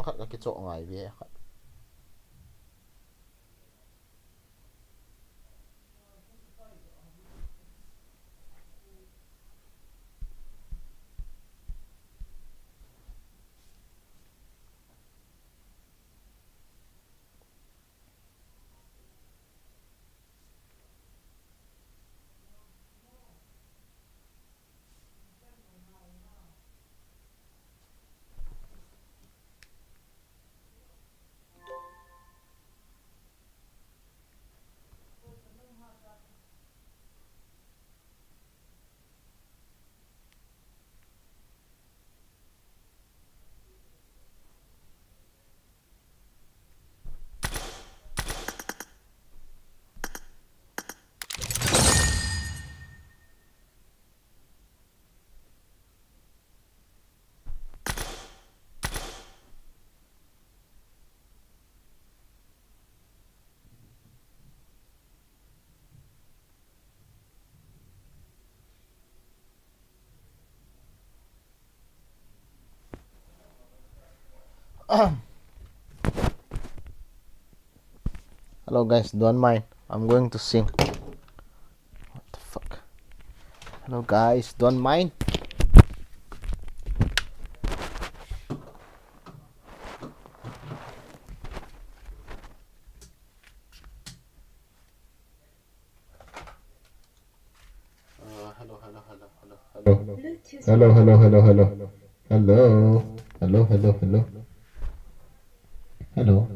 khat ka ki chaw ngai ve khat hello guys, don't mind, I'm going to sing. What the fuck? Hello guys, don't mind. Hello, hello, hello, hello, hello. Hello, hello, hello, hello. Hello. Hello, hello, hello. Hello.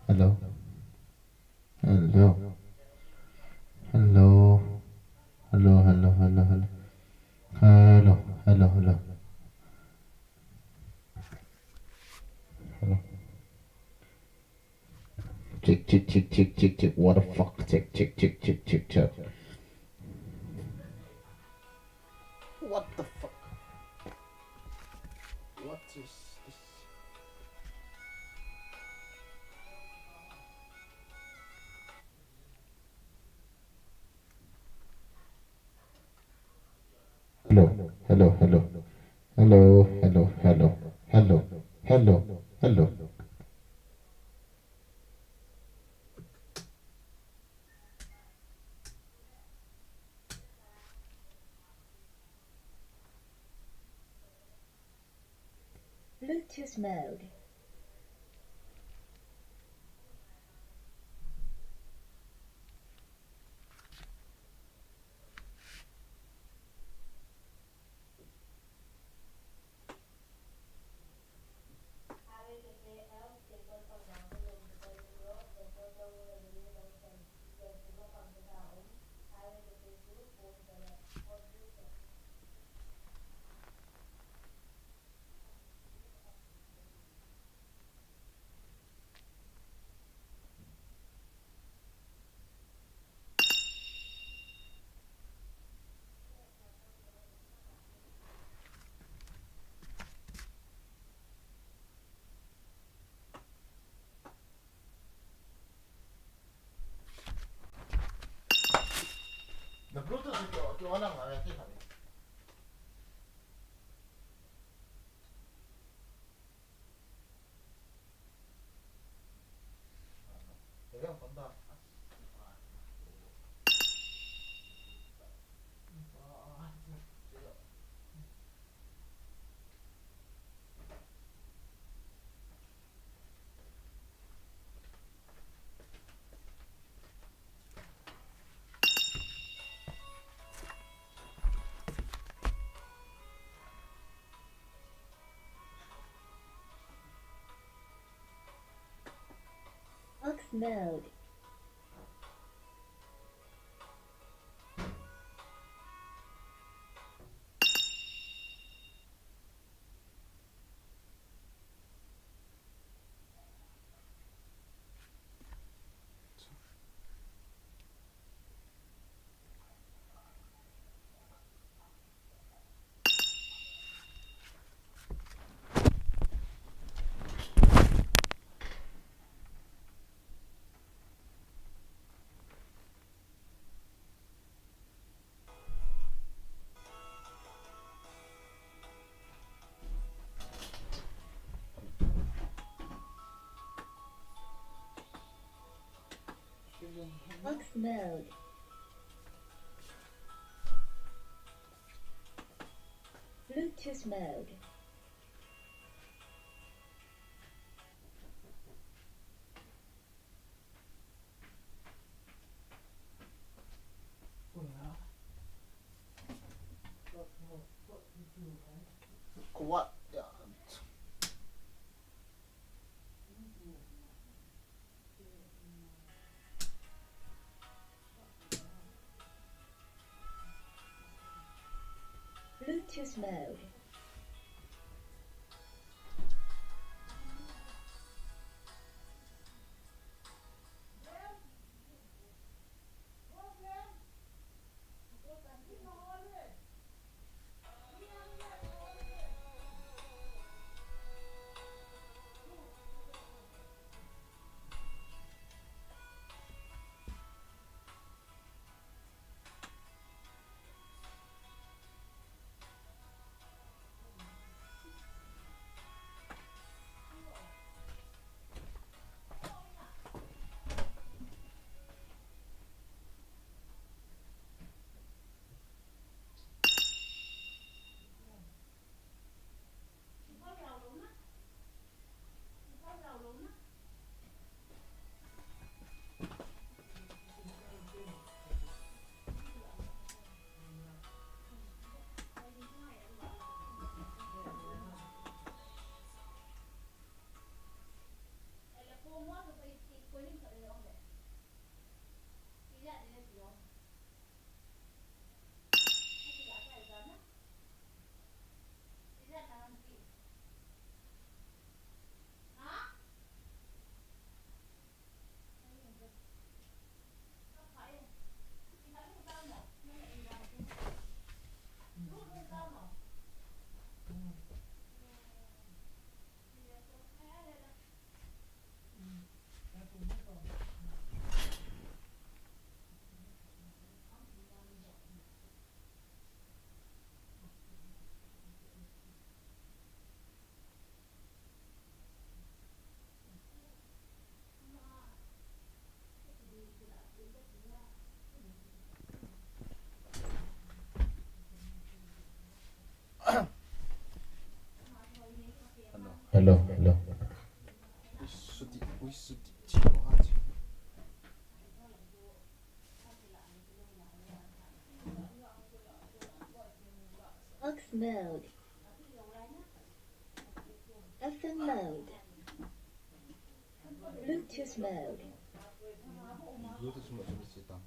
Hello. Hello. Hello. Hello, hello, hello, hello. Hello, hello, hello. Hello. Check, check, check, check, check, check. What the fuck? Check, check, check, check, check, check. What the fuck? What is this? Hello, hello, hello. Hello, hello, hello. Hello, hello, hello. Bluetooth mode. The Bluetooth is on ang akin kami. Kaya punta. Off mode. mode. Bluetooth mode. Kuat ya. Bluetooth mode. Hello, hello. Aux mode. FM mode. Bluetooth mode. Bluetooth semua sudah cerita.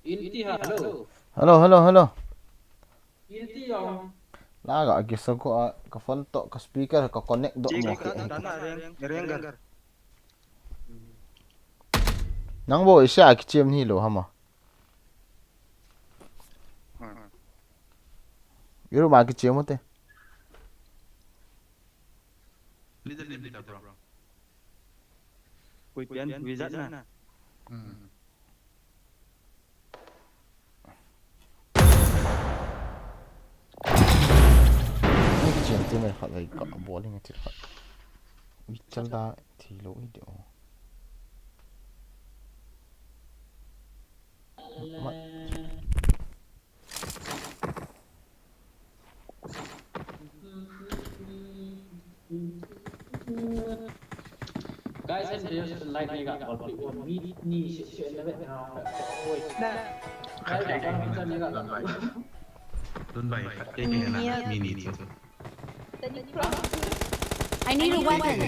Inti halo. Halo, halo, halo. Inti Jong. Laga agis ako ka phone to ka speaker ka connect do mo. Dana reng. Nang bo isya ki chem ni lo hama. Yuru ma ki chem te. Little bit bro. Quy tiến vi dẫn nè. Ni ki chem te me khat ai ka bowling ti khat. Wi chal da thi lo i do. just like they got all people meet ni shit level now. Right, I got pizza ni got. Don't buy kaki na mini tu. I need a weapon.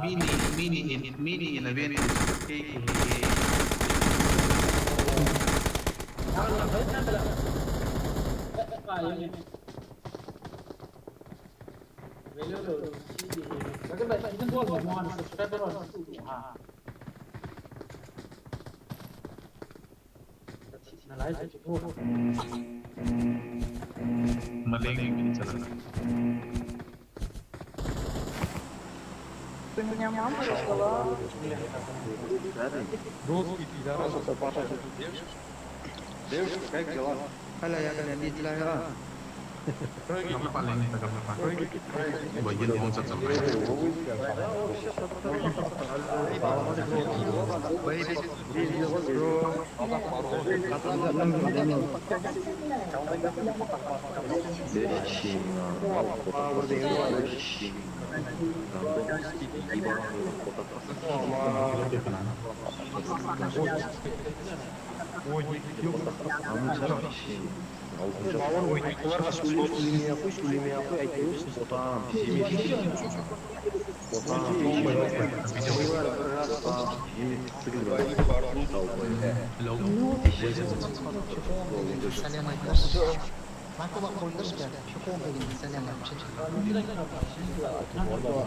Mini. Mini in event kaki. Maling jalan. Девушка, как дела? Аля, я кalian di Cilaya. Kamu paling kamu paling. Bagian orang satu.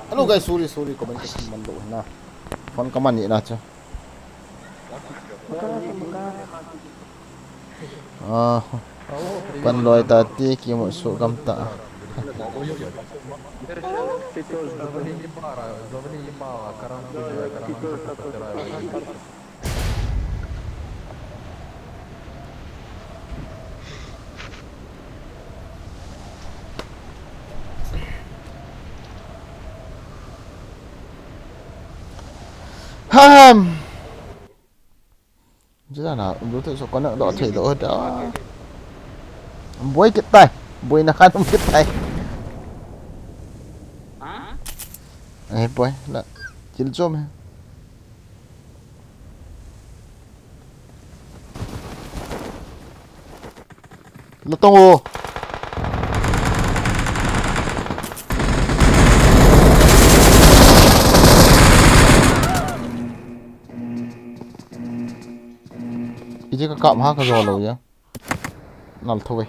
Hello guys, sorry comment kasi mando na. Phone ka man ni na cha. Pan loy tati ki mo su kam ta. Chứ nào đối tượng số con nợ đỏ thể đỏ đó bôi cái tay bôi là khăn không cái tay ấy bôi là chín chôm nó to cái cái cọm ha cái rồi rồi nhá nằm thôi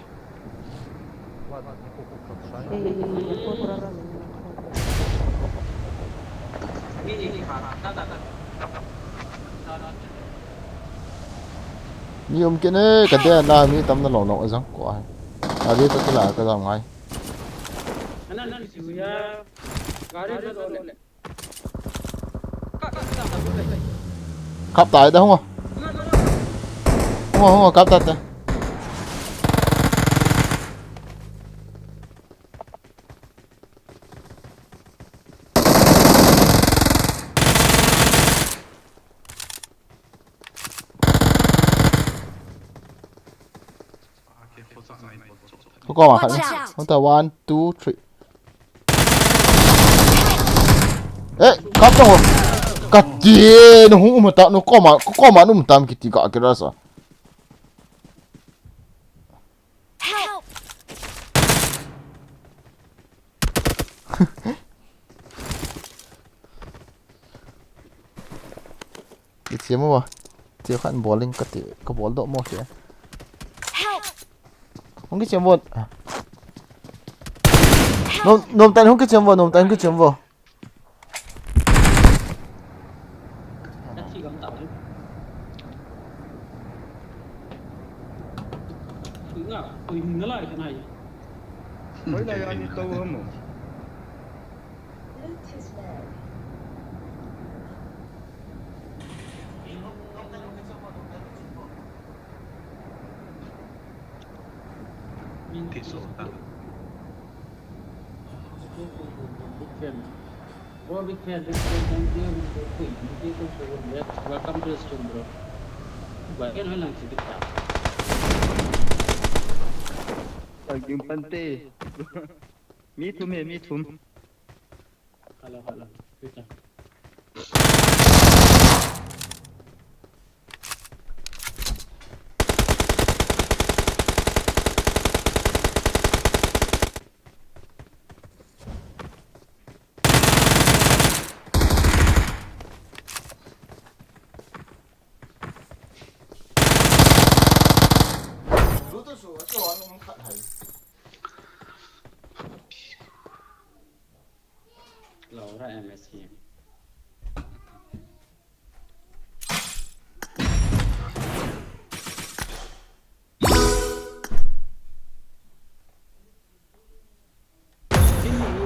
như ông kia này cái tên là mi tâm nó lỏng lỏng răng quá à đi tới là cái dòng ngay khắp tại đâu không không cắp tật có mà khẩn không tờ 1 2 3 ê cắp đâu cắt gì nó không mà tạo nó có mà nó không tạm kịp cả cái đó sao cái chiếm mà chiếm khăn bowling cái ball độ một kìa không cái chiếm một nôm tay không cái chiếm vào Nó lại thế này. Mới đây anh câu không? Bluetooth mode. Thì số ta. Big fan, thank you. Welcome to the stream, bro. Bagian lang si Big. Pag yung pante, Me too, me too. Hello. Kita. Laura MSC.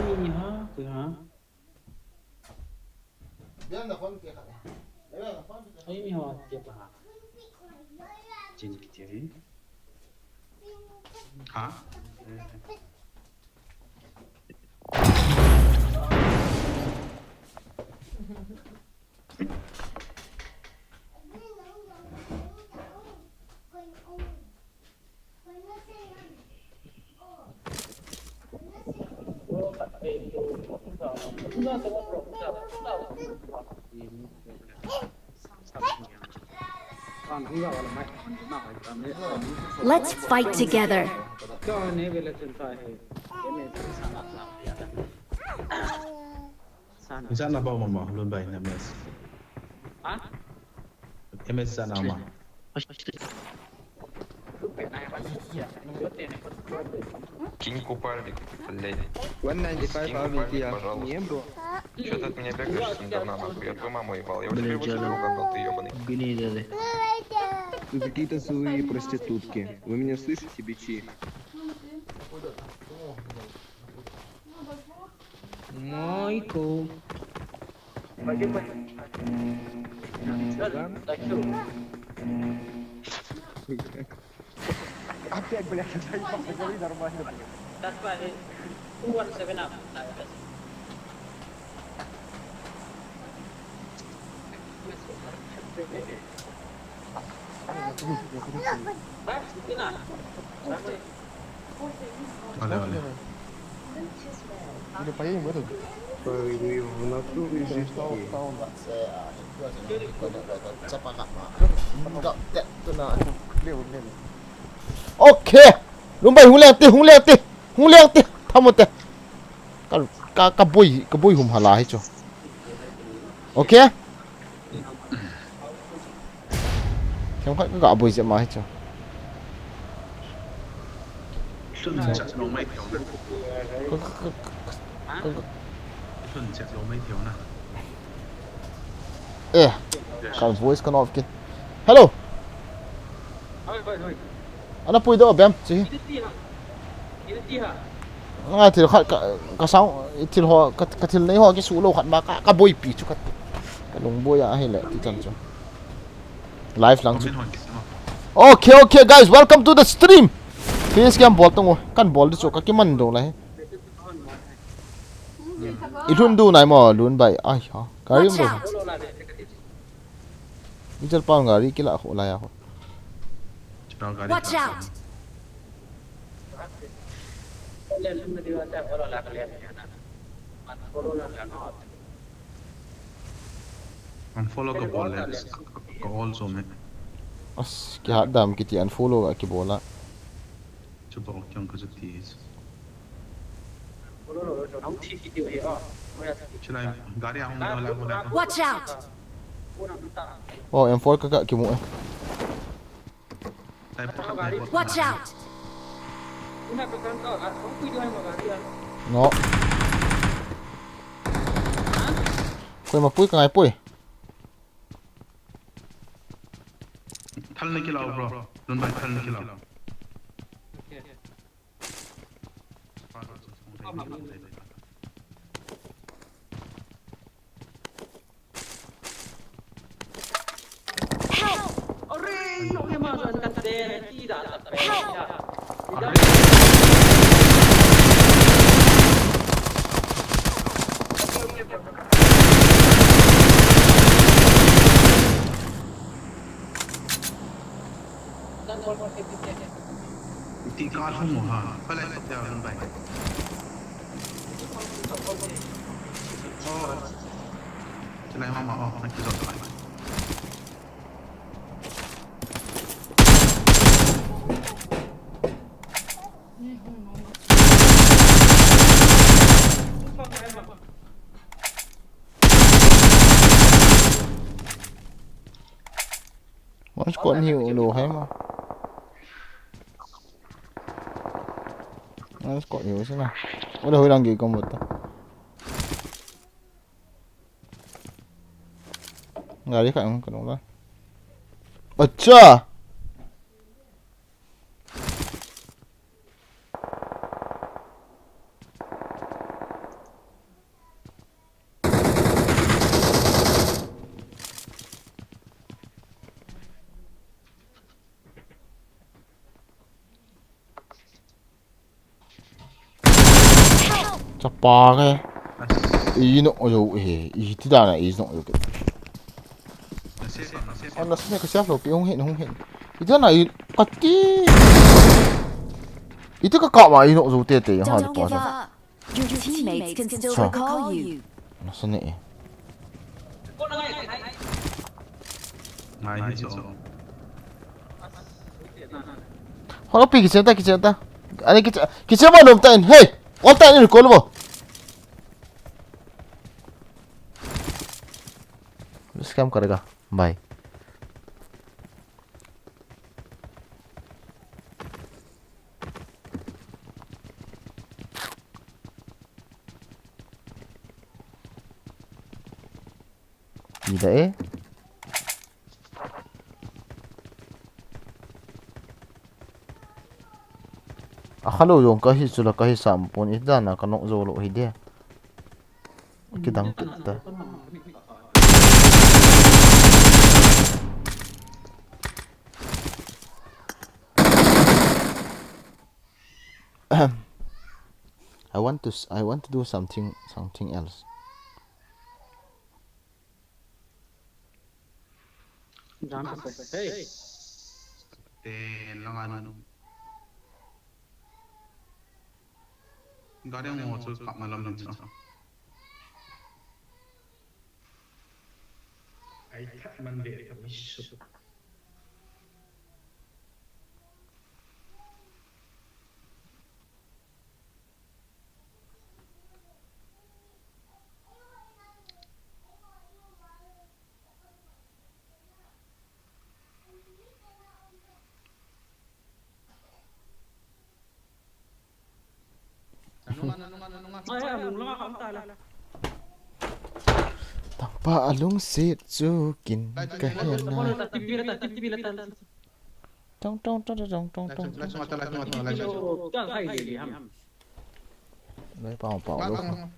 Ini ha, tu ha. Ini ha dia pa. Jin dia. Hả? Let's fight together. Saan na ba mama? Lun ba yung MS? Hả? MS saan na ma? Кинь купальник, блядь. 195 Кинь AVP, купальник, пожалуйста. не, бро. Чё ты от меня бегаешь, говна нахуй? Я твою маму ебал. Я у тебя его живу, говно, ты ебаный. Вы какие-то злые проститутки. Вы меня слышите, бичи? Moiko. Опять, блядь, заебал, говори нормально, блядь. That's why who wants 7 up? Olha, olha. Или поедем в этот? В натуре здесь. Левый. Okay, lumbai hung leng ti thamote ka boi hum hala hi cho. Okay, không phải cái boi gì mà hi cho. Xuân chặt lỗ mấy thiếu nè. Xuân chặt lỗ mấy thiếu nè. Eh, kan voice kan off kin. Hello, ana pui do bem chi. Nga thil khat ka sao thil ho ka thil nei ho ki su lo khat ma ka boi pi chu ka long boi a hi le ti chan chu. Live lang chu. Okay guys, welcome to the stream. Face cam bol tong kan bol chu ka ki man do lai. Itun du nai mo lun bai ai ha. Gari mo. Ni chal pa ngari ki la ho la ya ho. Watch out! Ang follow ka bola. Ka also me. As ki ha dam ki ti unfollow ka ki bola. Coba okyang ka jetis. Chilai gari ang wala. Watch out! Oh, M4 ka ki mo. Watch out! No. Koi ma pui ka ngai pui. 탈내 kilao bro. Don't buy 탈내 kilao. Tí con không ngủ hả? Quay lại đèo lên vậy. Chỉ lại mong mà anh cứ dọn lại. Vẫn còn nhiều đồ hay mà. Nó còn nhiều thế nào. Có đâu đang gì còn một ta. Nggak ada kan kan orang. Baca. Cepat ke? Ini oh tidak nak ini Nasibnya ke siapa? Không hiện. Itu là kaki. Itu kakak mah ini rồi tete yang Don't ada give pasal. up. Your teammates can still Sure. recall you. Nasib ni. Ngay hết chỗ. Kalau pergi kita. Ada kita mana belum tain? Hey, otak ni kau lupa. Scam करेगा. Bye. Tidak Kalau Jong kahit sudah kahit sampun Edam Nah kanok zolo dia. Kita kita. I want to do something else. Jangan sampai. Hey. Tên lang ano. Gak ada yang mau terus pak malam ni. Ay tak mandiri kami susu. Tanpa alung sit sukin kahena. Tong. Langsung mata. Lấy bao luôn.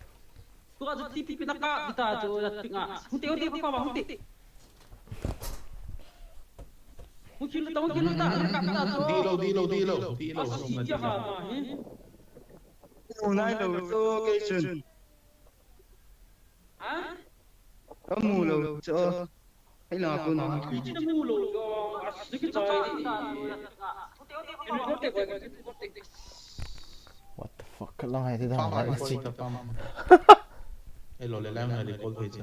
Tu ada TV pinaka kita tu tengah. Hunti apa bang hunti. Mungkin lu tahu kita kita tu. Dilo. Asyik ha. Mulai location. Ha? Kamu lo so. Hay là aku nak. Kita mulu yo. Asyik kita. What the fuck? Lang hai thế nào lại gì? Ê, lỗi lại này để cô thấy chứ.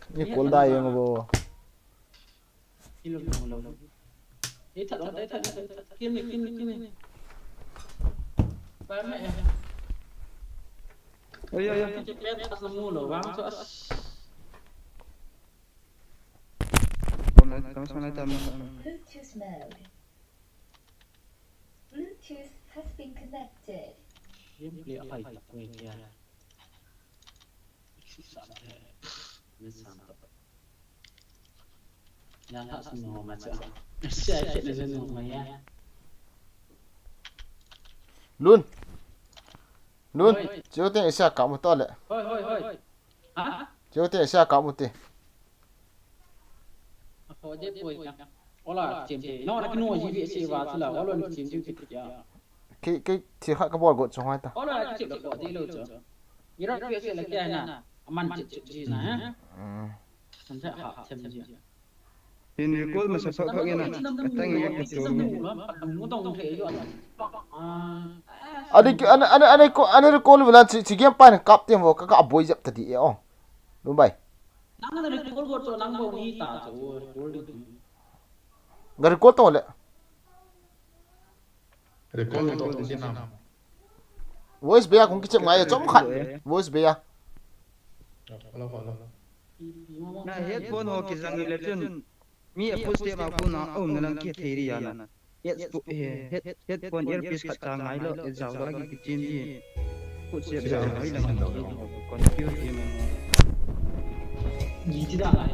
Như cuốn đai mà bố. Đấy thật. Kim này. Ba mẹ. Ơi. Chết atas nemu loh bang. Kamu sana tamu. Bluetooth mode. Bluetooth has been connected. Dia beli apa itu? Media. Jangan tak semua macam. Saya di sana Maya. Luôn. Chiếu tên xe cả một to lệ. Hoi. Hah? Chiếu tên xe cả một tí. Apa je boy kan? Olah cem. No nak kena jadi sewa tu lah. Olah nak cem kita ya. Cái thì khác cái bò gột trong hai ta. Olah cem lah kau dia lo tu. Ira biasa lagi na. Aman cem je na. Sampai hak cem je. Ini recall masa sok kau kena. Katang yang itu. Ada recall bulan si game pan kap tiang wo kakak aboy jap tadi oh. Lumbai. Gak recall tau le. Recall untuk Vietnam. Voice beya kung kicap ngaya chom khat. Voice beya. Kalau. Nah headphone ho kisang election. Mi apus dia aku na nalang kia theory yana. Headphone earpiece kat cangai lo jauh lagi kecil dia. Put siap jauh lagi lang. Confuse dia memang. Tidak lah.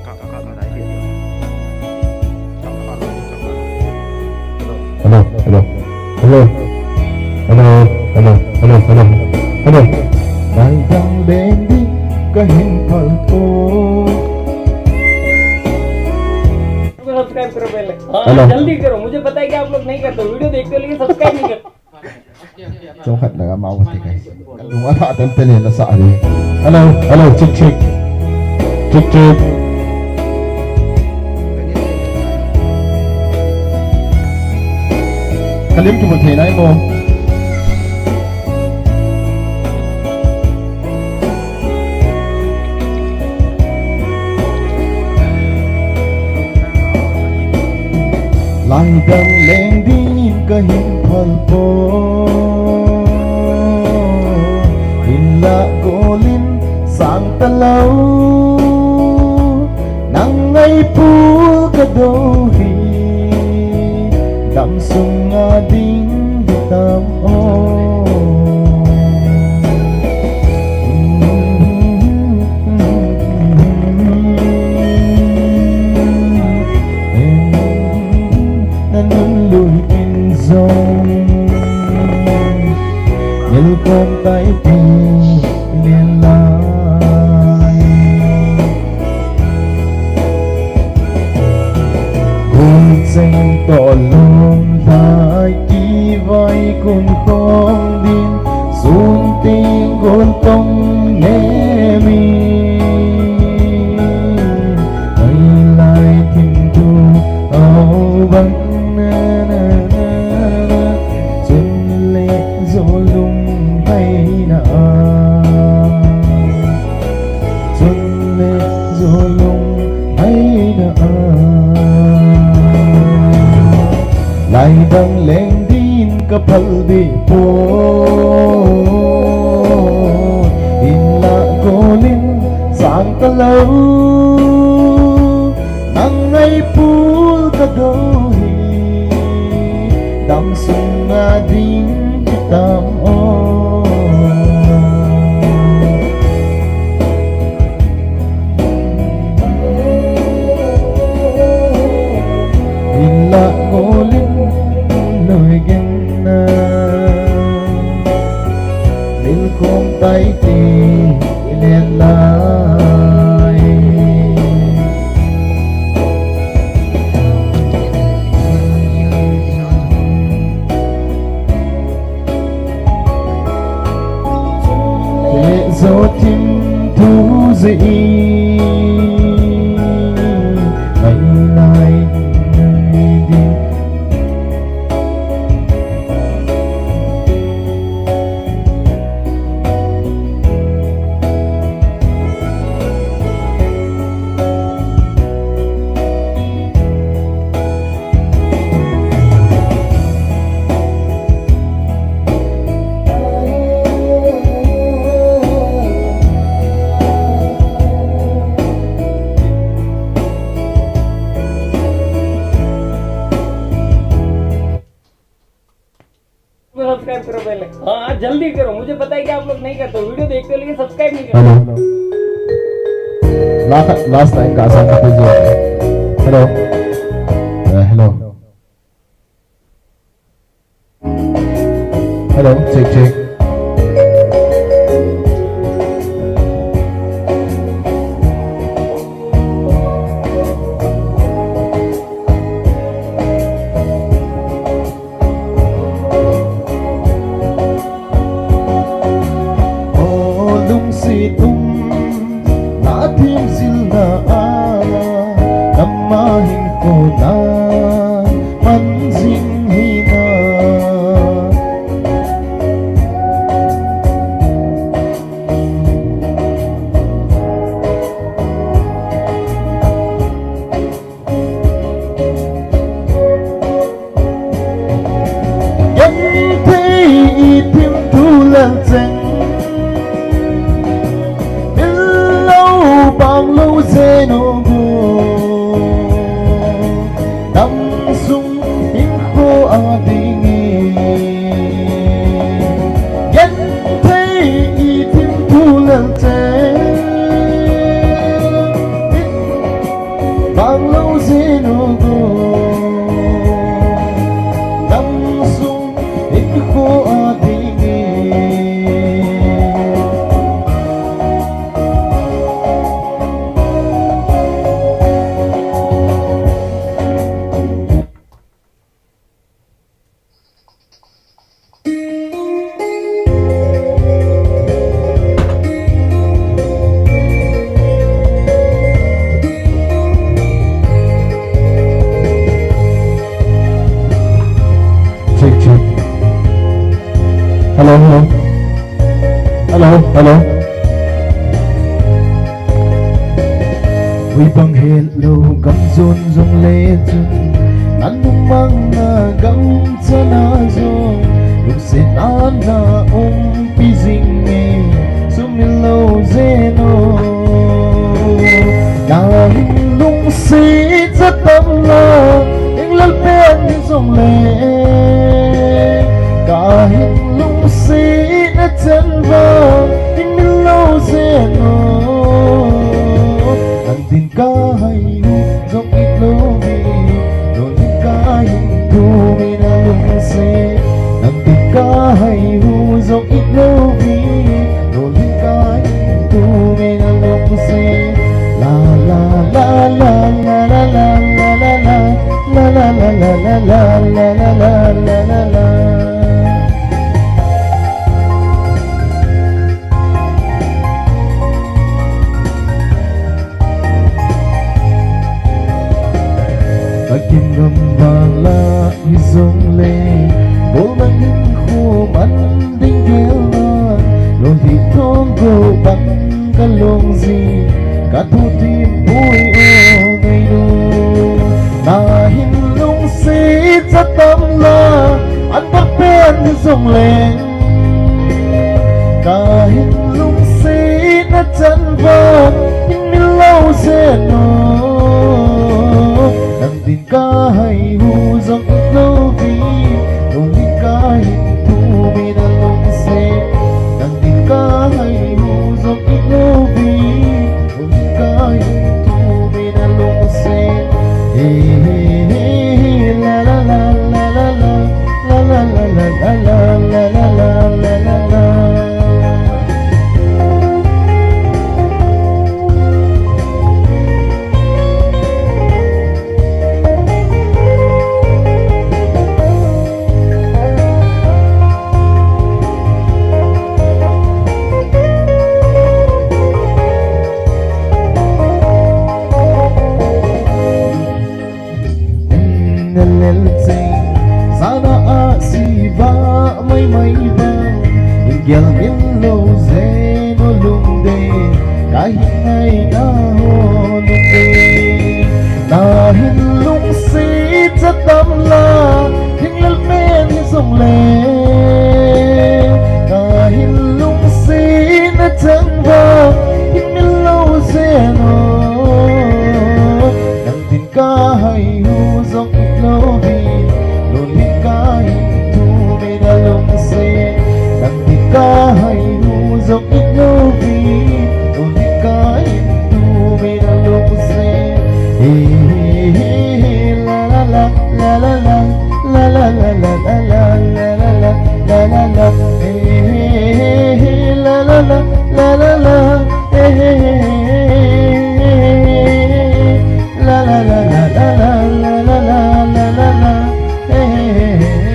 Kakak marah dia. Hello. Đang lên đi cái hình thần cô. Subscribe करो पहले हाँ जल्दी करो मुझे पता है कि आप लोग नहीं करते वीडियो देखते लेकिन सब्सक्राइब नहीं करते Trong khát là mau cái này. Đúng á tên tên này là sợ gì? Hello, check. Kalim cho một thầy này không? Lại đang lên đi cái hình thần cô. Hình là cô linh sang ta lâu. Nắng ngày phu cái đô hi. Đam sung ading di tam o. Nanului in Jong nhel con tay ti liên lai cùng danh tỏ lòng lại chi vai cùng con din xuống tiếng con tông nghe mi hay lại thiên thu áo băng lại đang lên din kapal di po in la kolin sang ta lâu nang ngày pul ka dohi dam sung ading tam o in la kolin lời ghen na lil khom tay ti lên lại để gió tim thu dậy anh lại đi subscribe करो पहले हाँ जल्दी करो मुझे पता है कि आप लोग नहीं करते वीडियो देखते लेकिन सब्सक्राइब नहीं करते last time nggak sangka tujuh. Hello, check. no go Nam sung in ko adingi Gen thấy itim pulal te Bang lâu dê no go Nam sung in ko adingi Hello, hello. Hello, hello. Vì bằng hello gam zon zong le chun nan mang na gam chana zo lung se na pi jing me sumilo zeno na lung se cha tam la ing lal pen zong le cả hình lung si đã chân vào tình mình lâu zeno anh tin cả hay dòng ít lâu vì rồi tin cả hình thu mình đã lung si anh tin cả hay dòng ít lâu vì rồi tin cả hình thu mình đã lung si la la la la la la la la la la la la la la la la la la la Kim ngầm vàng la như rung lên bố mang những khu mắt đinh kéo la rồi thì thong gồ bằng cả lông gì cả thu tim bụi ô ngày đô na hình lung xí rất tâm la anh bắt bên như rung lên cả hình lung xí đã chân vàng nhưng mình lâu sẽ nói Nang tin ka hay hu dòng ít lâu vì Nung tin ka hình thu mi na lung se Nang tin ka hay hu dòng ít lâu vì Nung tin ka hình thu mi na lung se Hey hey hey la la la la la la La la la la la la la la la la la Gel min lo ze no lung de Ka hin ngay na ho lung de Na hin lung si cha tam la Hin lal men hin song le Ka hin lung si na chang va Hin min lo ze no Nang tin ka hay hu zong ít lo vi Lon hin ka hin thu me na lung se Ka hay hu dòng ít lâu vì Ôn đi ka hình tu me na lung se Hey hey hey la la la la la la la la la la la la la la la la la Hey hey hey la la la la la la Hey hey hey la la la la la la la la la la la Hey hey hey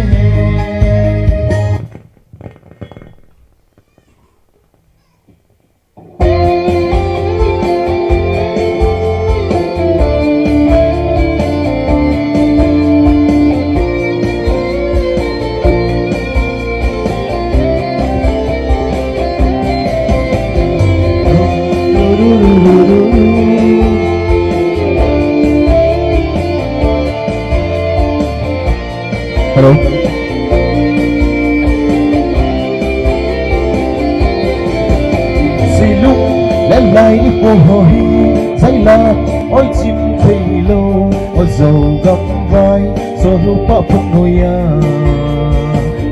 ôi chim thầy lô ôi dầu gấp vai số hữu bọ phật ngồi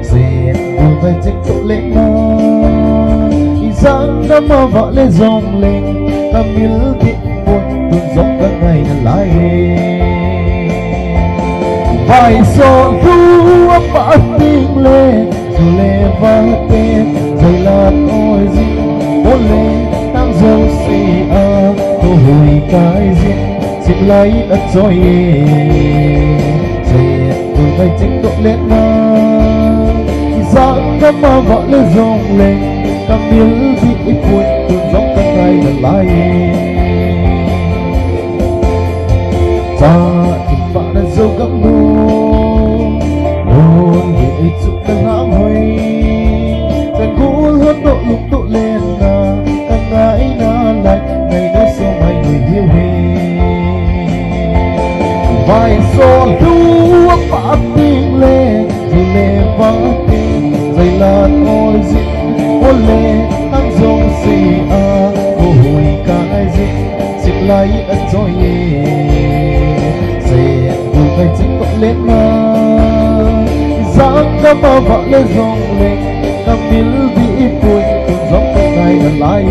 dệt vừa vai chết tội lên mà ý giang đã mơ vợ lên dòng lên ta miếng điện buồn tuôn gió các ngày là lại vài giọt ru ấp bã tình lệ dù lệ và tên dày lạt ôi dinh bốn lệ tăng dâu xì tô hồi cái dinh xin lấy đất rồi dệt tôi bay chính độ lên mà giang đã mà vợ lên dòng lên ta miếng bị buồn tuôn gió các ngày là lại ta phá đã dâu gấp nôn hồn bị chụp căng hãng hơi dần cũ hơn độ lục độ lên na càng ngãi na lại ngày đó sau mai người hiu hề vài gió lũ phá tiếng lệ dù lệ phá tiếng dày là ôi dịnh ôn lệ tăng dâu xì cô hồi cái dịnh xin lấy ân rồi phải chính cậu lên mà giang đã mà vợ lên dòng lên ta biết bị buồn tuôn gió các ngày là lại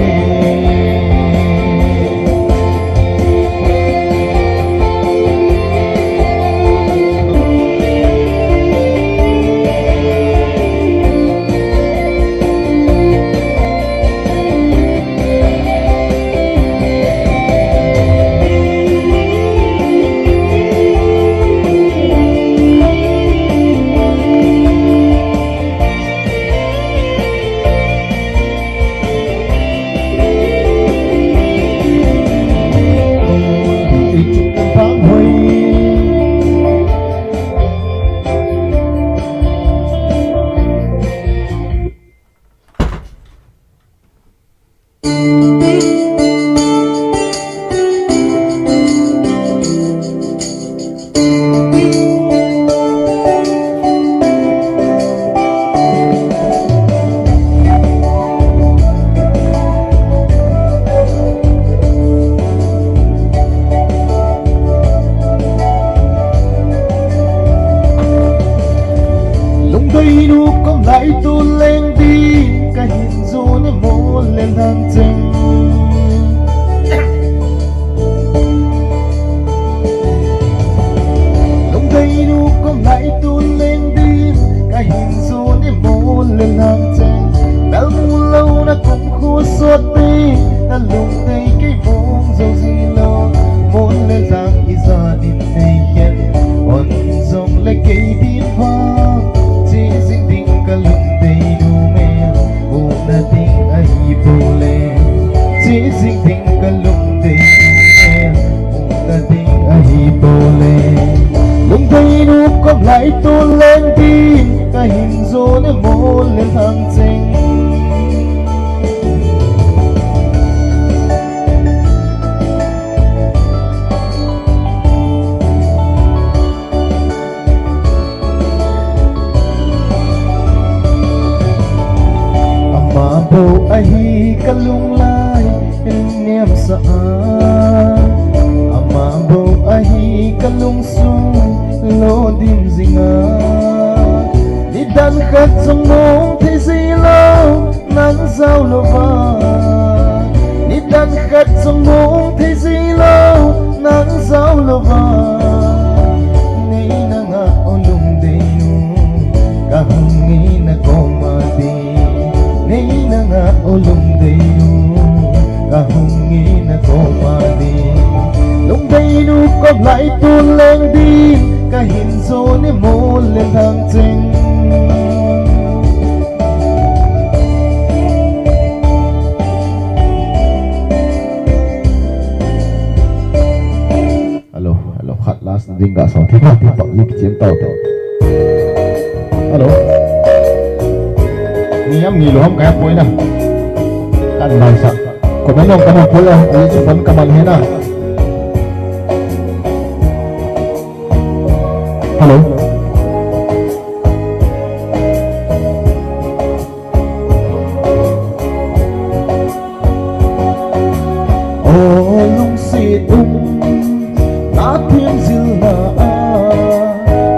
thiên dil na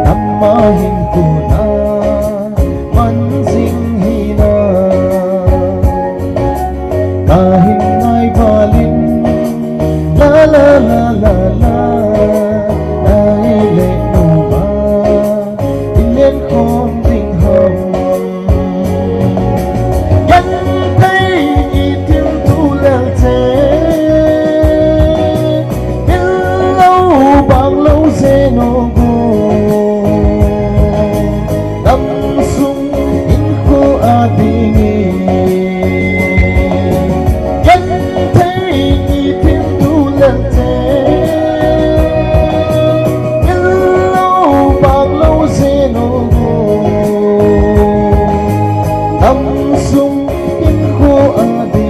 namma hin tu na man jing hi na kahin ngai balin la la la la la ai le nu ba in lên khom tình hồng nhân thấy y thiên tu làng thế in lâu bằng lâu dê nô gô đâm sung in khô a đi nhân thấy y thiên tu làng thế in lâu bằng lâu dê nô gô đâm sung in khô a đi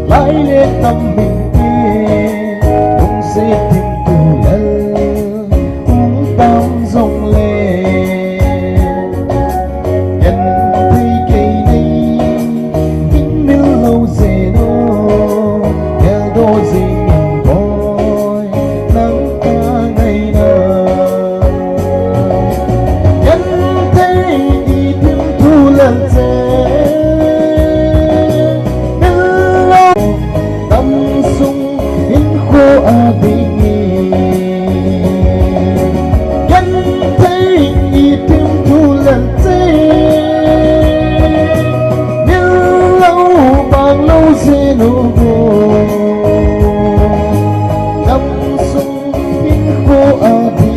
lại lên tâm mình kia cũng sẽ tìm tu lel cũng tam dòng lên nhân thấy cây này in miêu lâu dễ nó theo đôi gì mình bôi nắng ta ngày nào nhân thấy đi tìm thu lần dễ tâm sung in khô a đi nhân thấy y tim thu lần dê như lâu bằng lâu dê nô gô tâm sung in khô a đi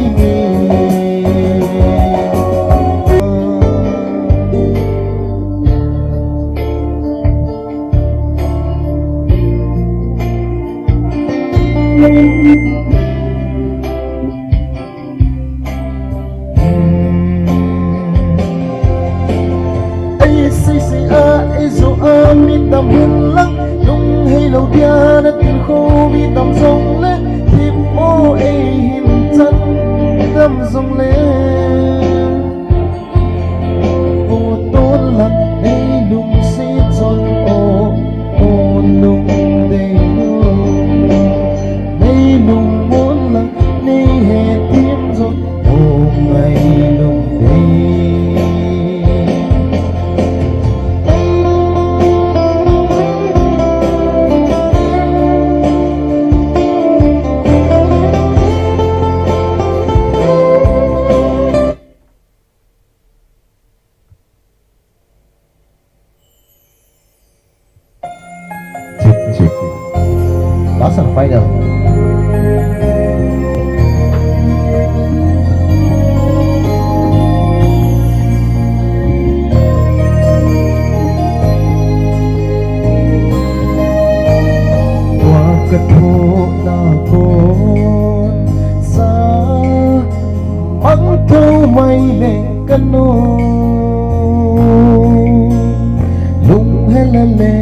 ai say say ai zo a mi tam hun lăng lung hay lâu dia na tin khô mi tam sông lê tim ô ai hin chân tâm sông lê vô tôn lăng hay lung si chọn ô ô lung đầy nô nay lung muốn lăng nay hè tim rồi ô ngày lung đầy check. Last and final. Wakatu na kon sa mang thâu mây lên cano lung he la le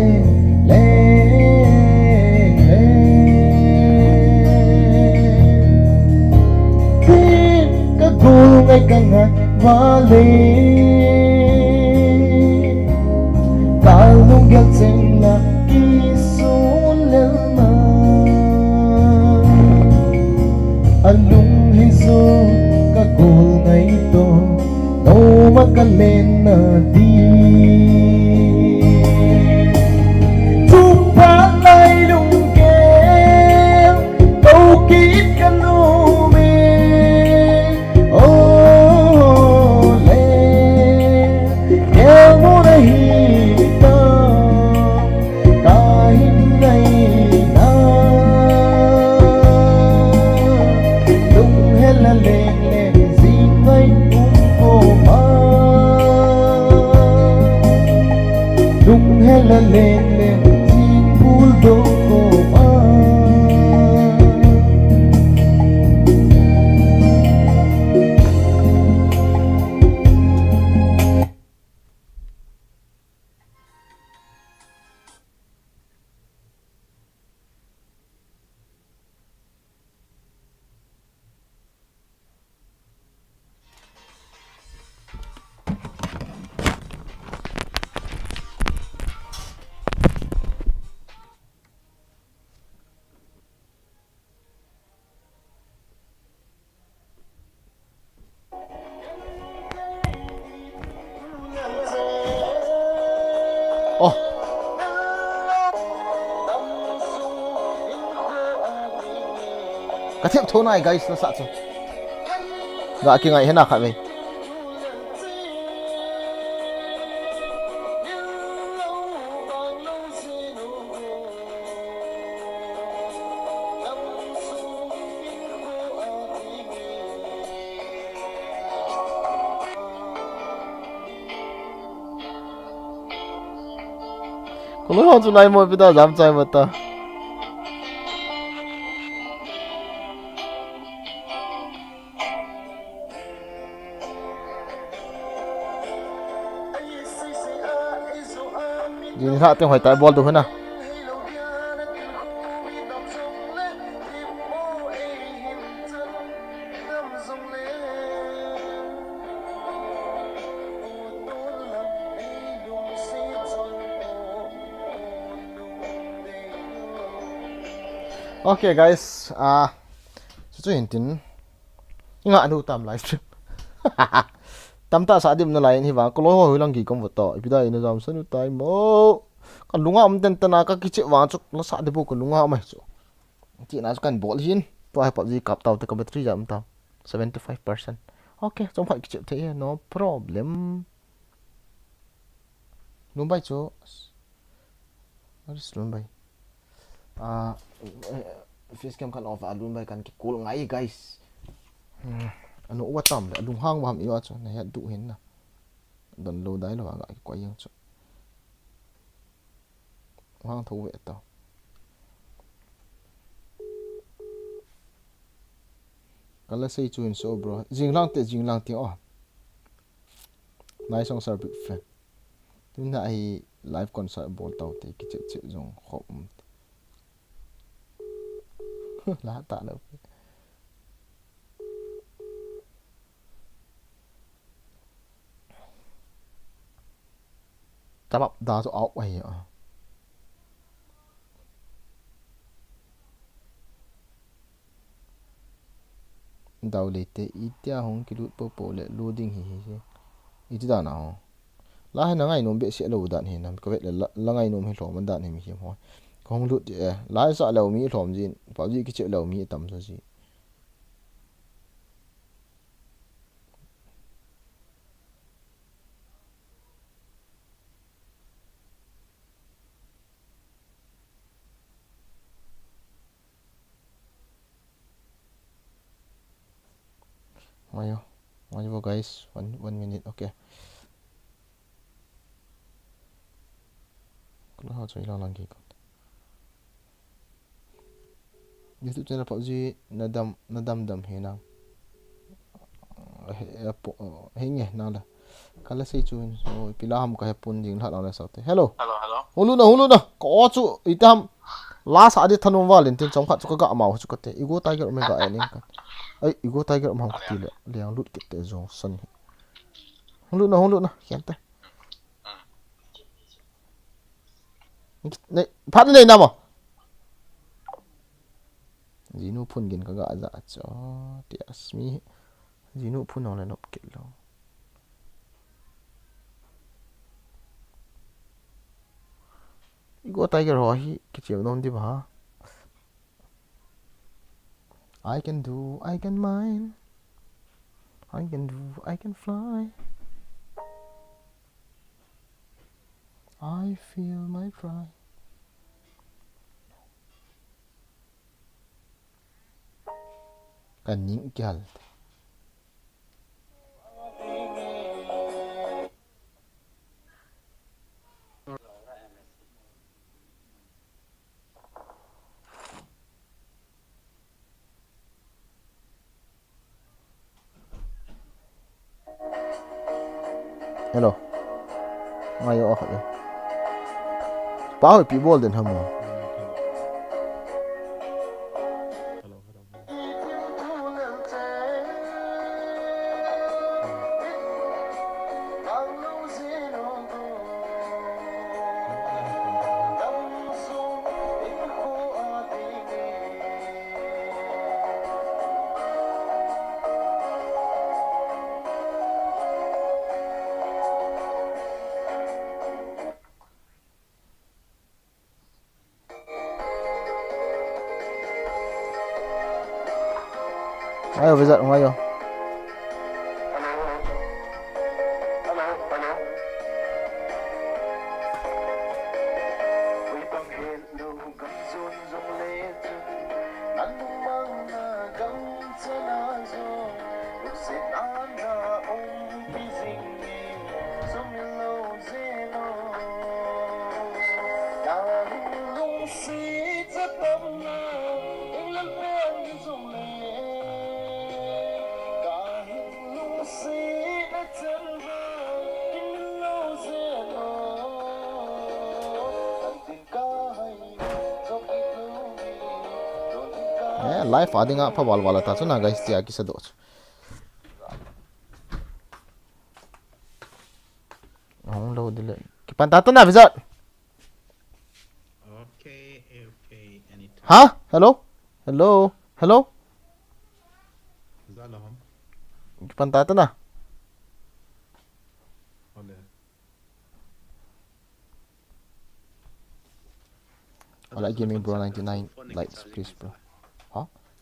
ngay càng ngày và lên ta luôn ghét rằng là kỳ số lên mà anh luôn hay zo các cô ngày to đâu mà cần lên na đi chúng ta lại luôn kéo câu kít căn ô la lên lên chim bul đô cô ma cái thiệp thô này guys nó sạ chứ gạ kia ngày hết nào khả về có lẽ họ chỗ này mới biết ta dám chạy mà ta nhìn hạ tiếng hỏi tại ball được hơn nào okay guys chú hình tin nhưng mà tam livestream tam ta sa dim na lain hi wa ko lo ho lang gi kom to ipida ina jam sanu tai mo kan lunga am ten tana ka ki che wa chuk la sa de bu ko lunga mai chu ti na kan bol hin to hai pa ji kap taw te ka battery jam taw 75%. Okay trong phải ki che the no problem lum bai chu aris lum bai facecam kan off lum bai kan ki kul ngai guys ano wa tam le lung hang wam iwa chu na du hin na don lo dai lo ga ko yang chu hang thu ve to kala sei chu in so bro jing lang ti o nai song sar big fan tin na ai live concert bol taw te ki che jong khop la ta lo ta bắp đá cho áo vậy à đầu lệ tê ít tia hông cái lút bộ lệ loading hi ít đó nào lá hay là ngày nôm bị sẽ lâu đạn hi nằm có vẻ là ngày nôm hay lỏm mình đạn hi mi hiểm thôi không lút lá sợ lâu mi lỏm gì bảo gì cái chuyện lâu mi tầm rồi gì Mayo guys, one minute, okay. Kalau hao chơi lagi kan. YouTube channel PUBG nadam hena. Hinge nala. Kalau saya cuin, so pilaham kah pun jing hal ala saute. Hello. Hulu na. Ko chu itam last adi thanum walin tin chong khat chu ka mau chu kate. Igo tiger me ga ening kan. Ai igo tiger mau khati le liang lut kite jong san. Hulu na hian ta. Này phát lên nào mà Zinu phun gin kaga aza cho tias mi Zinu phun nó lên nộp kịch lo Igo tiger rồi cái chiều non đi bà I can do I can mine I can do I can fly I feel my pride Kan những cái hello mayo ok bao bị bol den hamo Ayo Wizard ngayo. Live ading apa wal-wala ta so na guys dia kisah dot. Oh lo dile. Kipan tato na Wizard. Okay, anytime. Ha? Hello? Hello? Zalahum. Kipan tato na. Ole. Wala gaming bro 99 likes please bro.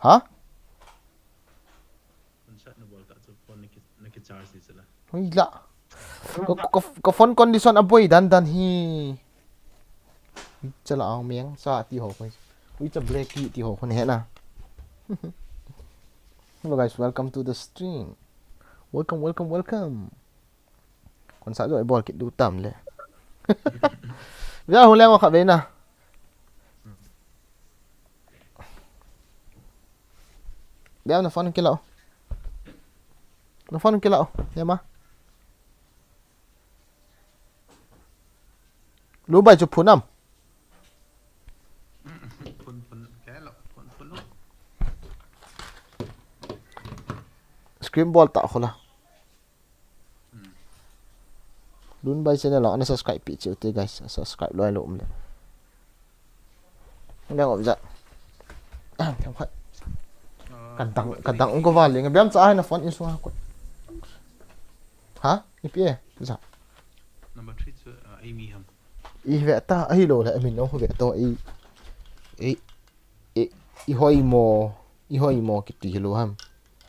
Ha? Unsa na bol ka so phone nakicharge sila. Wala. Ko phone condition aboy dan hi. Chala ang miang sa ti ho ko. Ui cha black ti ho ko ne na. Hello guys, welcome to the stream. Welcome. Kon sa rồi bol kit du tam le. Bây giờ hôm nay mà khả bên nào. Đeo nó phone kia lậu. Nó phone kia lậu, nghe mà. Lú bài chụp phun nằm. Phun cái lậu, phun lúc. Screen ball tạo khổ là. Lún bài channel lọ nó subscribe bị chịu tê guys, subscribe loài lộm lên. Đang ngồi giận. Không phải. Kadang ko vali nga biam sa na phone isu ako. Ha? Ipi sa. Number 3 to Amy ham. I veta ai lo la min no ho veto i hoi mo kiti lo ham.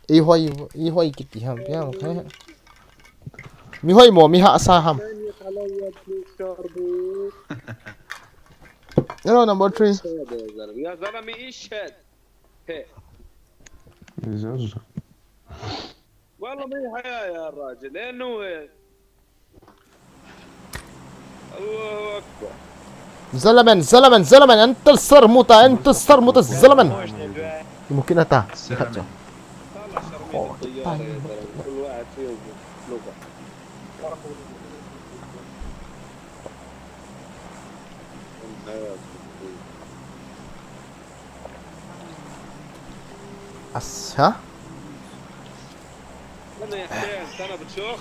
I hoi kiti ham biam kha. Mi hoi mo mi ha sa ham. Hello number 3. يا زلمه اشهد هيك زوز. والله ما هي حياه يا راجل لانه هيك الله اكبر زلمن انت السرموطة الزلمن ممكن اتا طلع شرميط الطياره يا زلمه كل واحد فيهم لغه ها انا يا حسين انا بتشوخ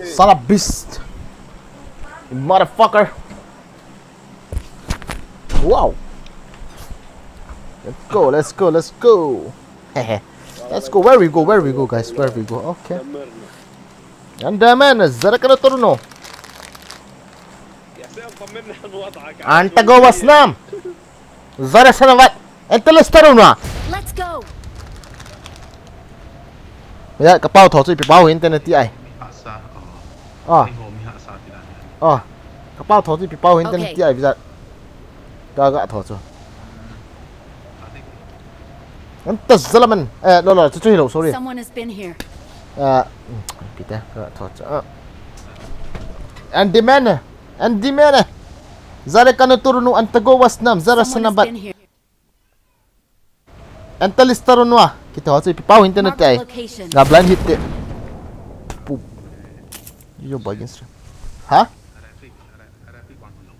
صلب بيست motherfucker. Wow. Let's go. Let's go. Where we go guys? Where we go? Okay. عندما نزلك نطرنو. يا حسين طمنا عن وضعك أنت جوا سنام. زر سنوات. أنت لسترنا. Let's go. Ya, cái bao thổ thì bị bao internet ai? Asa. À. Mi hasa tidak. Cái bao thổ thì bị bao internet ai bây giờ? Gak thổ rồi. أنت الزلمن. لا تجي sorry. Someone has been here. Kita gak thổ. Andi mana? Zara kana turunu anta gawas nam zara Someone has sanabat. been here. Anta listarun wa. Kita hoci pipau internet Mark the ai. location. Gablan hit it. Pup. Yo bagin sir. Ha?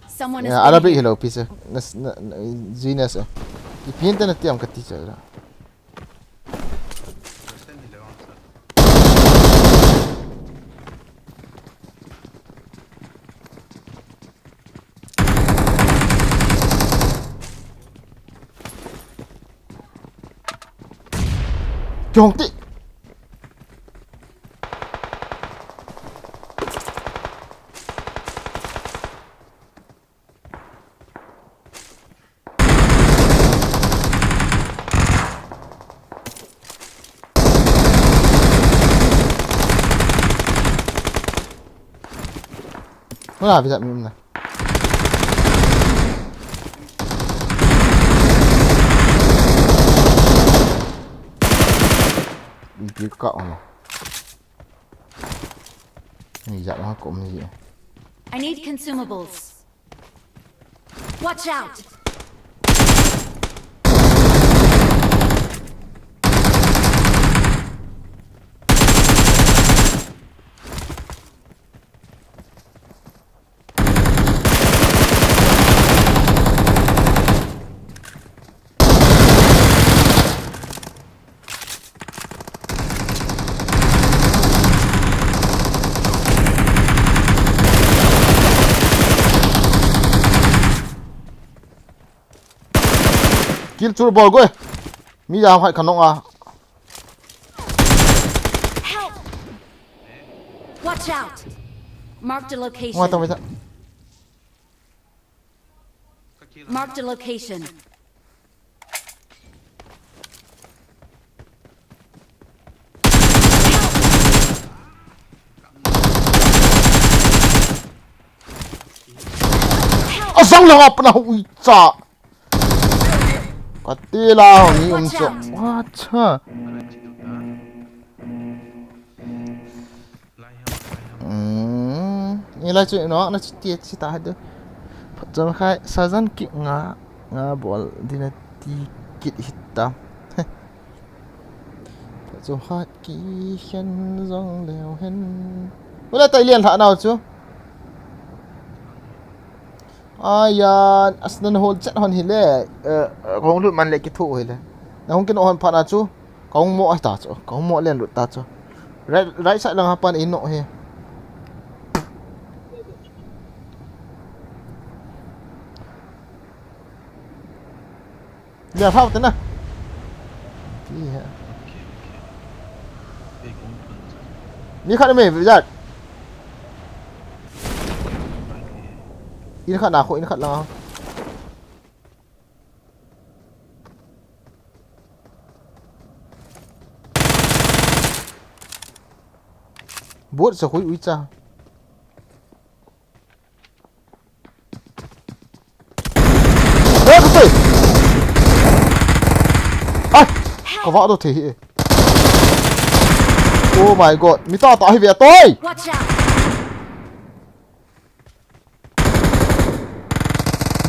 Someone has Ya been Arabic here. hello pisa. Nas zinas. Ipi internet tiam katicha ra. Jong ti. Wala bisa minum na. Đi cậu này. Này dạ nó cũng gì. I need consumables. Watch out! Kill chur ball go. Mi ja hai khanong a. Help! Watch out! Marked a Ngwa location. tong bisa. Marked a location. Asang lang apa na ui cha. Katila ni umso. Wacha. Ni lai chu nó tiệt chi ta được. Chon khai sajan ki nga bol dina ti kit hitam. Chon khai ki khen rong leo hen. Wala tai lian tha nào chu. Ayan, asnan hol chat hon hile. Kong lut man le ki thu hile. Na hong kin on pha na chu. Kong mo ai ta chu. Kong mo len lut ta chu. Right side lang hapan ino he. Giờ phao thế nào? Ni khát mày bây giờ. Ini khát nào khôi ini khát nào? Buat sa khôi uy cha. Ê, cái gì? Có võ đâu thể. Oh my god, mi ta tao về tôi.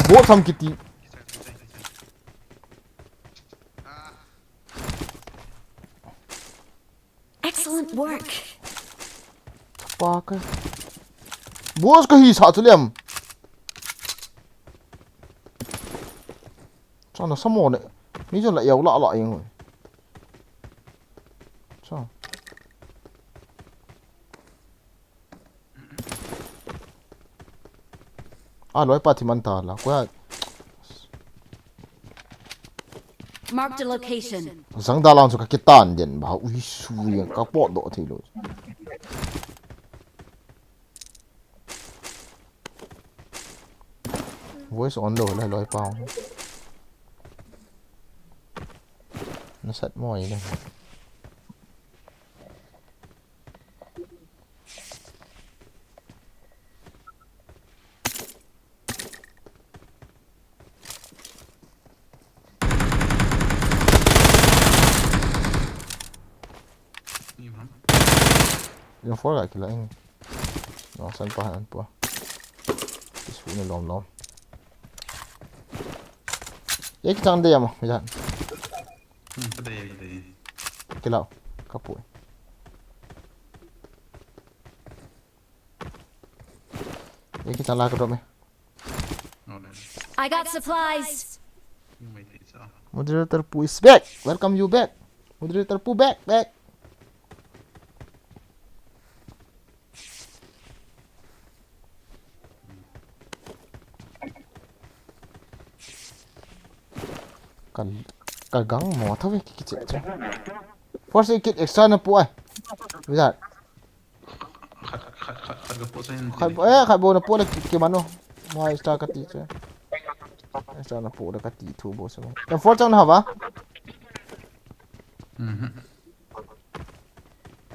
Bố thăm kitty. Excellent work. Apa cái? Bố cái gì sao liam? Sao nó sao này? Mi cho lại yếu lọ lọ rồi. Sao? Nói pa thì man ta là quá. Marked a location. Sang da lang so ka kitan din ba ui su yang ka po do thi lo. Voice on lo la loi pao. Nó sạch mỏi này. Yang for lại kila ini. Nó san pa han po. Isu ni lom lom. Ek tang dia mo, ya. Gede. Kilau kapui. Ini kita lah ke dome. I got supplies. Moderator Pu is back. Welcome you back. Moderator Pu back. Cả gắng mỏ thôi cái chuyện chứ. Force kit extra na pu ai. Bây giờ. Khai bộ na pu là cái mano. Mai extra cái tí chứ. Extra na pu là cái tí thu bộ sao. Em force trong nào hả?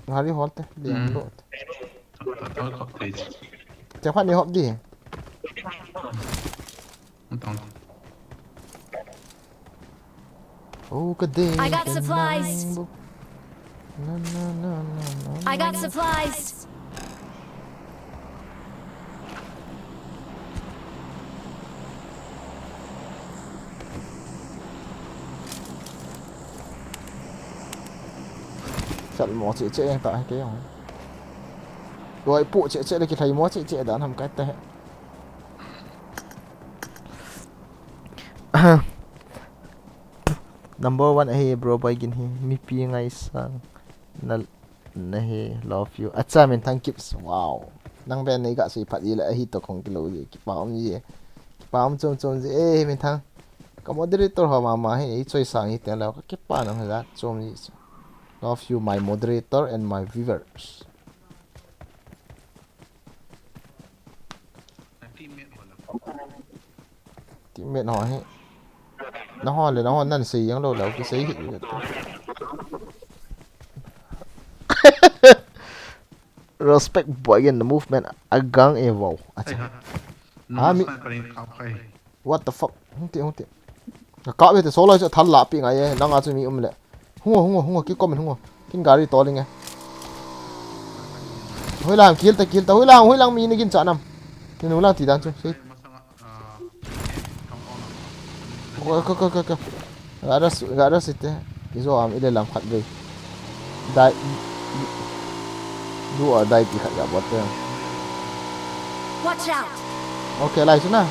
Hari holte. Liang lot. Chẳng khoan đi họp đi. Oh, cái đêm I got cái supplies. nắng bốc. Na, na, na, na, na, I got supplies. Chặn mỏ chị anh tại cái không. Rồi phụ chị là cái thầy mỏ chị đã làm cái tệ. Number one hey bro bagin hi mi pi ngai sang na he love you acha men thank you wow nang ben nei ga si phat yi la hi to khong kilo ye ki pam yi pam chom chom ji e men thang ka moderator ha ma he choi sang hi te la ka pa nang ha chom yi love you my moderator and my viewers teammate ho he nó ho le nó ho nan si yang lo la ki sei hi respect boy in the movement agang evo acha mi what the fuck hung ti ka be te solo cha thal la pi ngai na nga chu mi le hungo ki comment hungo kin gari to linge hoi lang kill ta hoi lang mi ni kin cha nam ni nu lang ti dan chu sei ko gara sitte izo am ile lang khat ve dai du ở đây thì khả giả bot rồi. Watch out. Ok lại xuống nào.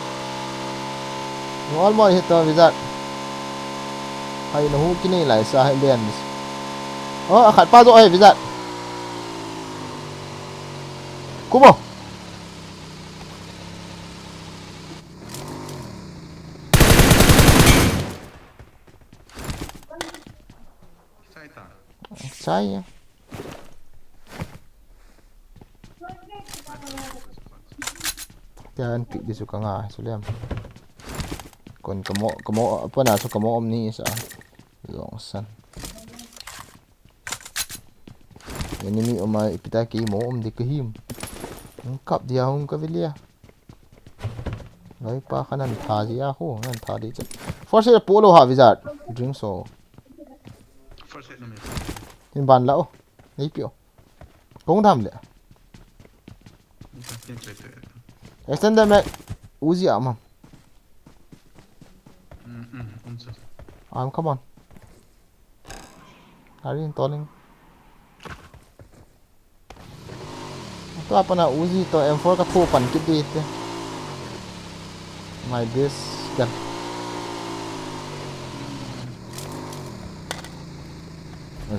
Ngon mọi hết rồi bây hay nó hú cái này lại sao hay liền. Khát pa rồi bây giờ. Cúp không? Sai nhá. Jangan pick dia suka ngah Suliam. Kon kamu apa nak suka kamu om ni sa. Longsan. Ini mi omai pita ki mo om di kahim. Kap dia hung ka vilia. Lai pa kanan tha ji a ho nan tha di chat. First aid polo ha wizard. Drink so. First aid no me. In ban lao. Nei pio. Kong tham le. Extender mag Uzi am. Come on. Hari installing. To apa na Uzi to M4 ka thu pan kit di te. My base gun.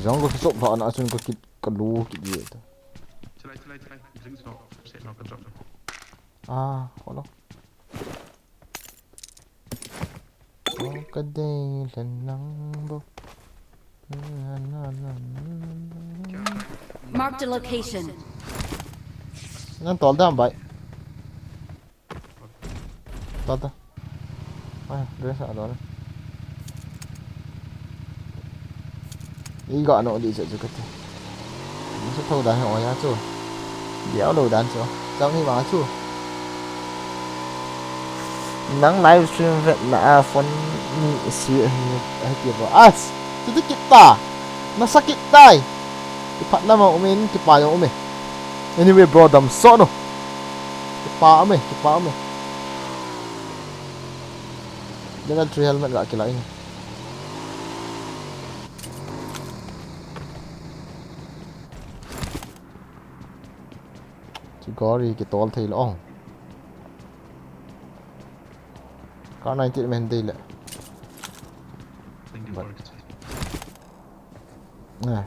Jong ko sop ba na asun ko kit ka lu kit di te. Celai. Drink so. Set no ka drop. Hold on. Cái đây là nắng bốc. Marked a location. Nó tỏ ra vậy. Tỏ ra. Đưa sợ đó. Đi gọi nó đi sợ cho cái gì. Nó sẽ thâu đàn hỏi nhá chú. Déo đầu đàn chú. Trong khi mà chú. Nang livestream vet na phone ni si ay tipo itu kita nasakit tay ipat na mo umin kipa yung umi anyway bro dam so no kipa umi dengan tree helmet gak kila ini Chigori ki tol thei long Có 90 men đi lại. Nè.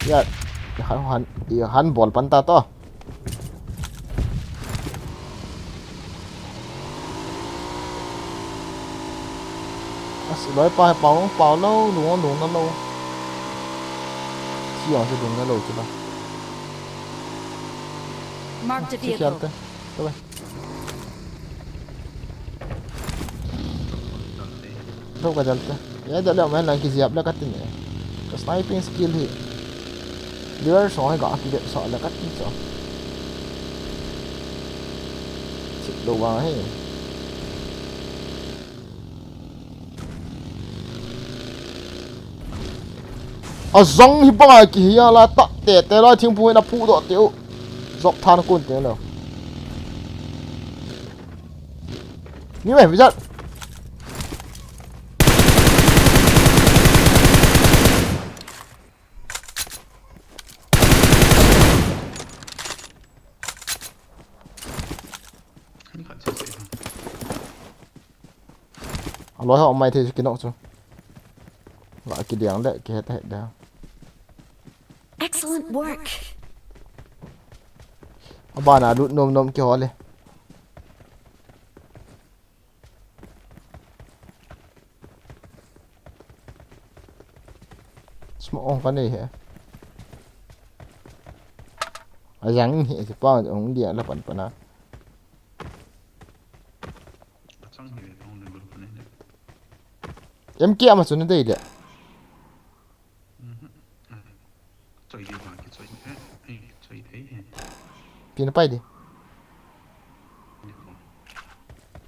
Ya, han ball panta to. Lối pa bảo lâu đúng nó lâu. Chỉ ở đúng nó lâu chứ đâu. Marked a vehicle. Thôi. Đâu ka jalta ya dala man lang ki ziap la katin eh ka sniping skill hi dia so ga ki so la katin so đâu vào hết Jong hi banga ki hi la ta te la thing pu na pu do teu dọc than kun te lo như vậy bây giờ nói họ mày thì cái nọ chứ lại cái đèn đấy cái hết đèn Excellent work. bạn à đút nôm kia họ lên small cái này hả rắn thì bao ông điện là bẩn à em kia mà xuống đây đấy pin bay đi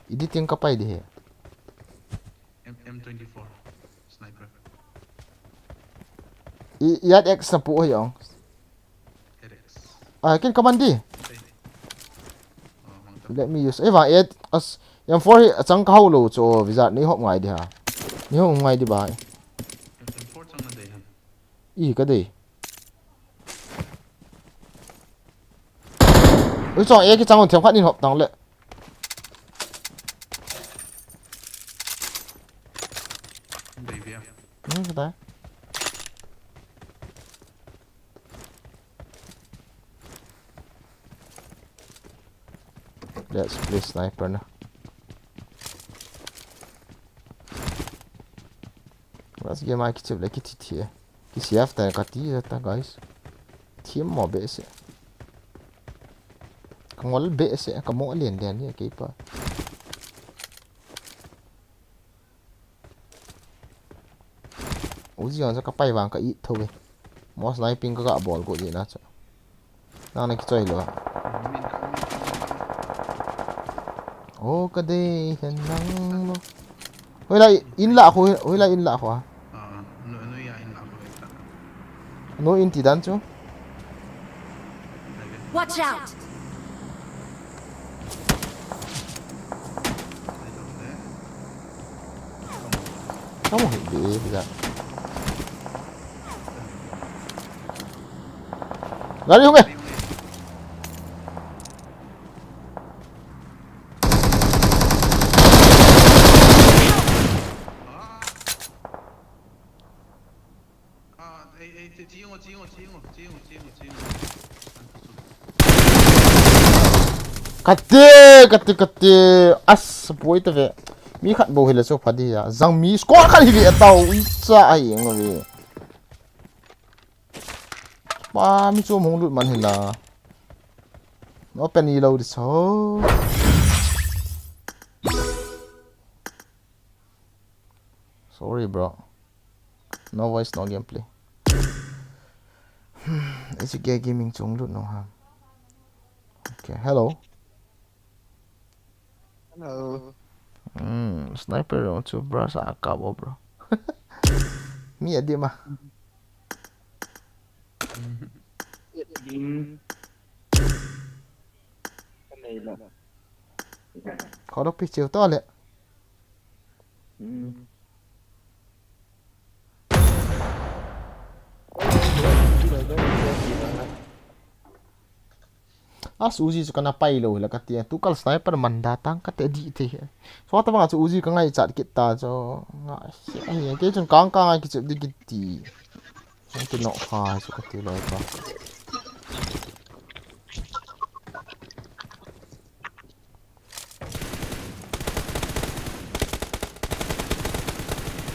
ini tiếng cấp bay đi hả M24 sniper yat x na po yung cái command đi let me use và yat as yang for chẳng câu lâu cho visa ní học ngoài đi hả ní học ngoài đi bài M4 chẳng là đây hả cái gì ôi trời ơi cái trang còn thiếu phát đi học tăng lệ đây vậy cái đấy let's play sniper now let's get my kitchen like it here cái CF tại cái tí ta guys thiếm mỏ bể sẽ không có bể sẽ có mỗi liền đèn như cái pa ủa gì nó có bay vàng cái ít thôi mỏ sniping có gạ ball của gì nữa chứ nào này cái chơi rồi ô cái đây hiện năng luôn hồi lại in lạ khóa nó in thì đắn chứ Watch out. không hề bị dạ ra đi không kìa Kati as boi ta ve mi khat bo hile so phadi ya zang mi score khat hi ve tau i cha ai eng ve ba mi chu mong lut man hila no penny load so sorry bro no voice no gameplay it's a gay gaming chung lut no ha okay hello Hello. Sniper on to bro sa cabo bro. Mi adi ma. Có đọc picture to lẹ. Uzi chu kana pai lo la ka ti tu kal sniper man datang ka te di the so ta ba chu uzi ka ngai chat kit ta cho nga ai ke chun kang kang ki chu di ki ti ki no kha chu ka ti lo ka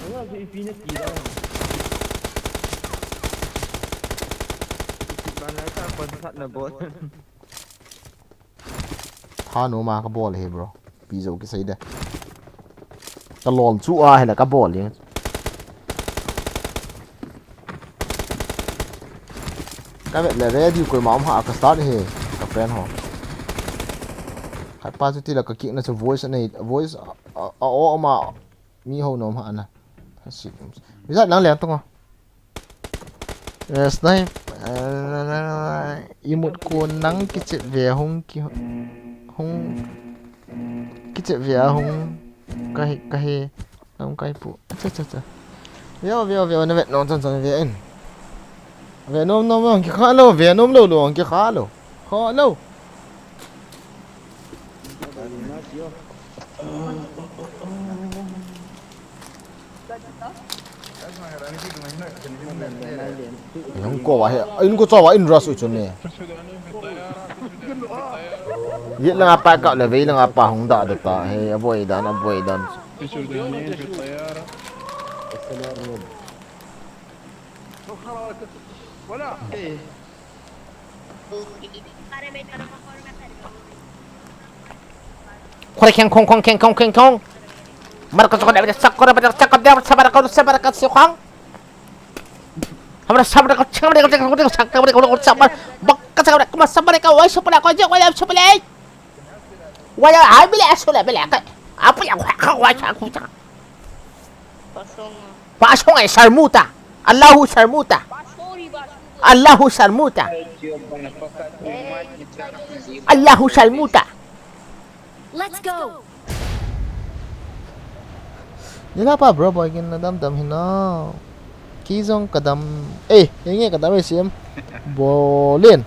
Wala si ipinit kira. Banai ka kon na bot. tha no ma ka ball he bro pi zo ki sai de ta lon chu a hay là ka ball liền cái vậy là ready coi máu họ ka start he ka friend ho ขัดป้าสุดที่เราก็กิ๊กน่าจะ voice อันนี้ voice เอามามีหัวนมอันน่ะสิวิสัยนั่งเลี้ยงตรงอ่ะสไนอีมุดกูนั่งกิจเวียหงกิหงกิจเวียหงกะเฮน้องไก่ปูจ้าเวียนั่นเวทน้องจังเวียนเวียน้องกี่ขาโลเวียน้องโลกี่ขาโลขาโล Yang ko wa he in ko chawa in rush chu ne ye lang apa ka le ve lang apa hong da ta he avoid dan khore kheng khong mar ka ko da sakora ba sakap da sabar ka su khang हमरा सामने को छमड़े को सामने को सामने बक्का सामने को सामने को वही सुपला को जो वही सुपले वही आई बिले सुले बिले का apa yang kau wajah aku tak pasong ay sarmuta Allahu sarmuta Let's go. Nila pa bro boy kin nadam hina ki Jong kadam yang kadam siam bolin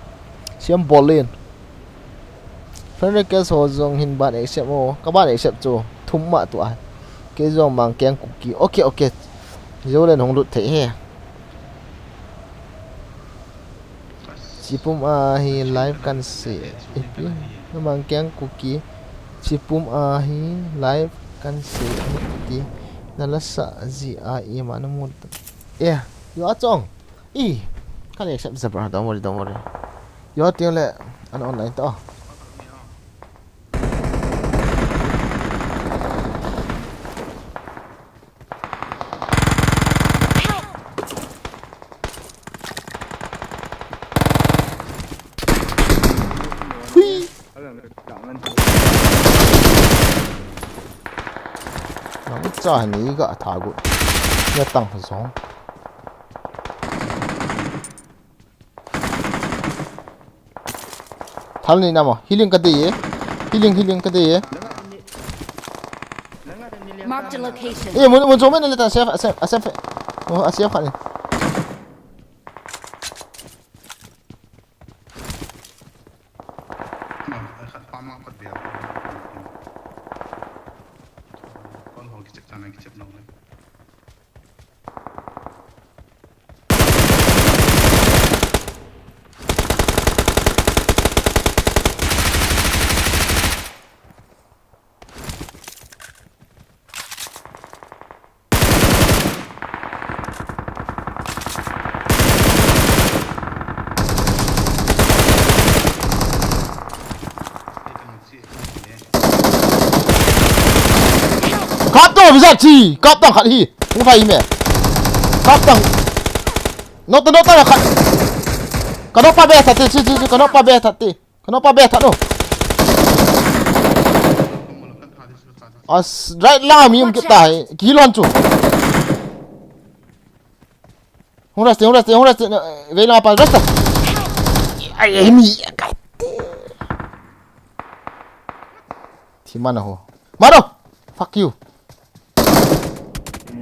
friend request ho Jong hin ban accept mo ka ban accept chu thum ma tu a ki Jong mang keng cookie okay zo len hong lut the he chipum a hi live kan se ipi mang keng cookie chipum a hi live kan se ti nalasa zi a i manamut yeah you are Jong kan accept zabra don't worry you are tiang le an online to这你一个塔过，要当很怂。他你那么 healing 个的耶 ，healing 个的耶。 Marked a location. 我左边那里打先我先看你。Bisa ci, kaptang kat hi. Ni fai me. Kaptang. Nota lah kat. Kenapa be tati? Kenapa be tati? Kenapa be tak no? As right lah mium kita. Kilon tu. Huras te. Vela apa rasta? Ai mi kat. Di mana ho? Maro. Fuck you.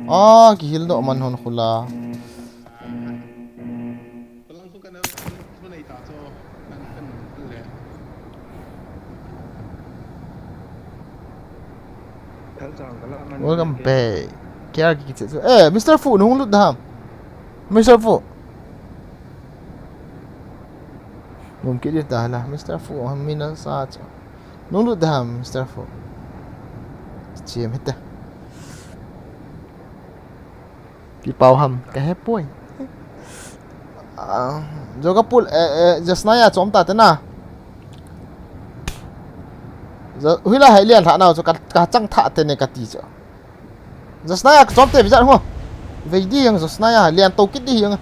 Gihil no man hon khula. Welcome back. Kya ki Mr. Fu nung lut dam. Mr. Fu. Mungkin dia dah lah Mr. Fu hamina saja. Nung lut dam Mr. Fu. Ciem hita. Pi pau ham ka he poi joga pul just na ya chom ta na huila hai lian tha na cho ka chang tha te ne ka ti cho just na ya chom te bizar ho ve di yang just na ya lian to kit di yang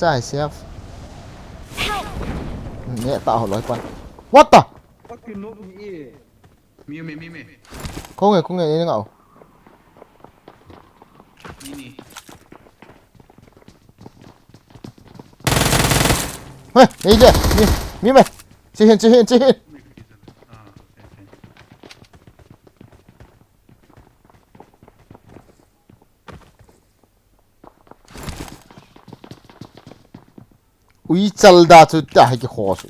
chai chef ne ta ho loi pan what the cái nốt gì Mi. 공에 얘는 거 Mini. 이제 미매 지힌 Ah, okay. 위짤다 좋다 이게 호수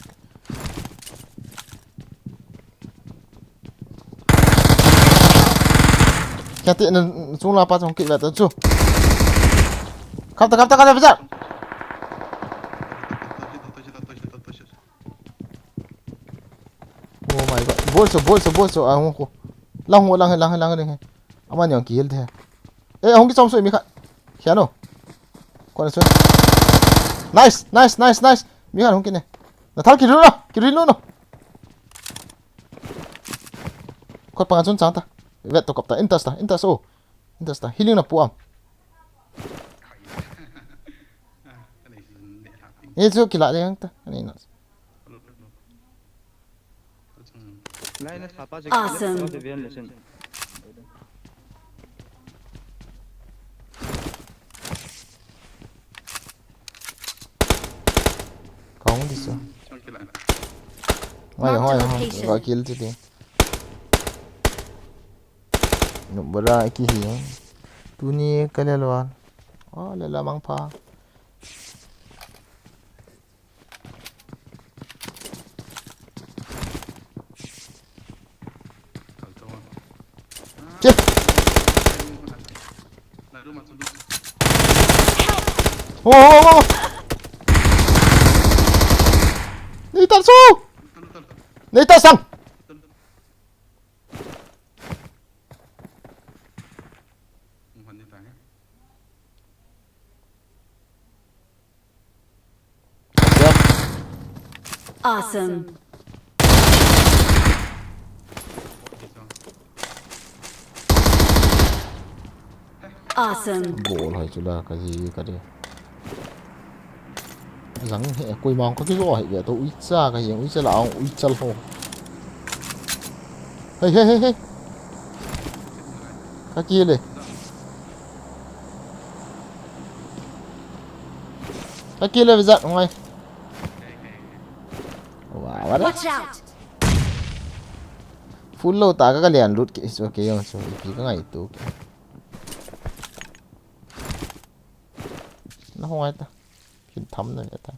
걔한테는 좀 나빠 좀 끼가 더 갑다 비자 오 마이 갓 벌써 아 홍고 랑해 아마 냥 기일 돼 에 홍기 좀 쏘이 미카 히아노 거는 쏘 나이스 미카 홍기네 나 탈기 르노 컷 방아 좀 장다 вет 똑같다 인터스타 힐링 나 뿌암 Cái này để hạ tính. 얘 저기 라데 형다 아니 나 lại nó thả ba Awesome. cái viên là xin 가 어디 있어 Trong cái lại. 와요 location. 가 길지디 nombra iki hi tuni kalelwan lala mangpa Cẩn thận. chết Lại đưa mặt xuống. 오 니탄 쏘 니탄 상 Hoàn như thế. Awesome. Awesome. bộ hỏi chú là cái gì cái đi rắn hệ quỳ mong có cái rồi để tôi ít ra cái gì ít ra là ông ít chân hồ hey cái kia này cái kia là giận không ai wow đấy Watch out. full lâu ta cái liền lút kỹ cho cái cho cái ngày tụ nó không ai ta khiến thấm rồi ta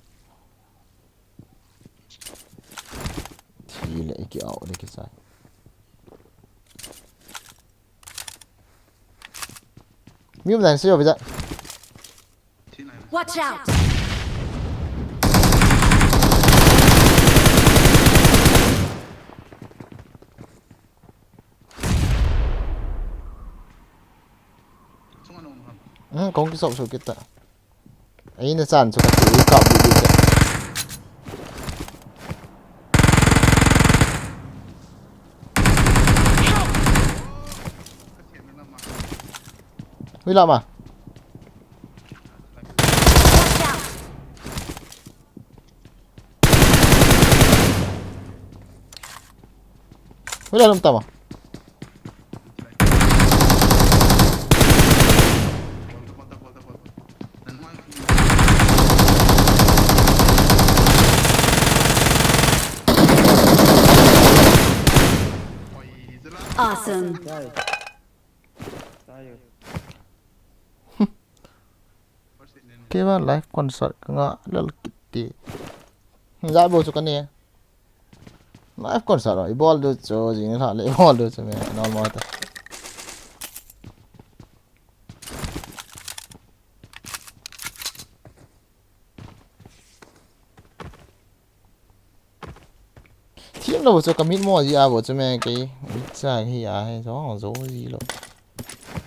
thì lại cái ảo đây cái sai miếng này sẽ bây giờ Watch out. 공기 속 좋겠다. A는 싼 저거 값 이제. Huy làm à? Watch out. Huy làm tầm à? Awesome. sai rồi Cái mà live concert ngã là kitty. Giải bộ cho cái này. Live concert rồi, ball được cho gì nữa lại ball được cho mẹ normal ta. Team đâu cho cái mít mỏ gì à bộ cho mẹ cái trái hay à hay gió gió gì luôn.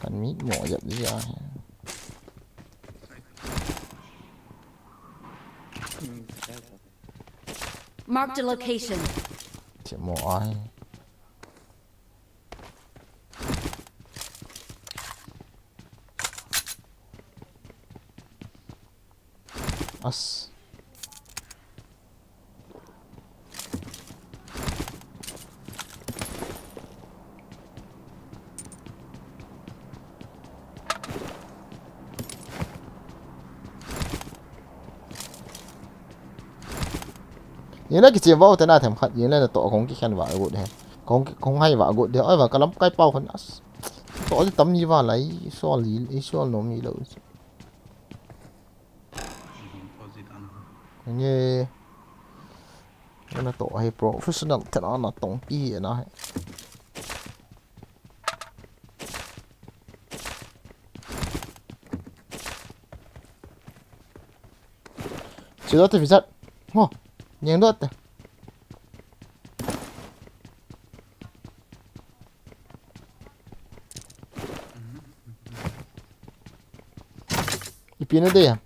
Cái mít mỏ dập gì à. Marked a location. Chỉ mỏ ai. Us. yên là cái chuyện vào thế nào thèm khát yên là tổ không cái khen vợ gột này không hay vợ gột thì ơi và cái lắm cái bao phần tổ thì tấm như vào lấy so lý so nó mi đâu như nó tổ hay professional thế nó tổng pi nó chỉ đó thì phải rất nhanh đó ipin đây à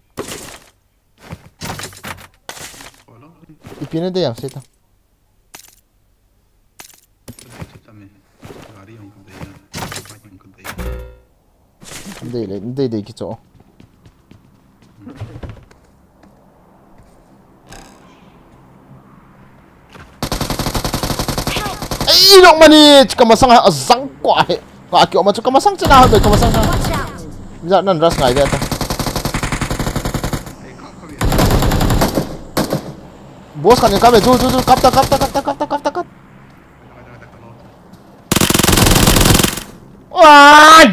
ipin đây à sẽ tao đây cái chỗ ấy động mà đi chỉ mà sang ở răng quả quả kiểu mà cho mà sang trên nào được mà sang bây giờ nó rất ngại vậy ta boss kan yang kami tu kap wah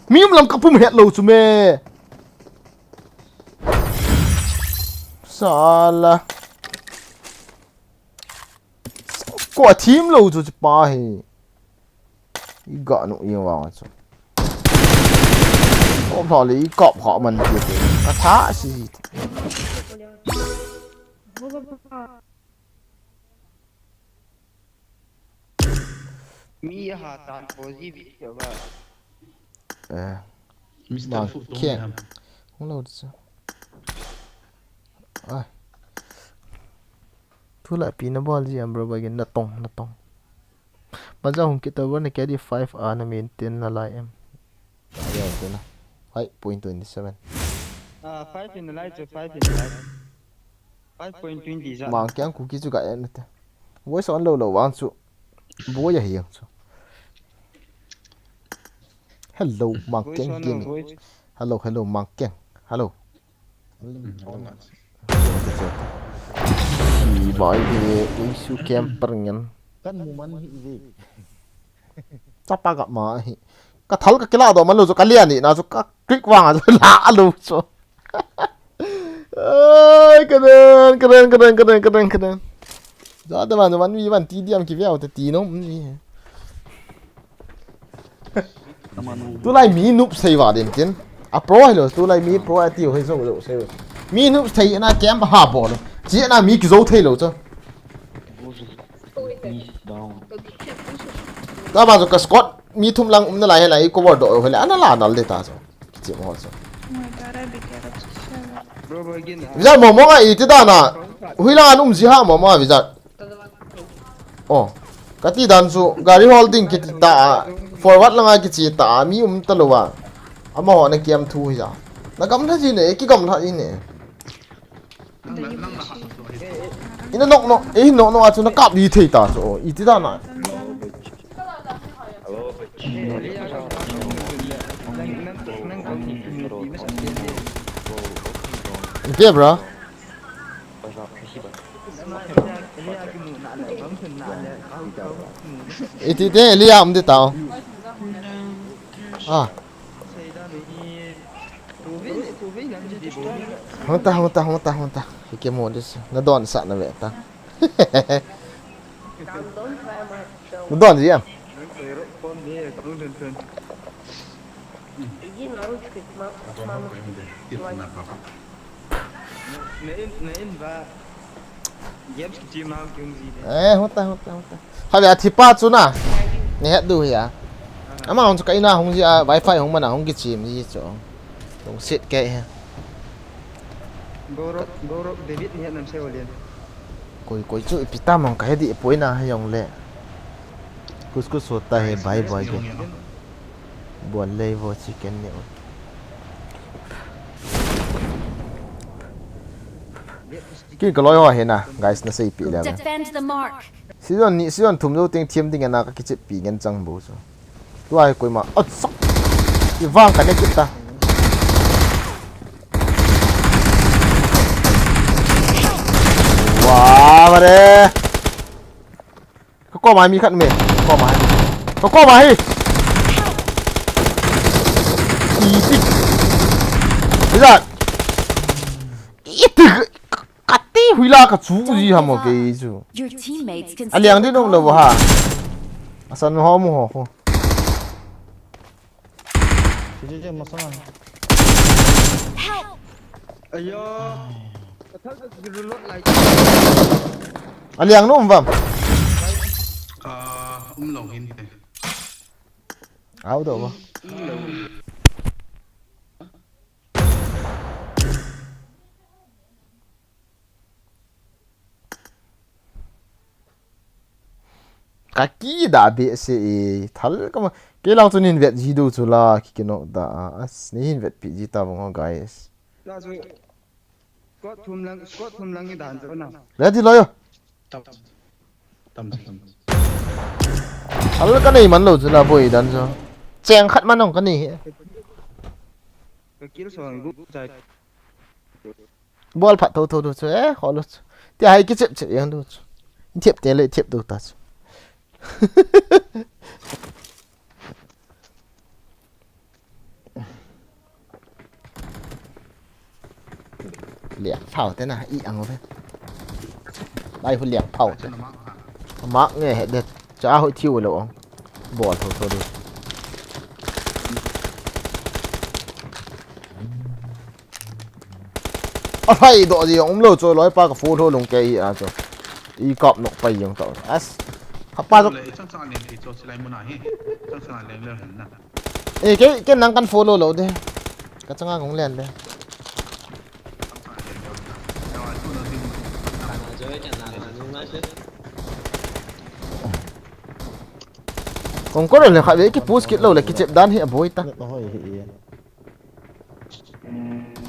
mium lam kapum het lo chume salah quả team lo chu pa he gọn nó yêu vào chứ ôm họ lấy cọp họ mình kìa cá thá gì mi ha tan positive hiểu ba bằng kia không lâu chứ ai thu lại pin nó ball gì em bro bagin nó tông bây giờ hôm kita vẫn cái đi 5 nó maintain là lại em giờ thế nào 5.27 5 in the light 5 in the light 5.20 ra mang cái cookie juga em nè voice on lâu vang chu bố giờ hiểu chu hello mang cái game hello mang cái hello si boy thì isu camper ngân kan muman hi apa gak mah ka thal ka kila do man lo ka lian ni na so ka click wang so la lo so ai keren da da man vi van ti diam ki viao te ti no ni tu lai mi nup sei wa den tin a pro hai lo tu lai mi pro a ti hai so lo sei mi nup sei na kem ha bo lo ji na mi ki zo thei lo cho đó mà rồi cái squat mi thum lang nó lại hay cover độ hay là anh là nó để ta rồi chịu không sao bây giờ mồm ai thì ta na huy lang anh gì ha mồm bây giờ cái tí đàn số gari holding cái ta forward lang cái gì ta mi ta lo à mà họ này kiếm thu hay sao nó cầm thế gì này cái cầm thế gì này nó nó nó cặp đi thấy ta rồi ý thì ta na Где, bro? Itu dia lihat dia tahu. Honta. Fiquei modus. Na don sa na beta. Na don gì em? Honta. Hai ya thipa chu na. Ne het du ya. Ama hong chu kai na hong ji wifi hong mana hong ki chim ji chu. Dong sit ke ha. Gorok David ni nam se olian Koi chu pita mong ka di poina ha yong le. Kus hota hai bye bye ke. Buon lei vo chicken ne. Cái lối hoa hiện à, guys nó sẽ bị làm. Defend the mark. Season thum đâu tiếng team tiếng nào cái chip bị ngăn trăng bố rồi. Tôi ai coi mà, sốc. Cái vang cái này kita. ว้ามาเด้เขาก็มามีขันเมย์ก็มาเขาก็มาให้อีสินี่จ้ะอีตึกกัดตีหุยลากระจูจีฮะมั้งเกย์จู Your teammates can อันเลี้ยงที่น้องเราบ่ฮะสันหอมหัวเขา help. อ้ยถ้าจะรู้รถอะไร อันเลี้ยงนุ่มป่ะ ลงหินเลย เอาเดี๋ยวป่ะkaki dah be se thal kama kelang tu nin vet jidu tu la kikino da as nin vet pi jita bang guys ล่าสุดก็ทุ่มลังที่ด่านจะนะ ready lo yo ต่ำ thal ka nei man lo chu la boy dan cho cheng khat man ong ka ni ก็คิดส่วนกูใจ bol phat tho tho do chu e ho lo ti hai ki chep chep yang do chu chep te le chep do ta chu liệt phao thế nào ý ăn không đây phải liệt phao จะนำมา mắc nghe hết đẹp cho hội thiêu rồi không bỏ thôi đi hay độ gì ông lâu rồi nói ba cái phố thôi lồng cây à rồi y cọp nọ bay giống tao as hấp ba rồi ช่างสารเลี้ยงที่โจทย์อะไรมันอะไรช่างสารเลี้ยงเรื่องนั้นนะ ê cái năng căn phố lâu lâu đây cái chẳng cũng liền đây còn có rồi là khai với cái post kết lâu là cái chẹp đan hiện bối ta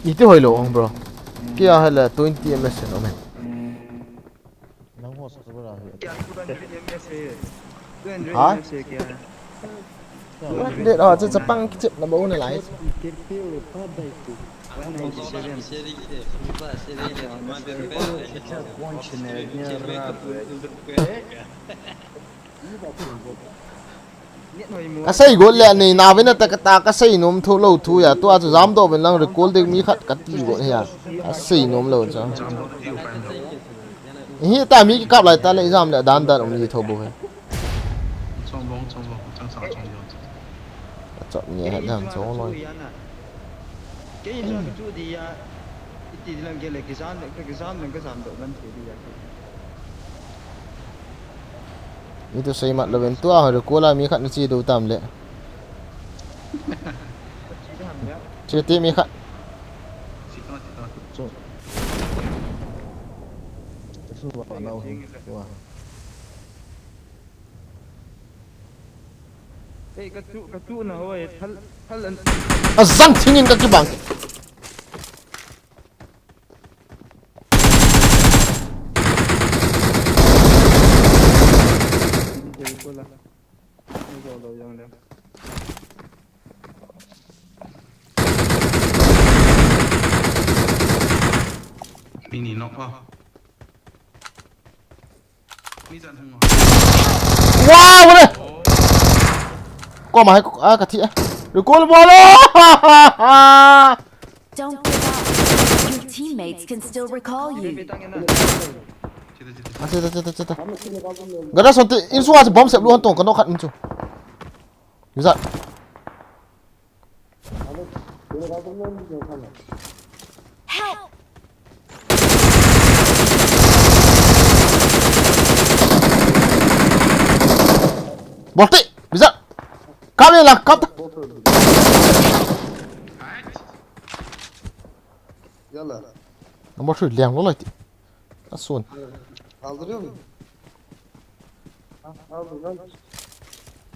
ý tiêu hồi lộ không bro kia hay là 20 ms nó mày เพื่อนเรื่องเสียเกียร์ để đóจะปังcái chẹp là bố này lại วันนี้เสียเรื่องcái xây gỗ lẹ này nào với nó ta cái xây nôm thô lâu thu ya tôi cho dám độ bên lăng được cố được mi khát cắt gì gỗ này à cái xây nôm lâu cho hiện tại mi cái cặp lại ta lại dám lại đan đan ông gì thô bố ช่องวงช่างสารช่องยน chọn nhẹ hết làm chỗ rồi cái gì cái chú đi à thì làm cái này cái sản lượng cái sản lượng vấn đề đi à itu xây mặt là bên tua rồi được cố là mi khát nó chi đầu tầm lệ chưa tiếc mi khát สิบต้น cái chú nào vậy thal lần à răng thiên nhiên cái bằngมีหนีนกป่ะมีจันทร์หัว wow vậy qua mà à cái thịa được cố là bò lo Don't give up. Your teammates can still recall you. à chết gần đó xong thì in xuống bom xẹp luôn tổng cái nó khăn chú như vậy Help! bỏ tị bây giờ cam lên là cam ta nó bỏ thử lèng nó lại tị nó xuân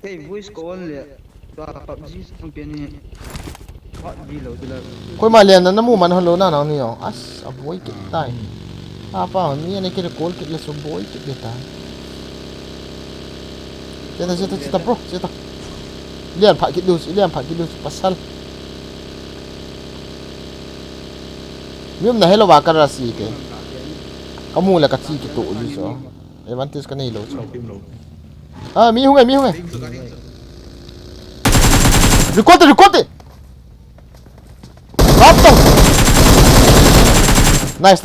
cái voice call lệ cho PUBG không biết gì hot gì lâu rồi khôi mà liền nó mua màn hơn lớn nào nhiều as à bối kịch tai à bảo mi này cái call kịch là số bối kịch để ta chết bro chết liền phải kịch đu pasal miếng này hello bà cái gì cái có mua là cái chi cái tụ gì rồi em ăn cái này lâu Lầu phim lầu. à mi không nghe Phim sự cái. record stop nice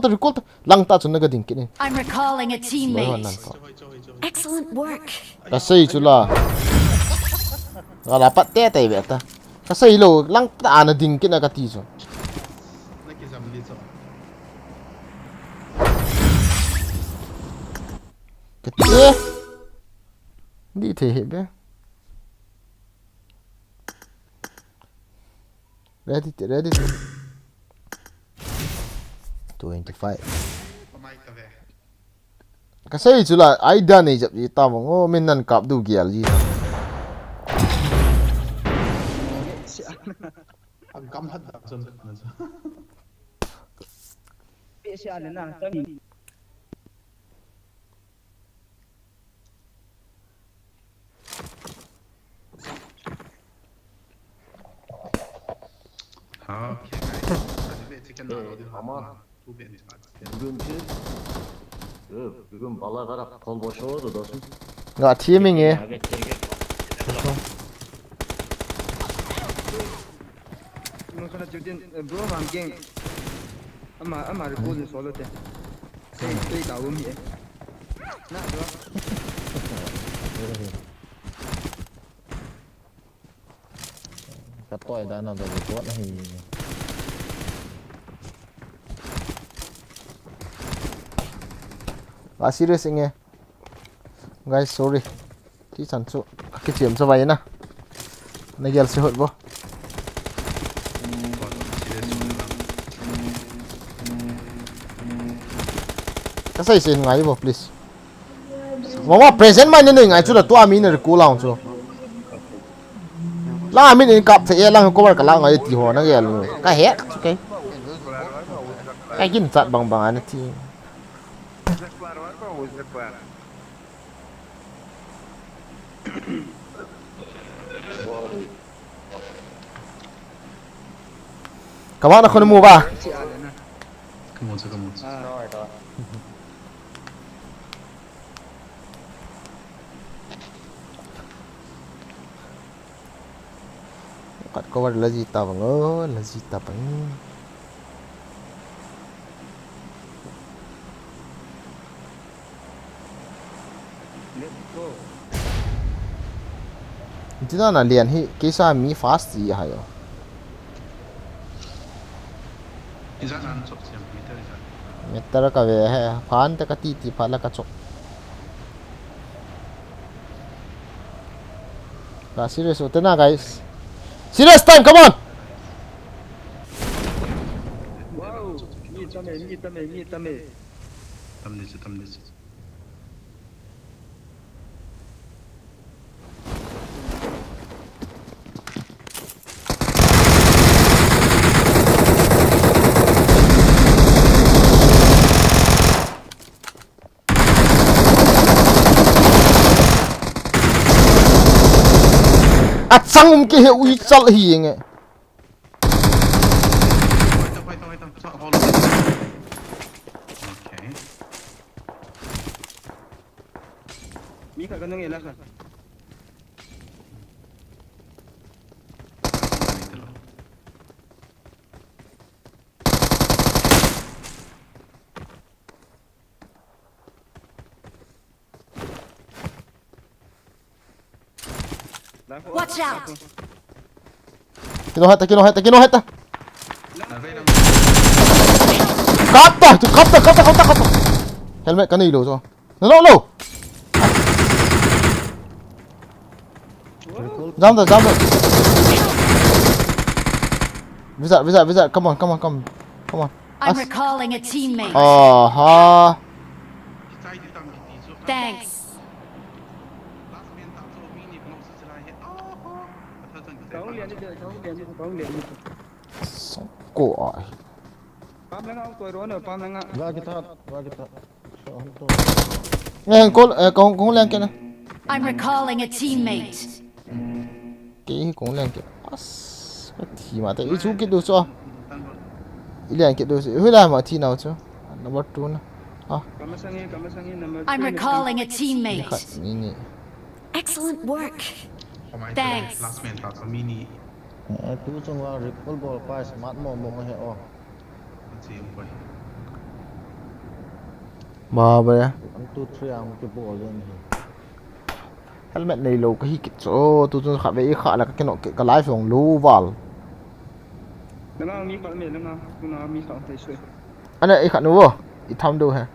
record lang ta chun ga ding kin I'm recalling a teammate. Excellent work. ka sei chula ala pat te te beta ka sei lo lang ta na ding kin ka ti so Nó kia dầm đi rồi. cái tía đi thể hiện bé ready 25 Mai cả về. cái xây chứ là ai đã này chụp gì tao mà ngô mình năn cặp đủ kia gì Ăn cắm hết đặc dân. Bị xe lên nào tao nhìn Ok. Hadi chicken 나눠. Ama 두 배. bugünkü bugün bala karab kol boş oldu dostum. ngã thiên mình nghe nó khá là chịu tiền bro vàng keng ama report lên solo thế cái đào ôm vậy nè bro cái tôi đã nào được tốt này serious nghe guys sorry tí sản xuất cái chuyện sao vậy nè này giờ sẽ hụt vô cái gì xin ngay vô please mama present mai nên ngay chỗ là tua mình là cố lòng chỗ là mình nên cặp phải lang có cái lang ngay tí hồ nó nghe luôn cái hết ok cái gì chặt bằng anh thì các bạn không mua ba Come on. cắt cover là gì tao ngớ là gì tao bằng chỉ là liền hi cái sao mi fast gì hay à 인사 안 쳤지 밑에. meter ka ve hai fan ta ka ti phala ka chok ka serious hote na guys serious time come on wow mi tame 땀내지. at sang ke he ui chal hi nge 화이팅. 오케이. mi cả cái nó nghe là Watch out! kino hata kapta helmet cái này rồi no jump Visa come on I'm recalling a teammate. ha Thanks. cổ pam lang tôi rồi nữa pam lang Ra kita. nghe con lên kia này I'm recalling a teammate. cái cũng lên kia cái thì mà tại chú cái đồ cho Ilian kit dos. Hula ma thi nào chứ. Number 2 na. Kama sangi number I'm recalling a teammate. Ini. Excellent work. Thanks. Last man tak mini. Tu semua ripple ball pas smart mo he oh. Macam boy. Ba ba ya. 1 2 3 ang ke ball lên. Helmet này lâu cái kit so tu tu khá về khá là cái nọ cái liveของlu val. Nang mi ka me nang kuna mi ka tai sui. Anh ấy khá nữa. Ít tham đâu ha.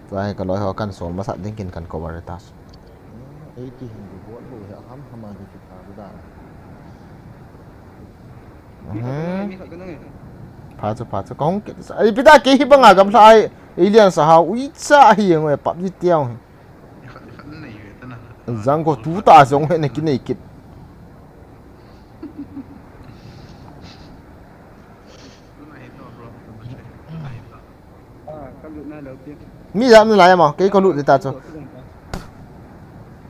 Vậy cái lối họ cần số mà sẵn tiếng kinh cần cover task. Ấy thì hình của ball ball he ham mà thì ta Mi ka nang Pacho kong ai pita ke hi banga gam sai alien sa ha ui cha hi ngwe pap ji tiao zang ko tu ta jong he ne ki nei kit ka lu na lo pi. mi ja nu lai ma ke ko lu de ta cho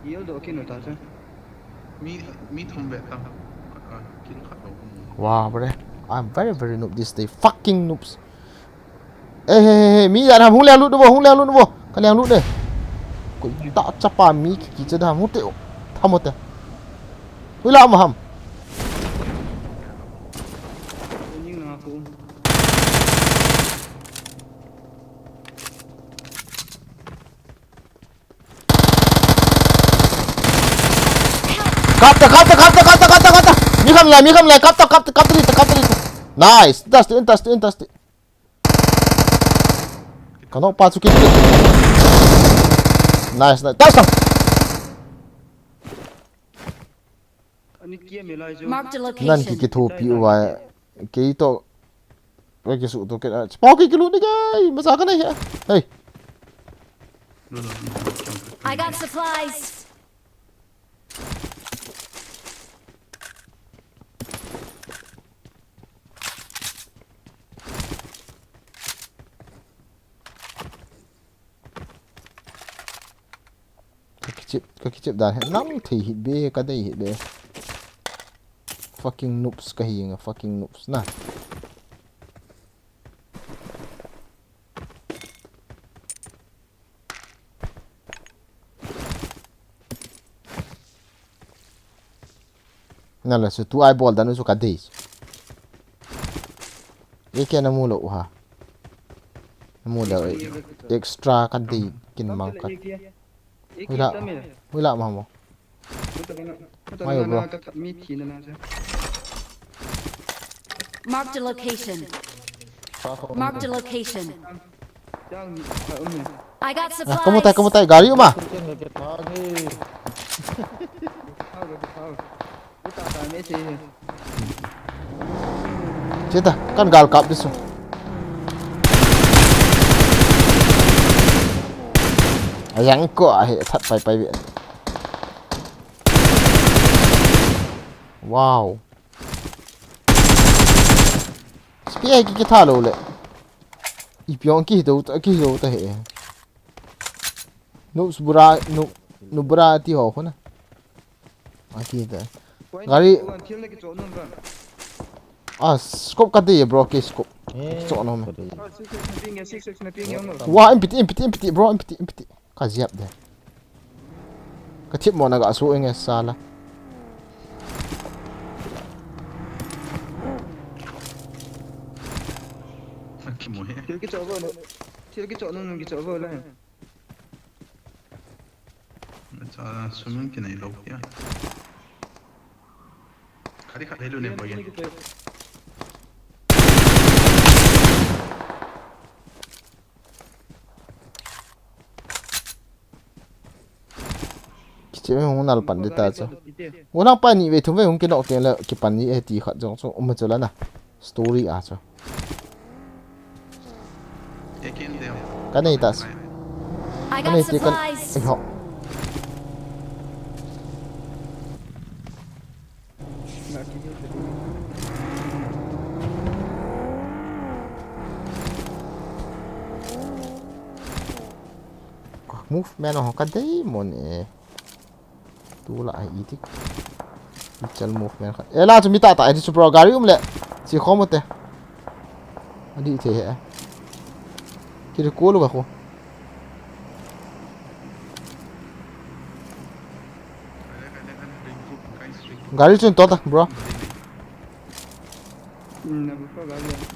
Yel do ki no ta cha. Mi thong bet tam. Kilo khat đâu. wow bro I'm very noob this day fucking noobs hey mi ja ham hung leo lu do ka leo lu de ko ta chapa mi ki che da mu te tham một te hui la ma ham Nhưng na ku. Kapta. Mi kham lai kapta ri. Nice. That's it. Kanok pa chu ki. Nice. Tas. Ani kia me lai jo. Marked a Nan ki location. thu pi wa ke to ke su to ke pa ki lu ni gai masa ka nei hey I got supplies. ka chip dan he nang thi hit be ka dei hit be fucking noobs ka hi nga fucking noobs na nala so tu eyeball dan so ka dei ye ke na mulo ha mulo extra ka dei kin mang ka Hui la mà mo. Ayo bro. Mi thi na cha. Marked a location. Marked a location. Jang ka ni. I got Kamu supplies. tay gari ma. Hao. Ita ta me thi. Chết kan gal kap đi xuống. Yang ko he that pai viện. Wow. Spear ki tha lo le. I pyong ki do ta he. No bura ti ho khona. Aki ta. Gari Thil na ki cho nun ba. scope ka de bro ke scope. Cho no me. 6 na ping yang no. Wah empty bro empty. Ka ziap de. Ka thip mo na ga su enge sala. Thil ki cho nun ki cho go la. Macam swimming ke naik laut ya. Kali kat hello ni boy. Chị mới không nào bắn được ta chứ. Muốn học bài nhị về chúng về không cái nọ kia là cái bắn nhị thì khát giống số mà cho là nào story à chứ. Cái này ta I cái này got thì cần supplies. anh học. movement ho ka dei mon e tu la ai ti chal movement kha ela chu mi ta ta ai chu pro gari le chi khomote adi the he ki ru ko lu ba ko gari chun to ta bro na ko gari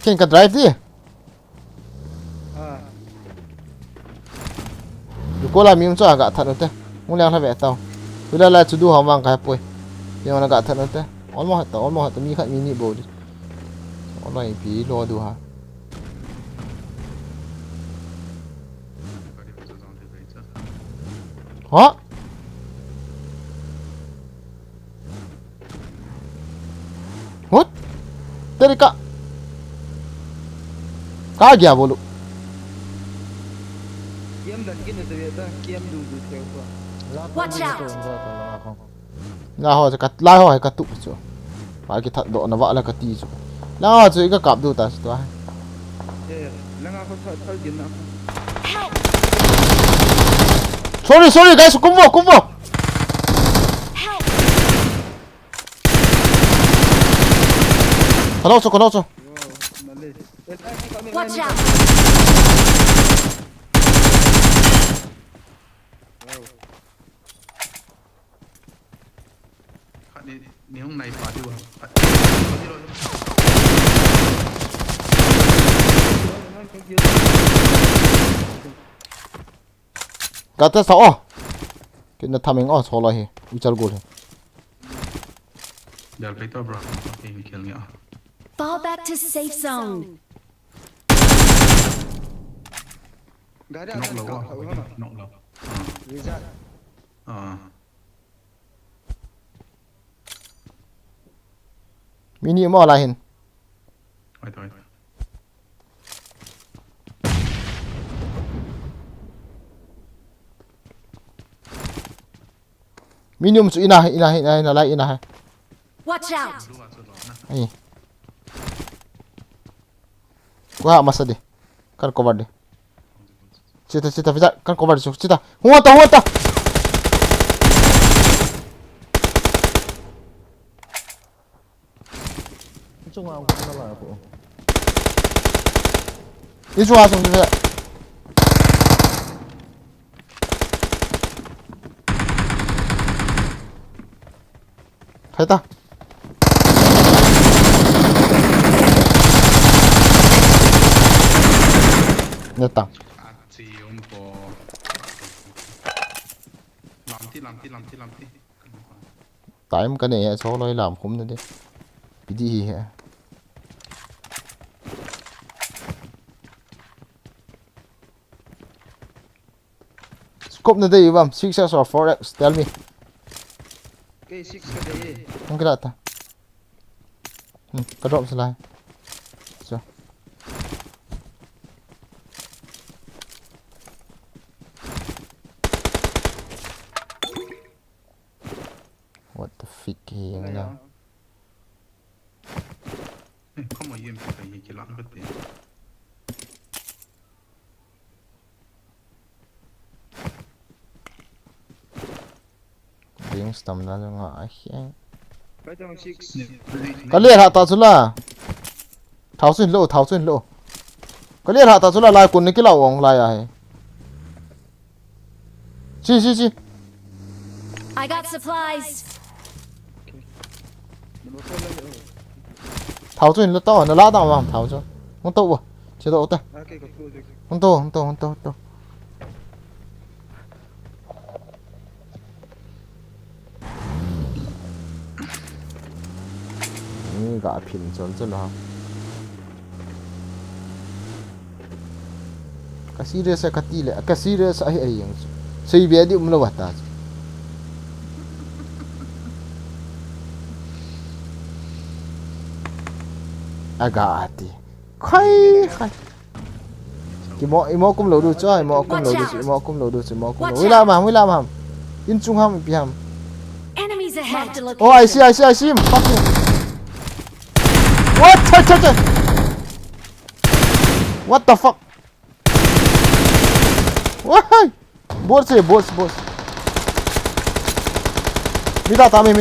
ken ka drive di du ko la mi cho ga than te mung lang tha ve tao ila la chu du ha mang ka poi yo na ga than te almost ta mi kha mi ni bo di online pi lo du ha hả hút teri ka gaya bolu kiam dan kin de ta kiam du theo ko Watch out! na ho ka la ho ka tu chu ba ki that do na wa la ka ti chu la ho chu ka kap du ta chu ta langa ko thal din na sorry guys kumbo Kalau so Watch out!นี่ห้องในป่าดีกว่า kata sa oh kena thameng oh sola he vichar gol he jar pe to bro okay खेल गया Fall back to safe zone. gari knock ana low ka knock low visa mini mo la hin wait minimum chu ina la ina ha Watch out! ai wa masa de kan cover de cita visa kan cover chu cita huata chung ao cũng là phụ đi chua xong rồi thấy ta nhật tặng si un po làm ti tại em cái này số nói làm không nữa đi bị đi hả scope nữa đây vam 6x or 4x tell me ke 6 ka de không cái đó ta cái drop slide so what the fuck here now không mà yên phải gì chỉ lắm bất tiện tiếng stamina nó ngại khẽ ka jong 6 cái liệt hạ ta xuống là tháo xuyên lộ cái liệt hạ ta xuống là lại cuốn cái lẩu ông lại à chi I got supplies. tháo xuyên nó to nó lá tao mà tháo cho không tụ à chế độ ta okay ka project không tụ gã pin chân là cái serious cái tí lệ cái serious ai yang xây bé đi lo bata aga ati khai ki mo kum lo du cho mo kum lo du wi la ma in chung ham pi ham Enemies ahead. oh I see him fucking what cha What the fuck? Why? Boss. Mita tami.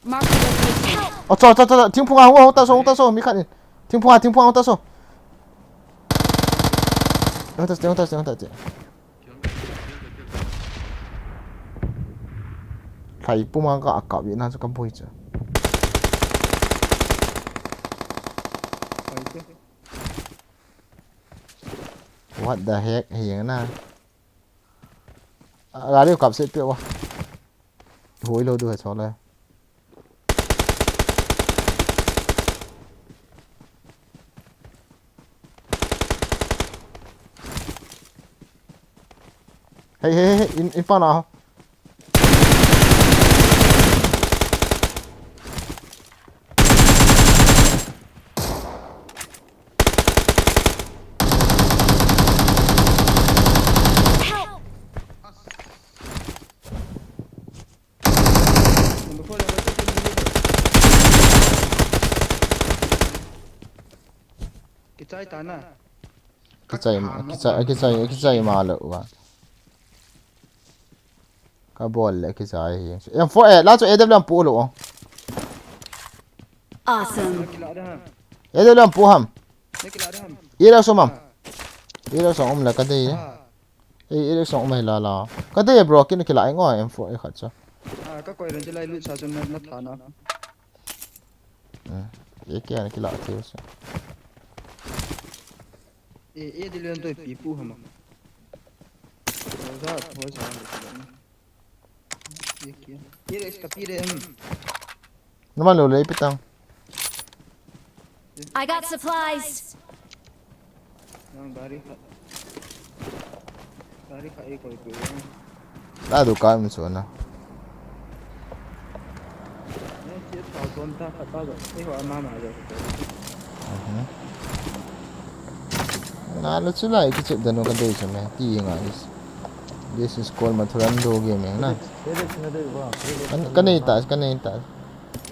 Mark the location. 저, 팅풍아, 홍따서, 미카니. 팅풍아, 홍따서. 홍따지. 가이쁘만가 아깝이 나 잠깐 보이죠. What the heck hiện na. Ra đi cặp sẽ tiêu quá. Hối lâu đưa cho này. Hey, in front nào. Cái tán à? cái chạy mà lỡ quá. Cái ball lại cái chạy hiện. Em phải lá cho Edam làm phụ lỗ. Awesome. Edam làm phụ hầm. Cái lá đó hầm. Ira số mầm. Ira số là cái gì? Ira số mày là. Cái gì bro cái này lại ngồi em phải khát cho. Các quầy lên lại lụt sao cho nó thả nó. Cái này lại thiếu sao? Đi lên tôi bị phụ hầm. Rồi thôi sao được. Cái copy đấy em. Nó mà lùi lấy pitang. I got supplies. Bari khai coi. Đã đủ cái mình xuống nào. Chết thảo con ta phải bao giờ. Thế họ mà rồi. Nah, let's like cái chuyện đó cái đấy chứ mày. Tí ngay. This is called Mathurando game na. Cái này ta.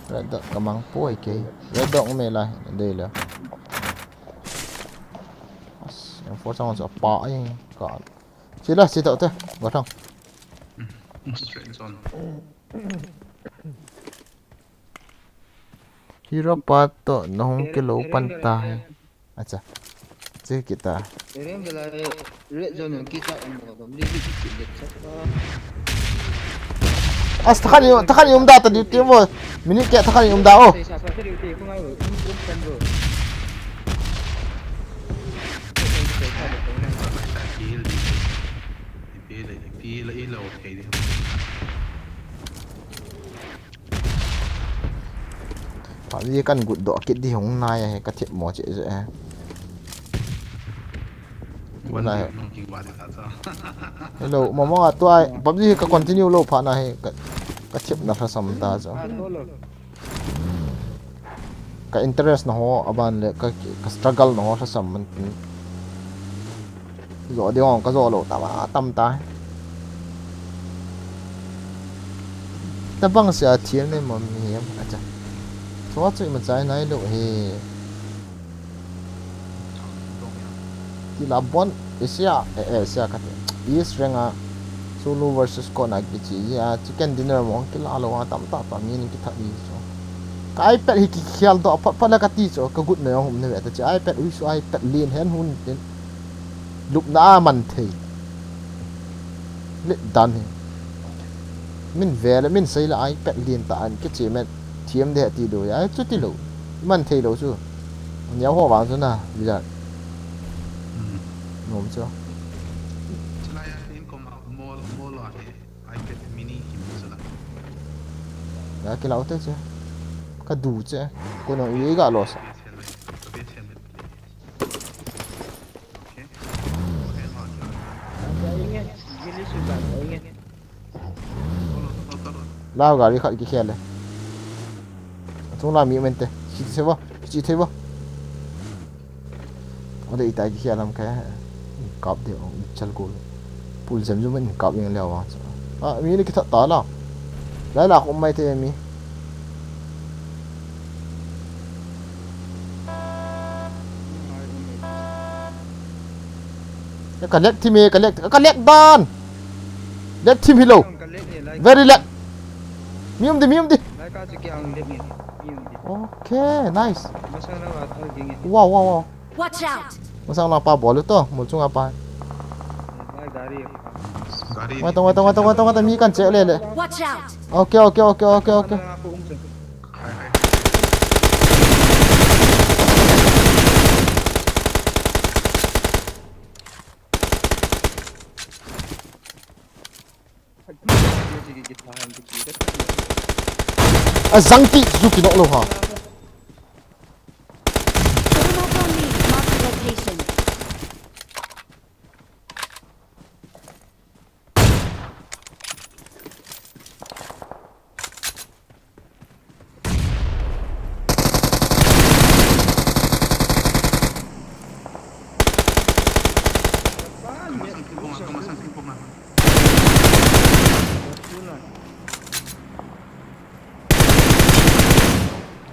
Red dot kamang poi ke. Red dot me la đây là. Em phô xong rồi bỏ ấy còn. Chỉ tao thế. Có không? Straight zone. Hero pato nong kilo pantai. Acha. Chứ kita. Em là red zone yang kita em mau beli gitu. As takhan da tadi tiwo. Minit kayak takhan da oh. Pak dia kan good dok kit di hong nai ka thiep mo che je. Này. Hello, mama tuai PUBG ka continue lo pha na he ka thiep na fa sam ta cho. Ka interest na ho aban le ka struggle na ho sa sam man. Zo de ong ka zo lo tam ta. Ta bang sia thiel ne mom hi acha. Cho chui ma chai nai lo he. Ti la bon Asia ka East Renga solo versus Kona gichi ya chicken dinner mo ki la lo tam ta min ki thani so ka iPad hi ki khial do pa la ka ti so ka gut ne hum ne ta cha iPad ui so iPad lin hen hun tin lup na man thei le dan min vele min sei la iPad lin ta an ki che met thiam de ti do ya chu ti lo man thei lo chu nhau ho wang chu na bây giờ ngom chưa ya cái lão thế chứ cái đủ chứ cô nói ý gà lột lao gà đi khởi cái khe này chúng làm miệng mình thế chị thấy không ở đây tại cái khe làm cái cọp thì ông chân cô pul dầm giúp mình cọp những liều à mi này cái thợ tỏ nào đấy là không may thế mi collect team A collect dan left team hello very left mium di okay nice wow Watch out! masang na pa bolo to mulchung apa गाड़ी mata mi kan che le Watch out! okay Zangti Suzuki nok lo ha. Form up on me. Mark the location.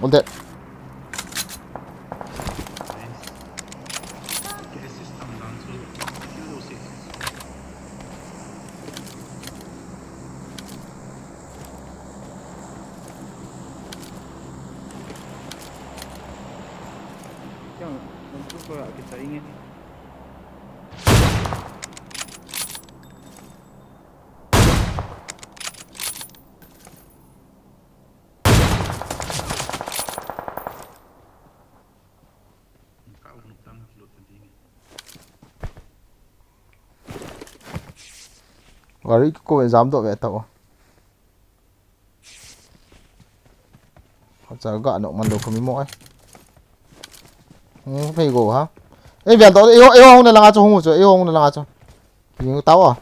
All that. Kita ingin Gari ko exam do ve tao. Cha ga no man do khami mo ai. Phải go ha. Ê viện đó yêu không là ngã cho không cho yêu không là ngã cho. Yung tao à.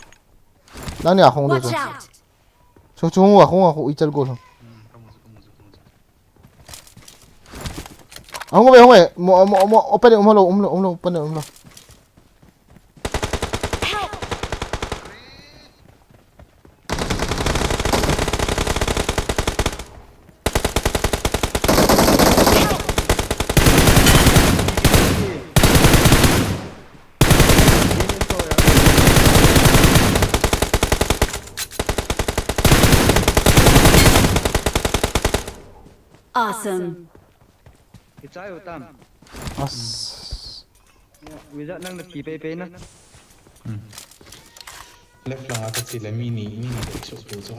Đang nè không được rồi. Cho không ít chân go thôi. Không về mo open lo open lo. Awesome. Kita ayo tam. As. Wizard nang napi pe na. left lang ata sila mini de shot so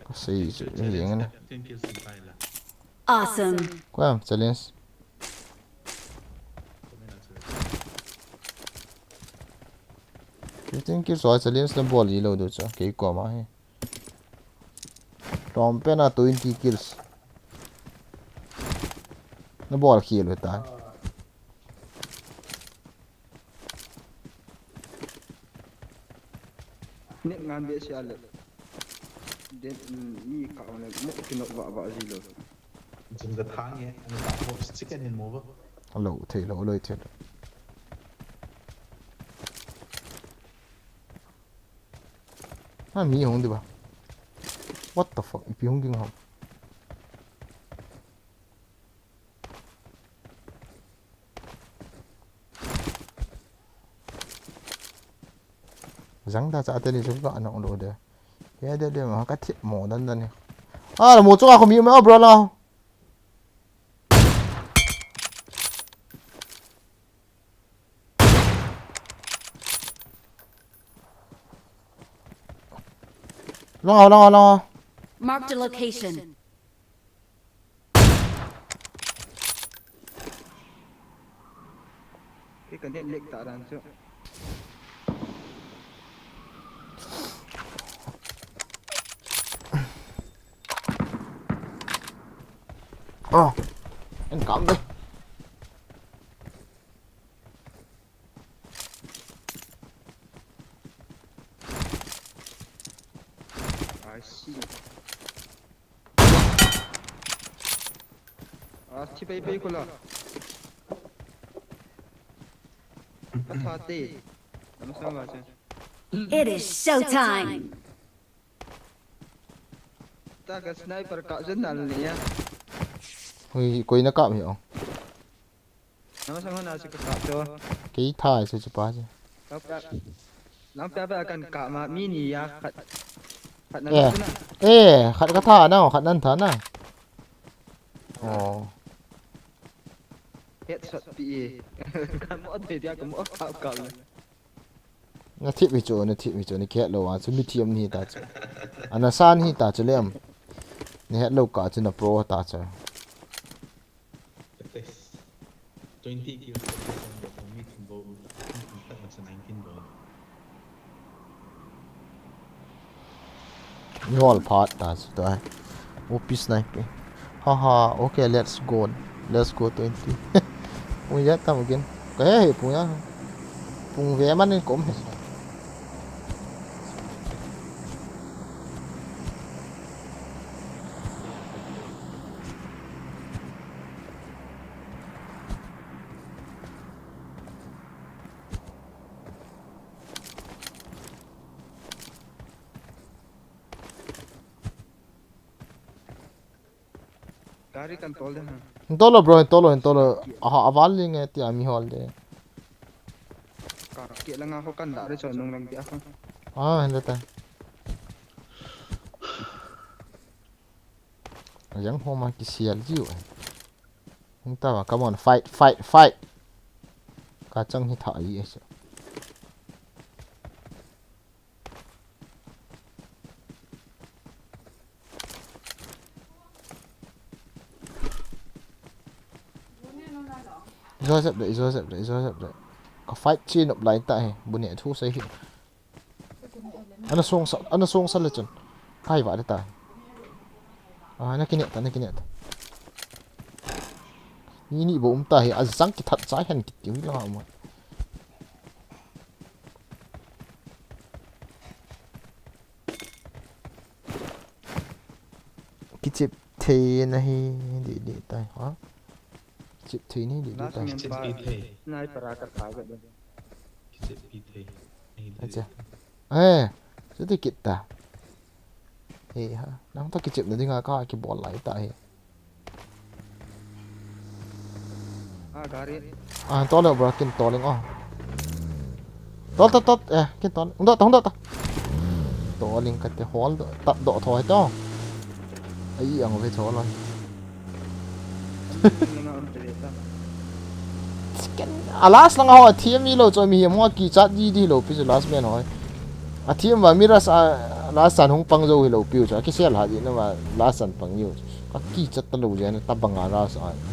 Kasi yung ano. Awesome. Qua challenge. You think it's all challenge na ball ilaw do cha kay ko ma he. Tom pe na 20 kills. Na ball kill hota. Ni ngan be sia le. Den mi ka ona mo kino ba zilo. Jin da thang ye and the top chicken in move Hello thei lo loi thei. Mi hong di ba? What the fuck? Ipi hong ging hong. Răng ta cha tele chúng ta nó đồ đấy. Cái đây mà cắt thịt mỏ đần đần này. À là một chỗ không bị mấy bro nào. Lo. Marked a location. Cái cần điện lệch tạ đàn chưa? Anh cầm đi. I see. Chi pe ko la. Athate. Namaskar ba cha. It is showtime. Ta ka sniper ka jan nal ne ya. hui koi na kam hiểu nó sang hơn sẽ cả cho cái thai sẽ chụp ba chứ nó phải akan cả mà mini ya khát khát nó ê thế nào ê khát cái thà nào khát ăn thà nào ồ hết sọt bị kan mỗi thời gian cũng mỗi cạo cạo nó thiệt bị chỗ này kia lâu à chứ mi thiêm hi ta chứ anh là san hi ta chứ liam này hết lâu cả chứ là pro ta chứ 20 kills for me to go. That's a 19 ball. you all part ta chứ tôi op sniper haha okay let's go 20 ui ya tao again cái punya pung vé mắt nên cũng gari kan tol deh tolo bro tolo aval linge ti ami hol de cả kia là ngao kan đã để cho nông làm tiếc không hình ta yang homa ki sial jiu hung ta wa come on fight ka chang hi tha yi se Joseph đấy có fight chi nộp lại tại bữa nay thu xây hiện anh song sao lại chun hay vậy ta nó kia ta ini bộ ta thì azang cái thật trái hành cái tiếng là mà cái chip thì này để tay hả chip thì này để tay này para kat tháo vậy aja chứ thì kita ha nang ta cái chip này thì ngã cái ball lại tại gari to là bro kin to lên to kin to không đó to lên cái hole tập độ thôi to ấy ông phải số rồi alas lang ho thiam mi lo cho mi hiam ho ki chat di lo pi last man ho a thiam wa miras last san hong pang zo hi lo pi cha ki sel ha di na ma last san pang yu ka ki chat ta lo je na ta banga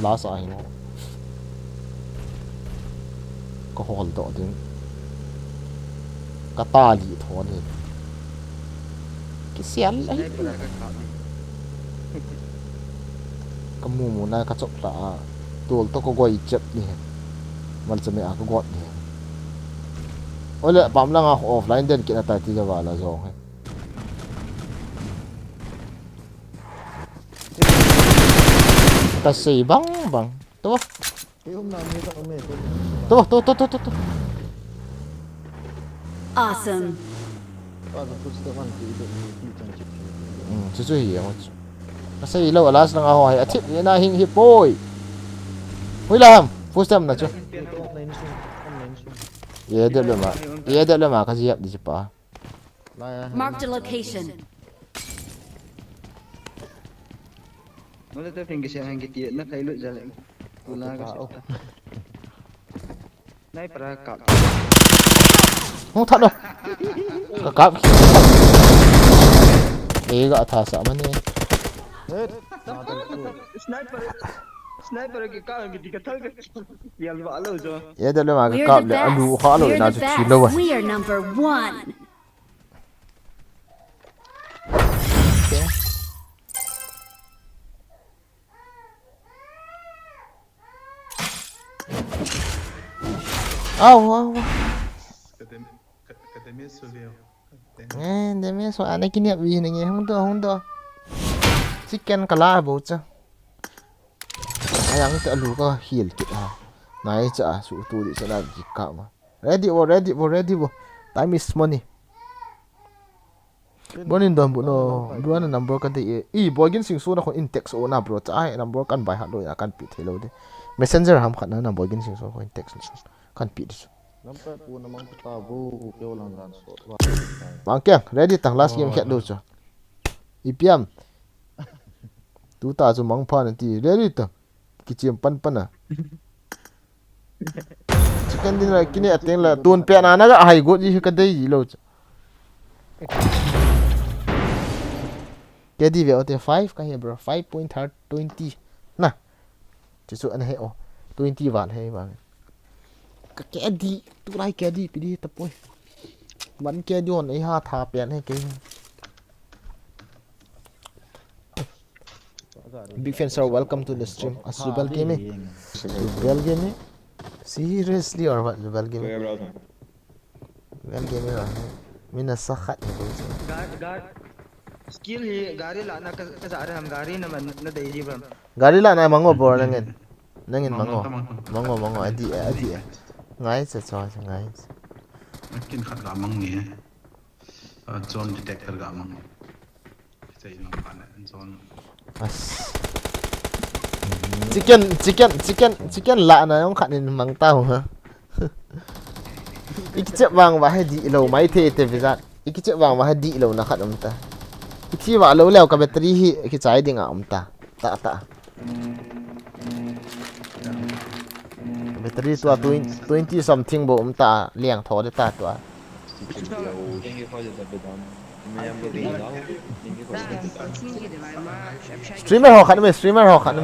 last a hi mo có hồn độ đến cả ta lì thọ này cái xe lấy cái mù này cái chốc là tôi có quay chậm đi mà chỉ mẹ có gọt đi ôi lại bấm lăng offline đến kia tại thì giờ vào là rồi ta xì bằng tốt Awesome. chú hiểu nó xây lâu ở last là hỏi thích cái này hình hiệp bôi mới làm phút xem là chưa ye được rồi mà cái gì đi chụp Marked a location. nó là tôi cái xe hàng cái tiền nó thấy lựa ra lại là cái này para cạo không thật đâu cả cặp ý gọi thả sợ mất đi sniper cái cao cái cái thằng cái yel vỡ rồi rồi ye được rồi mà cái We're cặp the để ăn đủ best. khó rồi We're nào the chút best. lâu rồi We are number one. Kata me soleu. để mấy số anh ấy kinh nghiệm gì này nghe không được chicken cala bố chứ ai ăn tự lú có hiểu kỹ này chả số tu đi sẽ làm gì cả mà ready vô time is money Bonin don bu no duan number kan te e boygin sing so na ko in text o na bro cha number kan bai hat lo ya kan pi thelo de messenger ham khat na boygin sing so ko in text kan pi dis Nampak pun namang tabu ke ulang dan so. bangkyang ready tang last game khat do cho ipiam tu ta chu mang pha na ti ready ta kichim pan pan na chicken din la kini ateng la tun pe na na ga hai go ji ka dei ji lo cái đi về ở 5 cái gì bro 5.20 nè chỉ số anh hay 20 vạn hay mà cái đi tụi này cái đi đi tập ơi bắn cái đi on ấy ha thà bèn hay cái big fan sir welcome to the stream Asubal gaming Asubal gaming seriously or what Asubal gaming Asubal gaming rồi mình là sắc khát skill hi gari la na ka sa ram gari na man na dei di bam gari la na mango bor nangin mango adi ngai sa cho ngai kin khat ga mang ni zone detector ga mang sai no pan zone chicken lạ na ông khát nên mang tao hả iki chep wang wa hedi lo mai the te vizat iki chep wang wa hedi lo na khat ta iki wa lo leo ka battery hi ki chai dinga ta battery tua 20 something bo ta liang tho de ta tua streamer ho khat me streamer ho khat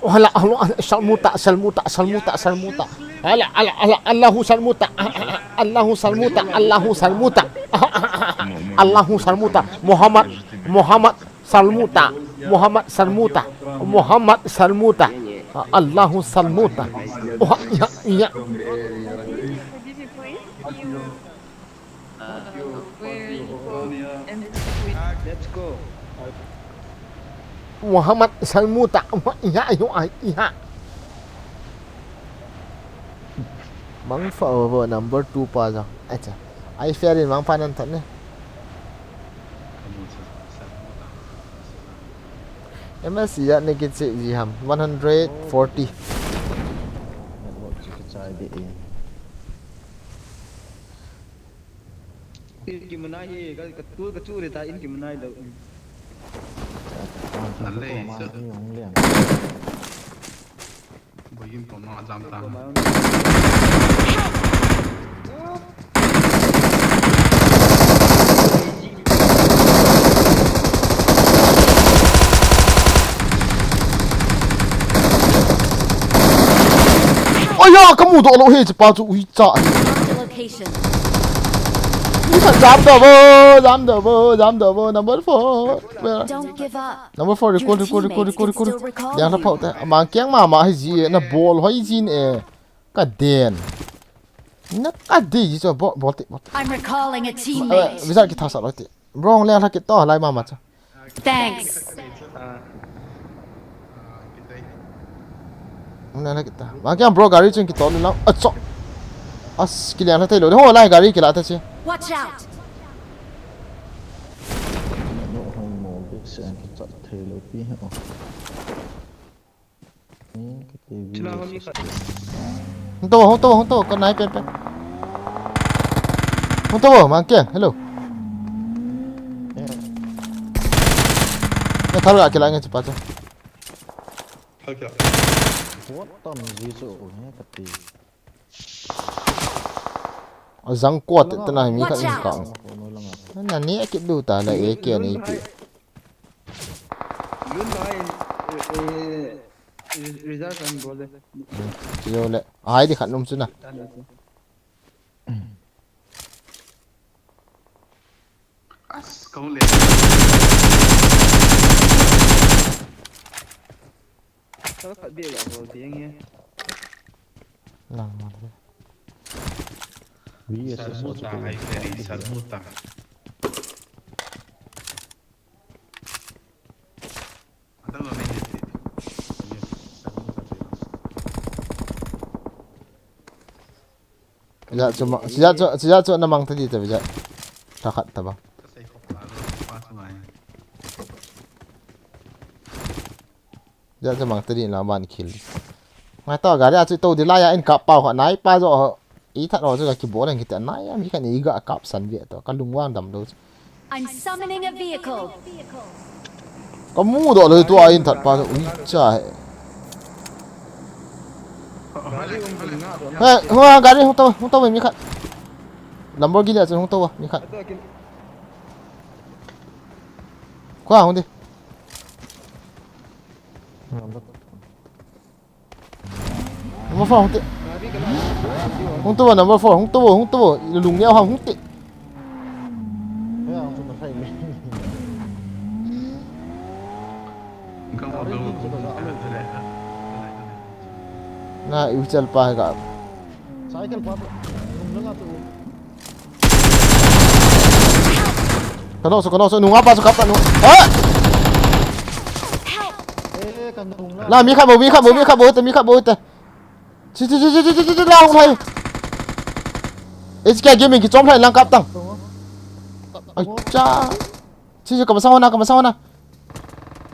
hala salmuta hala Allahu salmuta Muhammad salmuta Allahu salmuta oh ya let's go Muhammad salmuta ya mang fa over number 2 pa ja acha ai fair in mang panan tan ne ms ya ne ke che ji ham 140 ki munai hi ka tu re ta in ki munai lo nalle boyim ko ma jam ta aya kamu do lo he pa chu ui cha你看咱们的不 number 4 Don't give up. number 4 record 两个跑的嘛讲嘛还是那 ball 还是呢个电那个电就 ball I'm recalling a teammate. 为啥给他杀了的 wrong 两他给到来嘛嘛 Thanks. Nè là kita. Makanya bro gari ceng kita ni lang. Acok. As kilian lah telo. Ho lai gari kila atas je. Watch out. Honto con nai pe. Honto makanya. Hello. Ya taruh kat kilangnya cepat je. Zang kuat tenang mi kat kang. Nah ni akib du ta la AK ni pi. lun bai result kan bole Yo le. Ai di khat num chu na. as kau le sao phải biết là hồ tiếng nghe Lang ma. salmuta ai feri salmuta ada lo ni sejak cuma namang tadi tu bijak. Takat ta bang. Saya kopar pas mai. Sejak cuma tadi lawan kill. Mai tahu gari acu tahu di layar in kap pau nai pa zo i that ro juga keyboard yang kita nai mi kan iga kap san vie to kalung wang dam do. I'm summoning a vehicle. Kamu do le tu ain that pa ui cha. Wah gari hong tahu mi kan. Lamborghini acu hong tahu mi kan. Qua hong đi. Number 4 hong ti. Hong tu number 4 hong tu lùng neo hong ti. Nah, ucal pa ka. Cycle pa. Kano so nung apa so kap nu. Ah! Lah mi kha bo ta. Chi la hong hai. HK gaming ki chom thai lang kap tang. Ai cha. Chi ka ma na.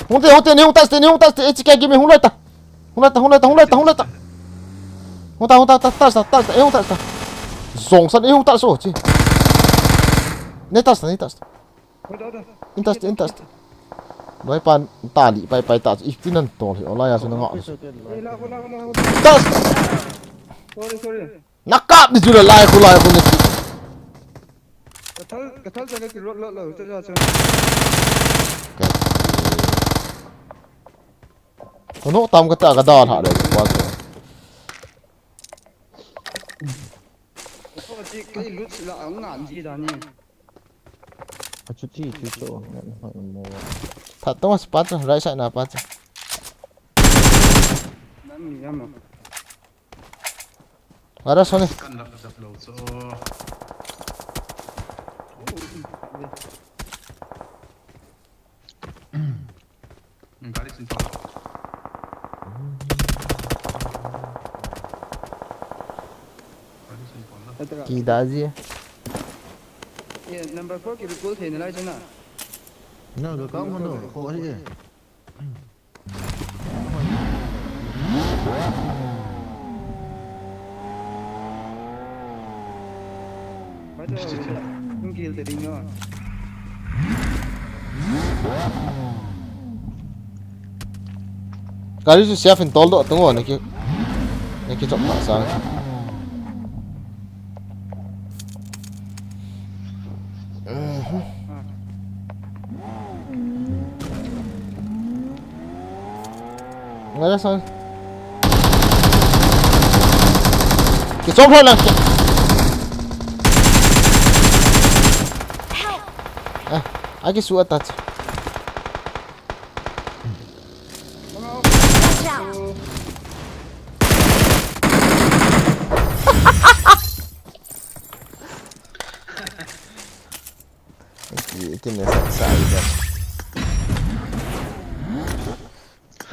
Hong te ni hong ta HK gaming hong lai ta. Hong ta. Zong san hong ta so chi. Ni tas. Intas. Nói pan ta li pai ta ít tin nan to le ola ya so nga. Tas. Sorry. Nakap di jula lai ko ni. Kathal jaga ki lo cha. Kono tam ka ta ka dal ha le kwa so. Ko ji kai lut la ang ngan ji da ni. Cuti so. Thật to spot right side na pat. Nam yam. Ara so ni. Kan dak dak lo so. Gari sin to. Ki da ji. Yeah, number 4 ki recall the nai chana. Nó được có một nửa khổ gì. Bây giờ không kill thì đi nữa. Gari su chef in tol do tungo ni ki chop ma sang. Ngara son. Ki chop la ki. Aki su attach. Watch out. Cái này sẵn sàng rồi.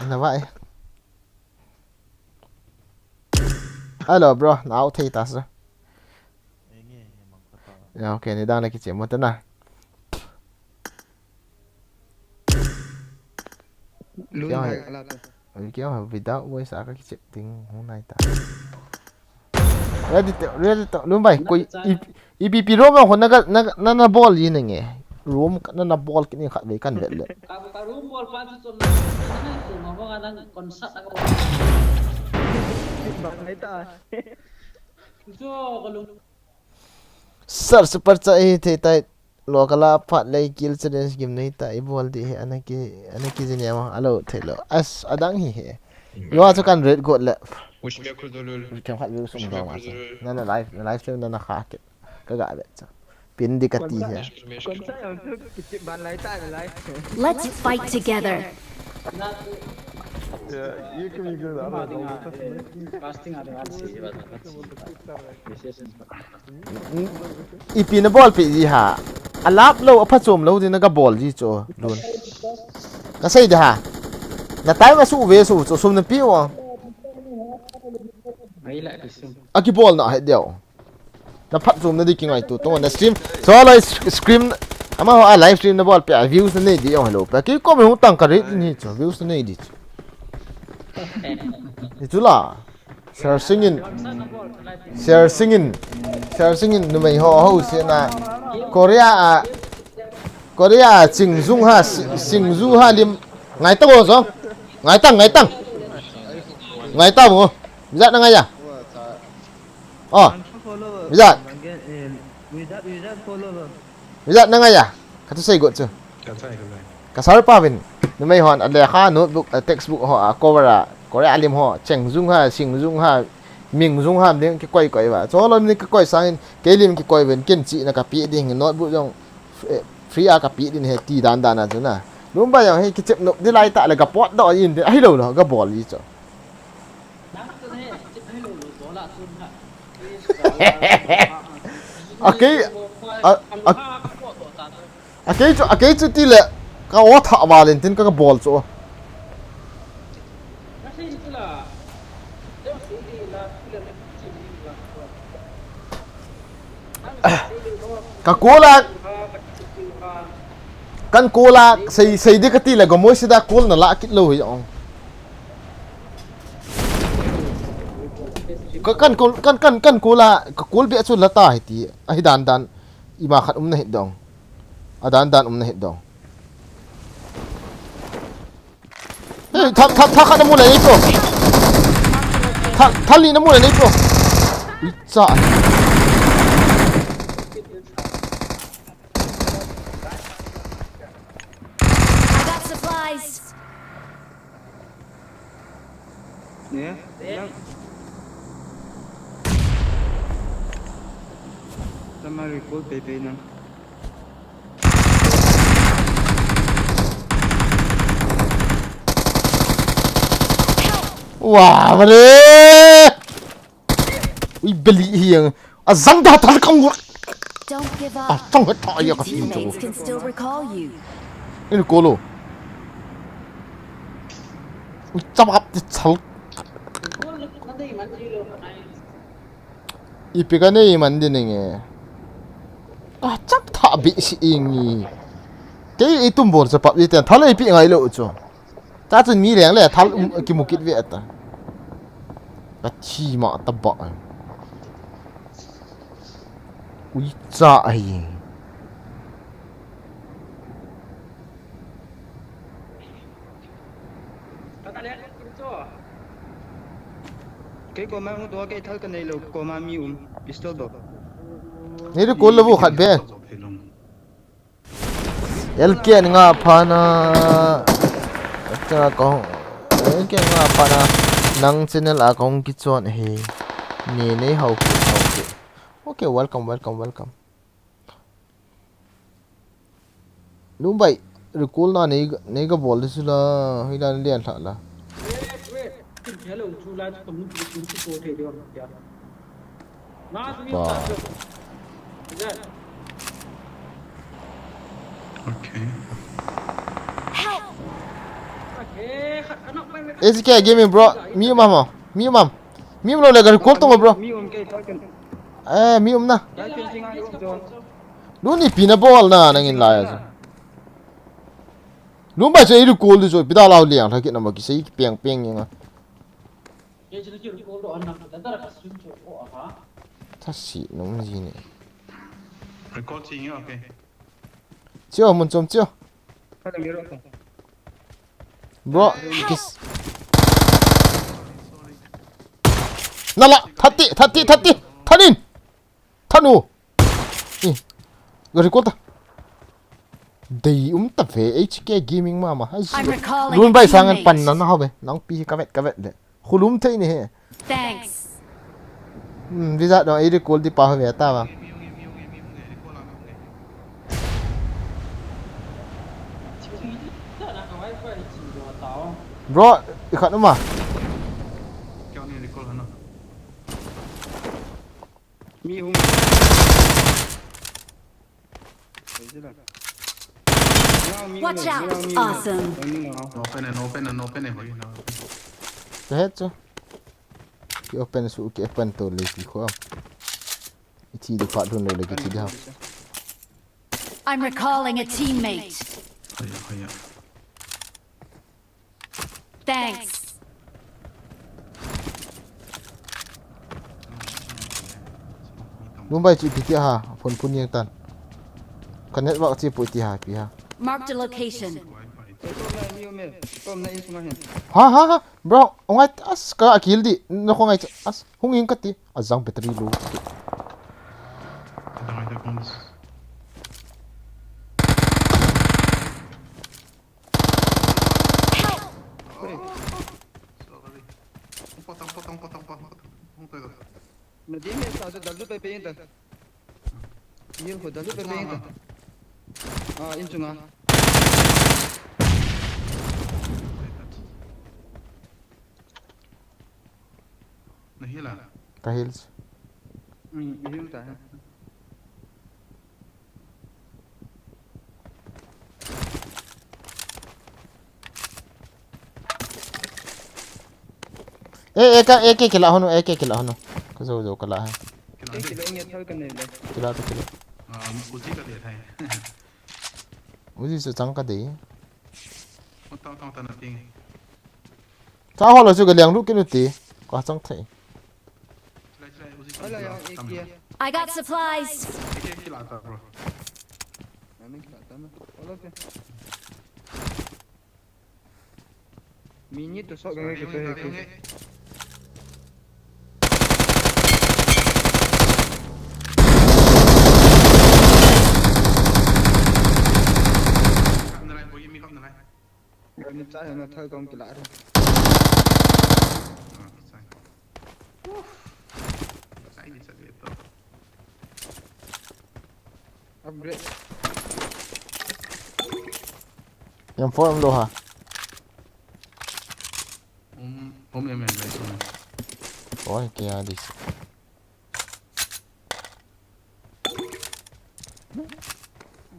Là vậy. Hello bro, nào thấy ta rồi. Yeah, okay, ni đang là cái chuyện một tên nào. Kéo hả without voice cái chuyện tiếng hôm nay ta. Ready luôn vậy. Coi EPP room mà nó ball gì này nghe. Room nó ball cái này khác với căn vậy lệ. Ka room ball pa chu chon na ma ba nang concert ang Bakit ta? jo kalung Sir super chai the tai lokala phat lei kill challenge game nei ta ball di he anaki jini ma alo thelo as adang hi he. Yo chu kan red got le. Uśmiech kurdolul. Kan khat lu sum da ma. Na live stream na kha ke. Ka ga bet cha. Pin di kati he. Con sai ở cái bàn lái tay là lái. Let's fight together. casting ada si Ipi na ball pi ji ha. Alap lo apha chom lo din na ga ball ji cho lun. Ka sai da ha. Na tai ma su ve su cho sum na pi wa. ai lại cái sum Aki ball na he deu. na phat zoom na di ki ngai tu to na stream so la scream ama ho live stream na bol pe views na di yo hello pe ki ko me hu tang ka re ni cho views na di itu la share singin nu mai ho se na Korea ching zung ha sing zu ha lim ngai ta go so ngai ta mo bisa na ngai ya bisa na ngai ya ka tu sai go chu ka sar pa vin nu mai hon ale kha notebook textbook ho cover Korea lim ho cheng zung ha sing zung ha ming zung ha lim ki koi ba cho lo ni ki koi sang ke lim ki koi ven ken chi na ka pi ding notebook jong free a ka pi din he ti dan na chu na lum ba yang he ki chep no di lai ta le ka pot do yin ai lo lo ga bol li cho okay chu ti le ka o tha ba len tin ka bol cho ka cola sei de ka ti le go mo si da kol na la kit lo hi ong kan cola ka kol be chu la ta hi ti ai dan i ma khat na hit dong a dan na hit dong hey tha khat na mu le ni pro tha li na mu le ni pro i cha Yeah. Sama recall pepe na. Wow, mare! Ui beli hiang. Azang dah tak kau. Don't give up. Tong het thoi ya ka fi Teammates can still recall you. Ini kolo. Ui chap ti chal. Ipika nei mandi nenge. Chap tha bi si ingi. Ke itum bor sa pap ite thala ipi ngai lo cho. Ta chun mi leng le thal ki mukit ve ata. Ta chi ma ta ba. Ui cha ai. Cái cô mang đó cái thal cái này là cô mang mi pistol đó. Ni ri kol bu khat be. Elken nga phana. Cha ko. Elken nga phana nang channel a kong ki chon he. Ni nei hau ku. Okay, welcome. Lum bai recall na nei ga bol sila hilan lian tha la. Hello, chula kamu kunci kote dia ya. Nah, Okay. SK gaming bro, miu mama. Miu lo le ga recall to bro. Miu na. Lu ni pina ball na nangin la ya. Lu ba se recall du so pida lao liang tha ki na ma ki sei piang nga. Tashi nong gì nè. Record chính ok. Chưa muốn chôm chưa. Bro, kiss. Nala, thati. Thanin. Thanu. Gari kota. Dei ta ve HK gaming mama. Luôn bay sang pan na ha be. Nang pi ka vet de. Khulum thei ni he. Thanks. Visa đó ấy recall đi pa về ta mà. Bro, ikat nama. Watch out. Awesome. Open. Thế chứ. Cái open su cái open to lấy gì không? thi được phát luônเลยcái thi đó I'm recalling a teammate. Hay. Thanks. đúng vậy chị piti ha phun yang tan connect vào chị piti ha pi ha Marked a location. ha bro ông ai as ka kill di nó không ai as hung in ka ti azang battery lu Ada koms. Sorry. Potong. Nó điểm hết sao cho đứt bên đó. Nhiều của đứt bên đó. In chung à. Nah hila. kahils Hiểu ta. ek kila hono ka zo kala ha Cái này thôi cái này là. kila Uji ka dia thai. uji so chang ka de Tong tan ting. cha ho lo su ga liang lu ke nu ti ka chang thai Ở là yang kia. I got supplies. Ek la ta bro. Anh cái ta mà. Ở đây. Mini to so cái cái. Rồi mình trái nó thôi con cái lại rồi. Upgrade. yang for em lo ha Em lại xuống. oi kia đi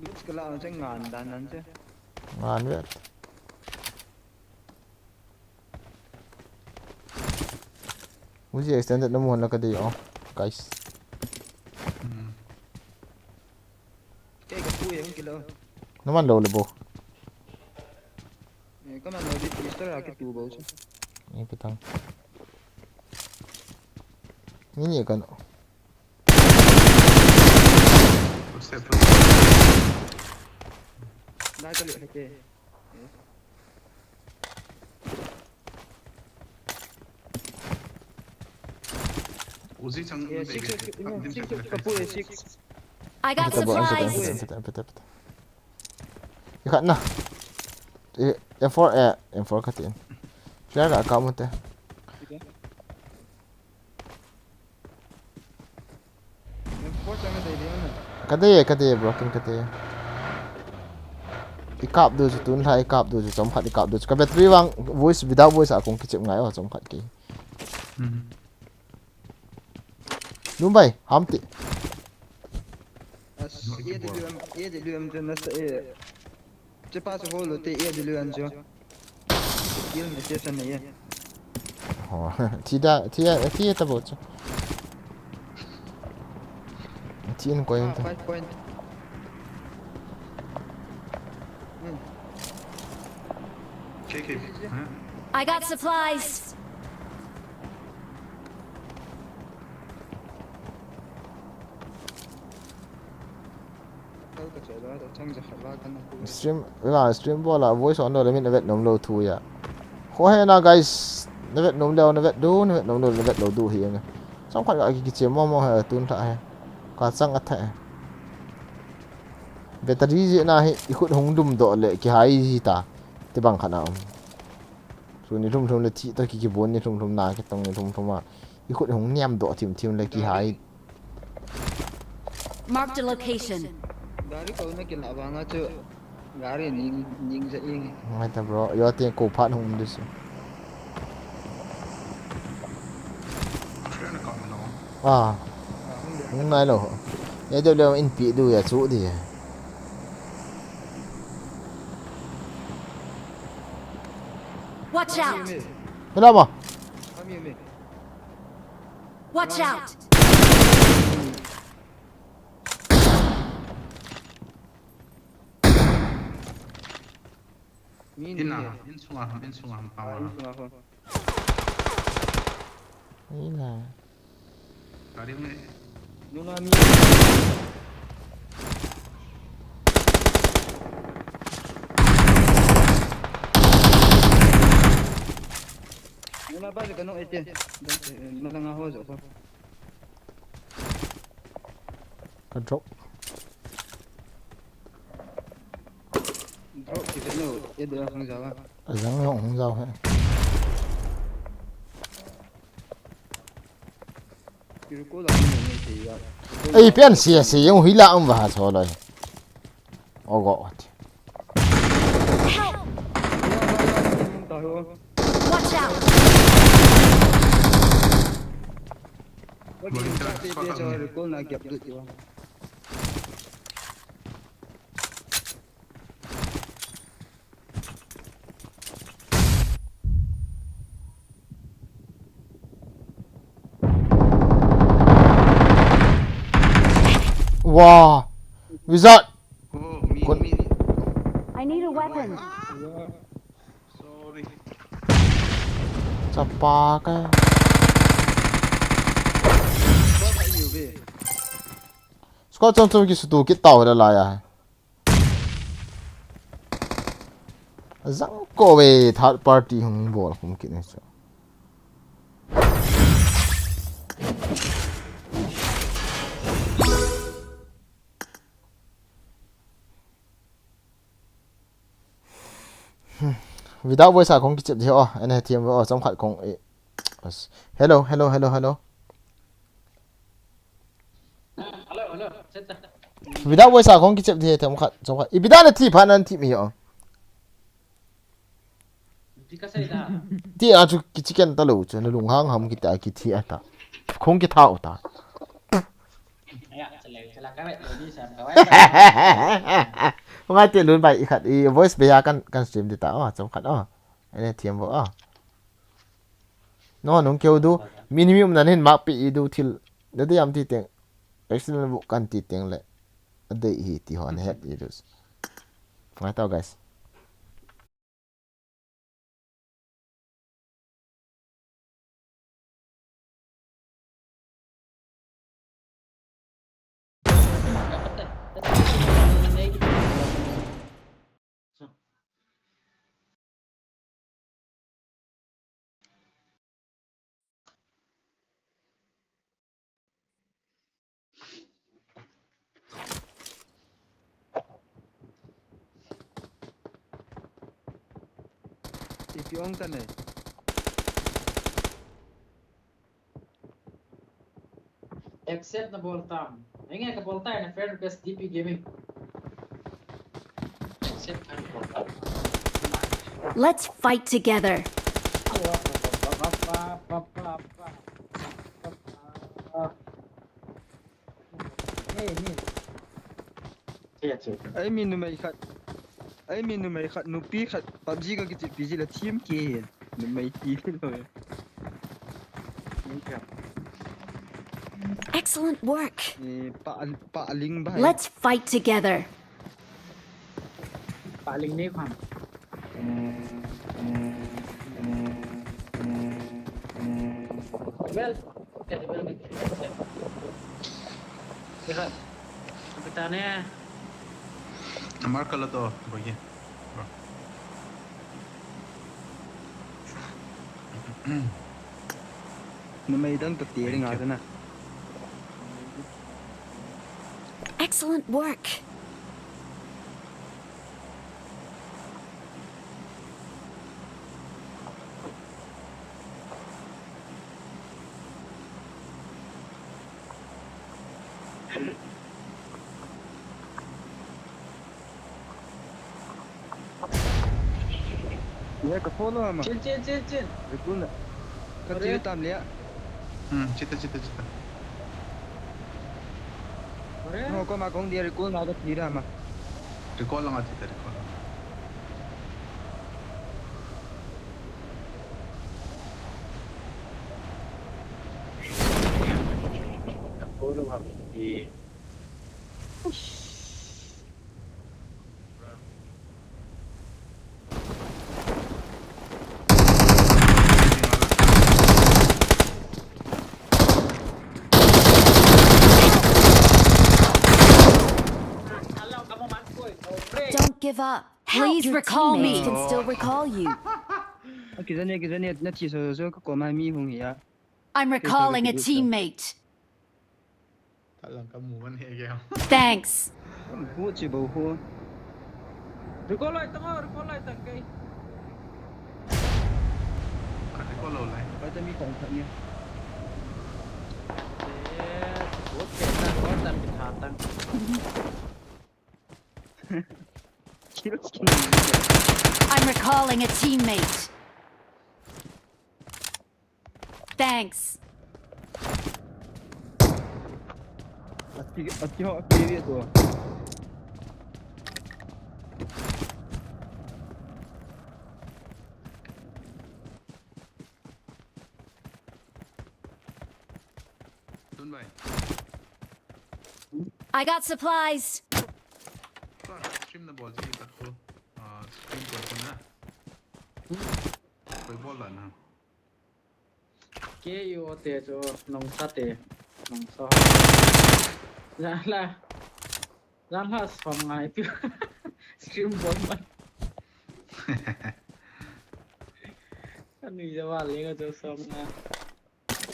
Biết cái nào sẽ ngàn đàn anh chứ. ngan vậy uji extended no mo na ka de oh guys Cái pui không kilo. naman lo le bo Cái mà nó đi pistol là cái tủ bầu chứ. ni petang ni kan Step. Đây cái liệu cái. Uji chang. Yeah, six cái pui six. I got Betul, supplies. betul. Ikat nah. M4 M4 katin. Saya agak kamu teh. Em sang cái đây đi Kate bro, kin kate. Ikap du chu tun hai ikap du chu chom khat ikap du chu ka battery wang voice without voice akong kichep ngai wa chom khat ki. Numbai hamti. Ye de luam cho nó sẽ chứ pas vô lô te ye de luam cho. Kill me station này. Oh, tidak ta bo chu. Tin ko yun. 5 point. KK. I got supplies. Đâu có chạy đó trong giờ phải ba Stream stream bola voice on do min vet nom lo thu ya. Ho he na guys, na vet nom do na vet nom lo na vet lo du hi nga. Xong khat ga ki chem mo ha tun tha he. Ka sang atha. Battery je na hi ikut hong dum do le ki hai hi ta. Te bang khana om. So ni thum le thi ta ki bon ni thum na ki tong ni thum ma. Ikut hong niam do thim le ki hai. Marked a location. Gari kau nak kena bang aja. Gari ning je ing. Ngai ta bro, yo te ko phat hong dis. À, không nói đâu. Nhớ đâu đâu in bị đuôi ở chỗ thì. Watch out. Cái đâu mà? Watch out. Min In sunga power. Ila. Kari me. Nuna mi. Nuna ba ka no ete. Nuna nga ho zo ko. Ka drop. Drop ki no ede ang jawa. Azang long hong zao he. Kirko la ni ne te ya. Ei pian sia si yung hila ang ba so loi. Ogo. Help! Watch out! Kirko na gyap du yo. Wow. Wizard. Oh, me. I need a weapon. Sorry. Sapa ka. Squad trong trong ki su tu ki tao da la ya. Zang ko we third party hung bol kum ki ne cho. Without voice à không kịp thì anh ấy thêm vào trong khát không hello Hello. without voice à không kịp thì thêm khát trong khát ibida là thì phản anh thì mi thì à chú kỹ cái ta lâu chứ nó lung hang ham kita kỹ ta không kỹ thao ta không ai tiền luôn vậy khát voice bây giờ kan stream thì ta trong khát anh ấy thêm vào nó kêu du minimum là nên map bị du til để đi làm thì tiếng external book kan thì tiếng lệ để hi thì họ hết đi rồi phải tao guys If you on tane. Accept na bolta. Nengen ka bolta na friend request DP gaming. Accept na bolta. Let's fight together. Ai min nu mai khat nu pi khat PUBG ka ki PG la team ke nu mai ti lo. Excellent work. Pa ling ba. Let's fight together. Paling ni kham. Well, kaya well. Lihat. Pertanyaannya Mark kalau tu, bagi. Nu mai dang ta ti ring na. Excellent work. Ya ka follow ama. Cin. Betul na. Ka ti tam le. Cita. No ko ma kong dia recall na ka ti ra ma. Recall lang cita recall. Follow up di Don't give up. Please recall me. Can still recall you. cái này nó chỉ số có mai mi hùng hả I'm recalling a teammate. Thật là cái mũ vẫn hệ kìa. Thanks. hua chỉ bầu hua Recall lại tăng cây. Cái có lồ lại. phải ta mi cẩn thận nha Ủa kẹt tăng có tăng kịch hạt tăng. I'm recalling a teammate. Thanks. At họ kia biết rồi Tuân vậy. I got supplies. Stream là bỏ gì thật cô? Stream của con á. Với bó lần hả? Kế yêu tệ cho nông sát tệ. Nông sao. Dạ là phòng ngay tiêu. Stream 4 มัน Anh nghĩ ra lấy cái chỗ xong nha.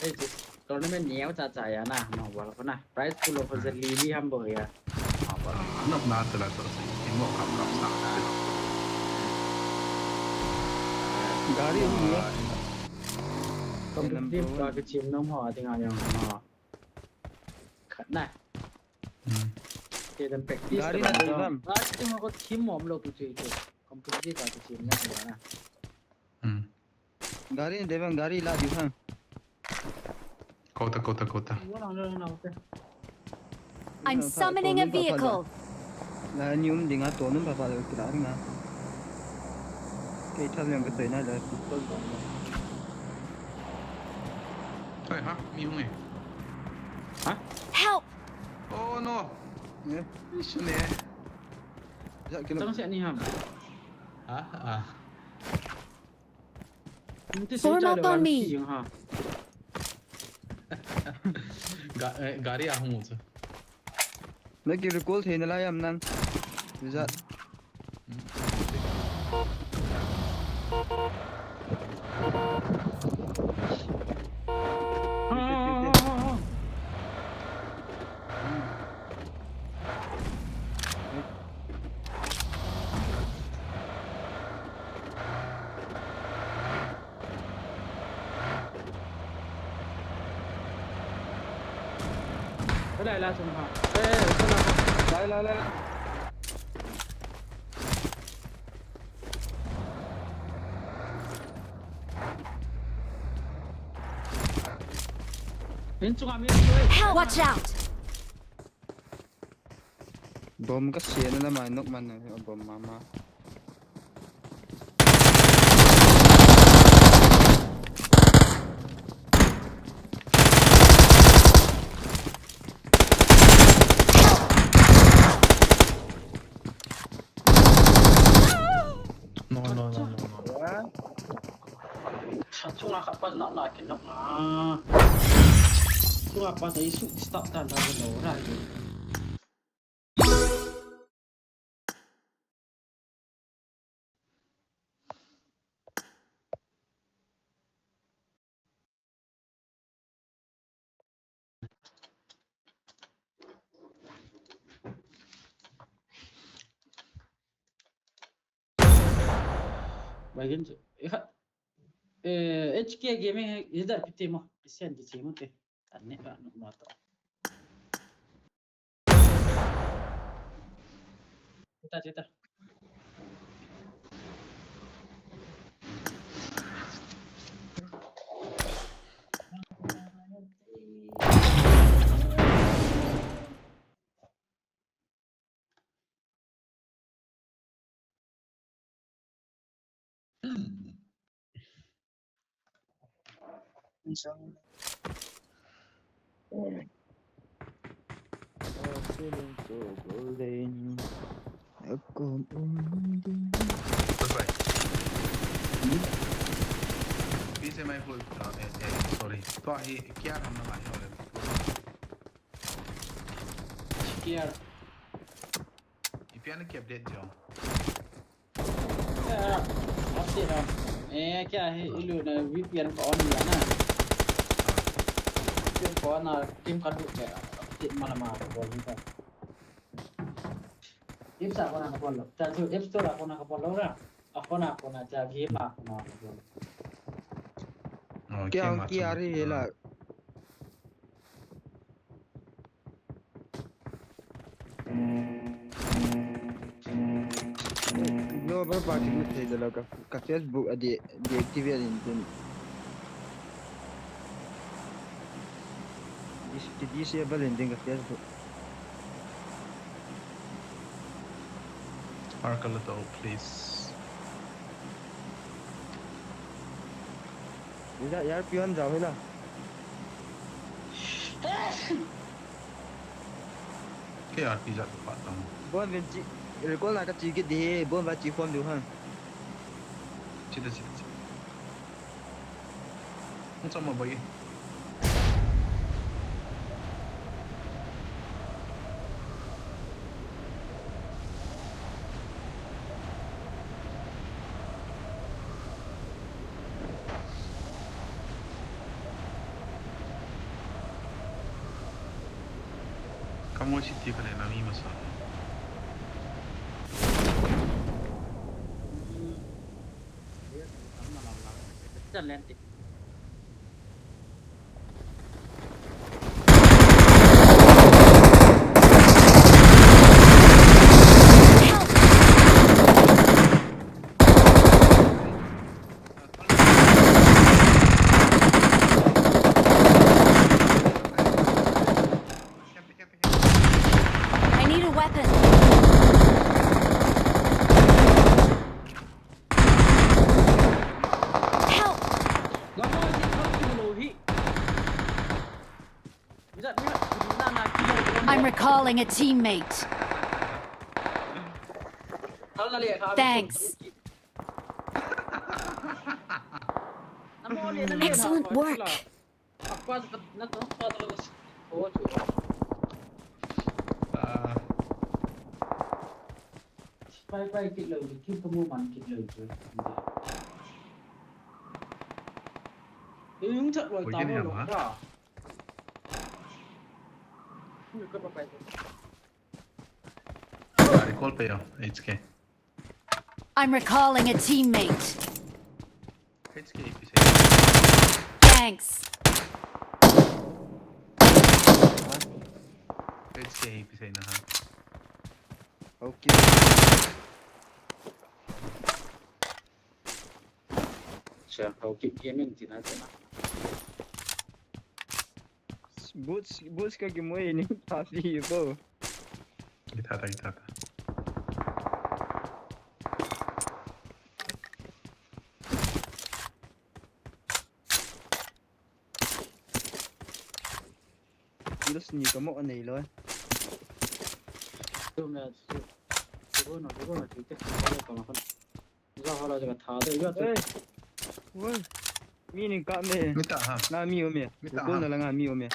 Ê chứ, tournament nhéo chả chạy à nè, mà bảo là prize pool of the Lily Hamburg à. Nó là từ là từ cái ngõ cặp cặp sao đấy. gari gì á Không biết qua cái chim nông họ thì ngào họ. Khẩn này. Thì đừng practice. gari là gì vậy Nhưng mà có chim mỏm lâu tụi chị. Completely qua cái chim nhá nè. gari để bằng gari là gì vậy Kota. I'm summoning a vehicle. là nhung đi ngã tổ nó bà được cái đó ngã cái tham lượng cái tới này là Thôi hả? Mi không hề? Hả? Help. Oh no. nhé શું ને? dạ cái Chẳng sẽ đi hầm. Hả? À. Form up on me. Gari à không chứ? nó kêu recall thì nó lại âm năng dạ Cái này là trùng hợp. Ê, cái này lại 왼쪽 하면 Watch out. bom cái xe nó mà nóc mình này bom mà No. chung apa nak nak kena. Chung apa tadi stop dan dah berdoa itu. Bagian tu. HK gaming idar piti mo. Isian di sini teh. Aneh kan motor. Cita. Tuân vậy. Đi xe máy vui. Sorry. Tôi kia làm nó lại rồi. Sekian. VPN cái update Jong. Update rồi. Cái ilu na VPN có on ya na. VPN có na tim kan du kayak update malam-malam boleh juga. Tim sa ko na kapolo. Sa App Store ako na kapolo ra. Ako na sa game ako na kapolo. Kaya kiari lah. Lo berapa kali saya dah lakukan kat Facebook ada deactivate itu. Disable ini kat Facebook. Arc a little, please. Tidak, यार peon जाओ ना. Cái RP jatuh patang. Bon benci, recall nak cikit deh, bon baca phone dulu han. Cita. Macam apa bagi? Kamu sih tiap kali nami masalah. Jangan lantik. I need a weapon. Help! I'm recalling a teammate. Thanks. Excellent work. Bay kịp lời thì kịp mua màn kịp lời rồi. Ứng trận rồi tao nó lộn ra. Recall pe yo, HK. I'm recalling a teammate. HK PC. Thanks. HK PC na ha. Okay. Sure, okay, gaming thì nó sẽ Boots ka gimoy ini pasti po. Kita. Terus ni kamu aneh loh. 좀 이거는 진짜 잘하는 거 이거 하라 제가 다들 이거 Woi, mini kame. Minta ha. Na mi ome. Recall na lang mi ome.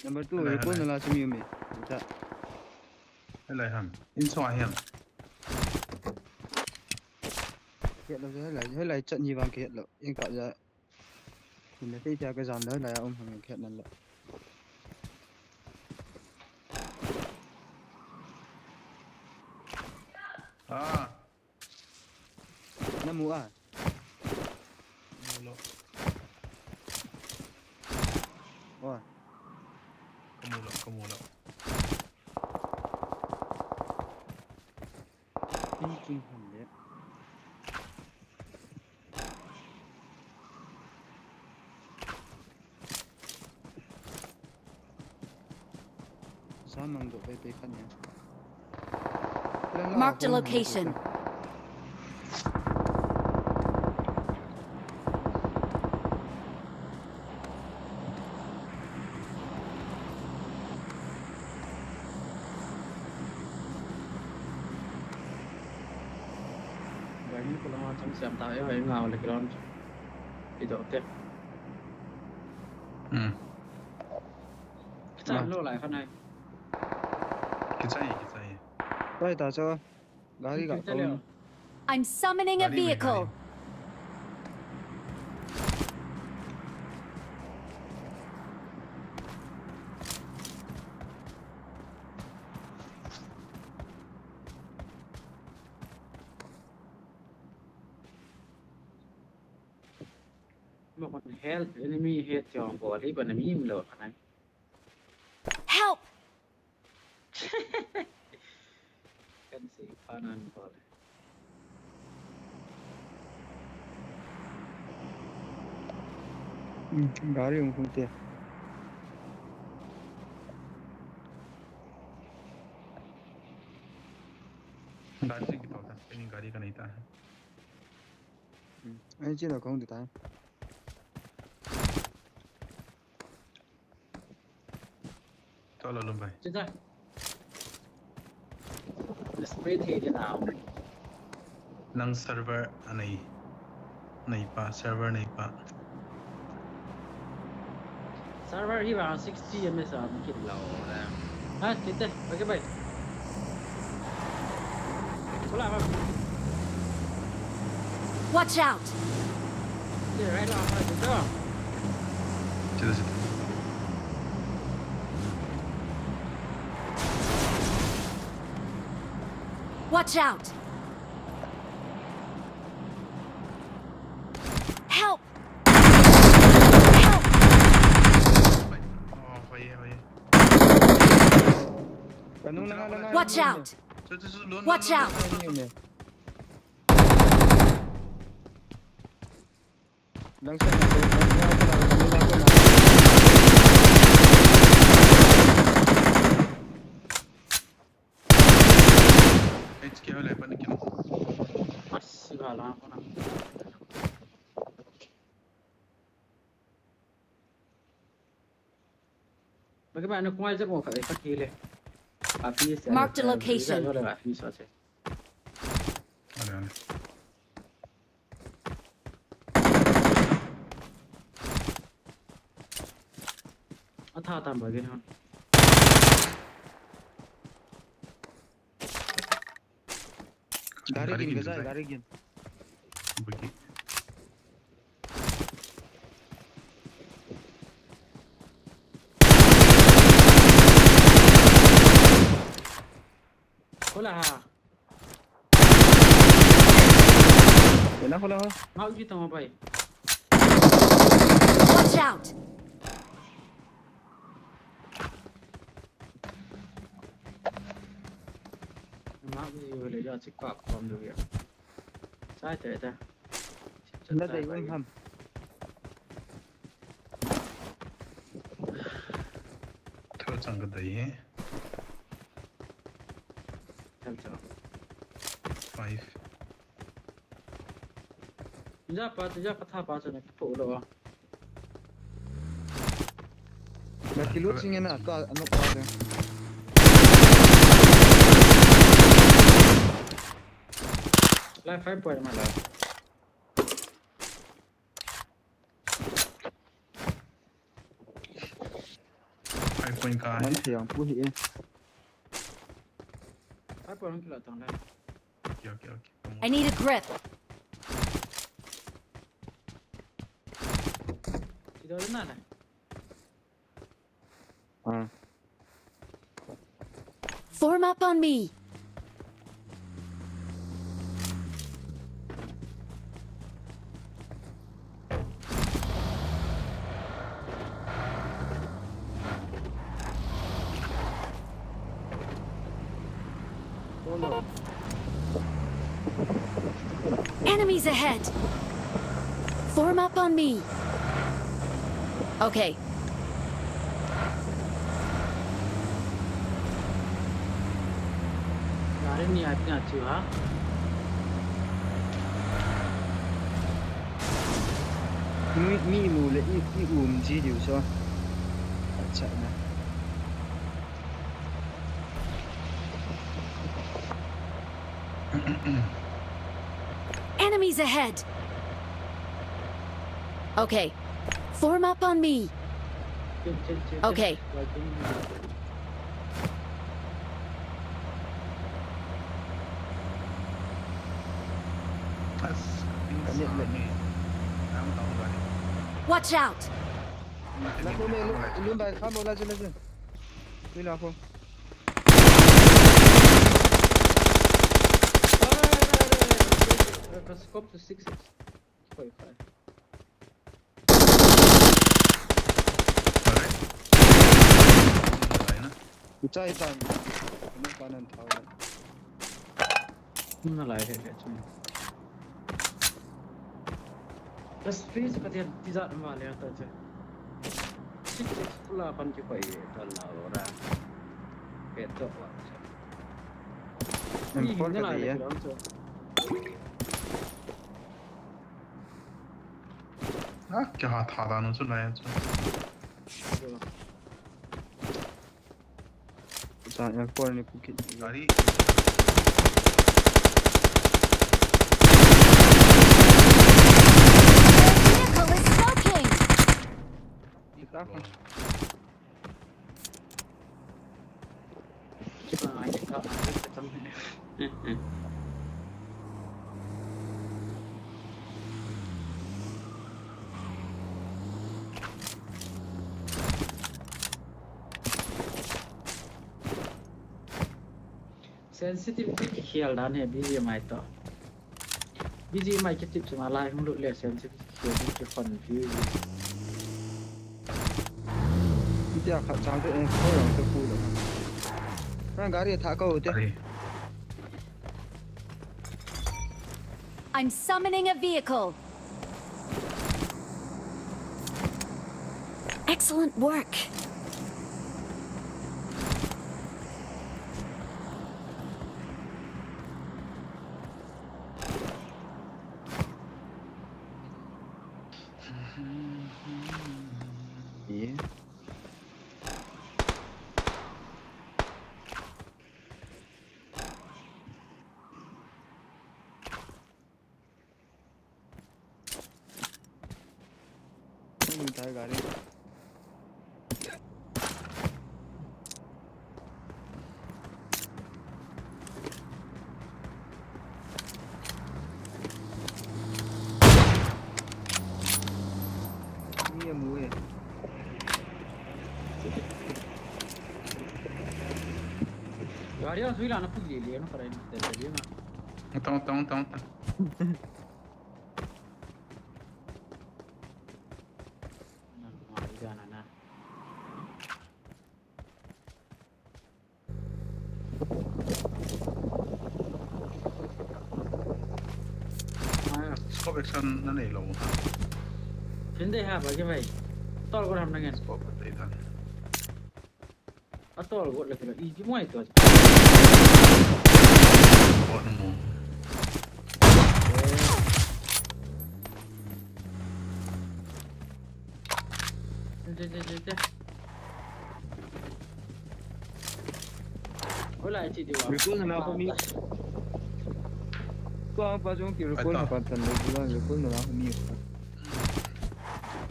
Number 2, recall na lang si mi ome. Minta. Helai ham. Inside him. Kẹt đâu hơi lại trận gì vàng kẹt lợ. Yên cả ra. Thì nó thấy cái dàn đó là ông thằng kẹt lần lợ. Ah. Nó mua à? Mulo. Ôi. Kamulo. Kinh hồn đấy. Sao mang độ bay khăn nhỉ? Marked a location. Ini kalau macam siam tahu ya ngau lagi ron itu oke kita lo lại con này किचाई Right, so gari ka kaun. I'm summoning a Gari mein, vehicle. Một con health enemy head Jong body but enemy mình lột này. Help! Kan si panan body. Gari yung kunti. गाड़ी से कितना होता है नहीं गाड़ी का नहीं था Anh chỉ là không được ta. चलो लुम भाई Chứ ra. Spray thì thế nào? नंग सर्वर नहीं नहीं पा सर्वर नहीं पा Server hi vào 60 ms nó kịp lầu ra. À, chết đây, cái bay. Có làm không? Watch out! Đi right off này được chưa? चलो चलो Watch out! Help! Help! भाई Kanong lang. Watch out! Watch out! Lang sa H क्या वाला है पन क्यों Bas gala ako na. Mấy bạn nó quay rất một phải phát kia Marked a location. Rồi là phi sao chứ? अरे अरे Tha tạm bởi cái hơn. gari gin gaza gari gin. बुकी Khula ha. Khula ho. Mau gì tao bay. Watch out! Mau gì lấy ra chiếc cọp còn được vậy. Sai thế ta. Nó đầy quân hầm. थोड़ा चंग दही है Chăm chăm. 5 Tija pa tha pa cho này phụ đồ. Là kilut sing na to ano pa de. Lại phải bồi mà là. iPhone का है Anh thiang pu hi. Phải bồi không kêu là tao này. Okay okay okay I need a grip. Thì đó đến này. Form up on me. Enemies ahead. Form up on me. Okay. Gari ni hati ngacu ha. Mi mu le i ji liu so. Acha na. Enemies ahead. Okay. Form up on me. Trên. Okay. chết lệ. Watch out! Là cô mẹ luôn bài khá bộ là chứ. Đi nào không? Scope to 6 45. Chạy tan. Nó panan tháo. Nó lại thế chứ. Cái space cái tiền tí ra mà liền tới chứ. 6 pula pan chứ phải thật là ra. Cái chỗ vậy. Em phone cái gì á? क्या हाथ हादानो छु लाया छु Sa em phone ni kukit. गाडी Vehicle is smoking! Kita kan. Sensitivity khial dan he BGMI to. BGMI cái tip mà lại không được lệ sensitivity khial cái confuse. Kita khát chang cái em phone yang tu pula. Kan gari thak kau tu. I'm summoning a vehicle. Excellent work. Yeah. Không thấy gari. Ni mua. गाड़ियां सुई लाना खुद ले लिया ना पर इन तेरे ना Então. जाना ना Scope action na nei lo ha जिंदे है भाई भाई तोल को हम नंगे scope dei than तोल को लेके इजी मोय तो bot mo J Hola chị đi vào. Recall na ako mi. Ko ang pa jong ki recall na pan tan le bulan recall na ako mi.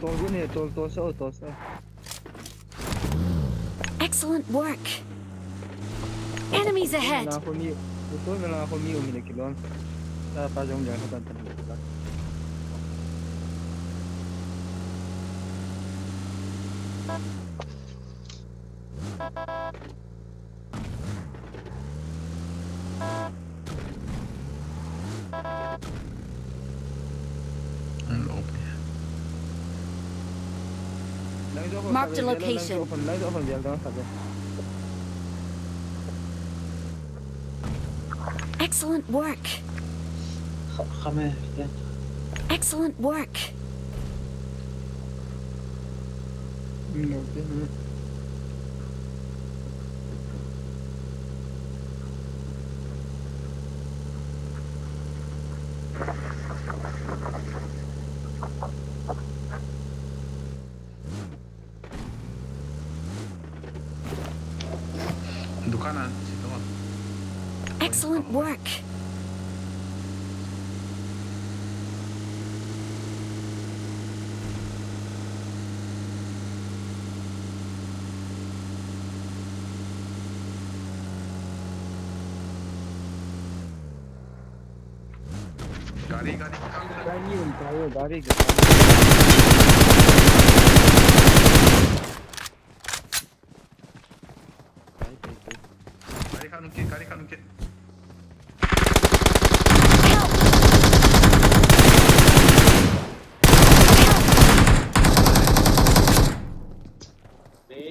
Tol gun he tol sa. Excellent work. Enemies ahead. Na ako mi. Recall na ako mi umi le kilon. Ta pa jong jang pan tan le bulan. Marked a location. Excellent work. Excellent work. Dukanan situ mah. Excellent work. गाड़ी गाड़ी काम कर गाड़ी उनका गाड़ी गाड़ी खान के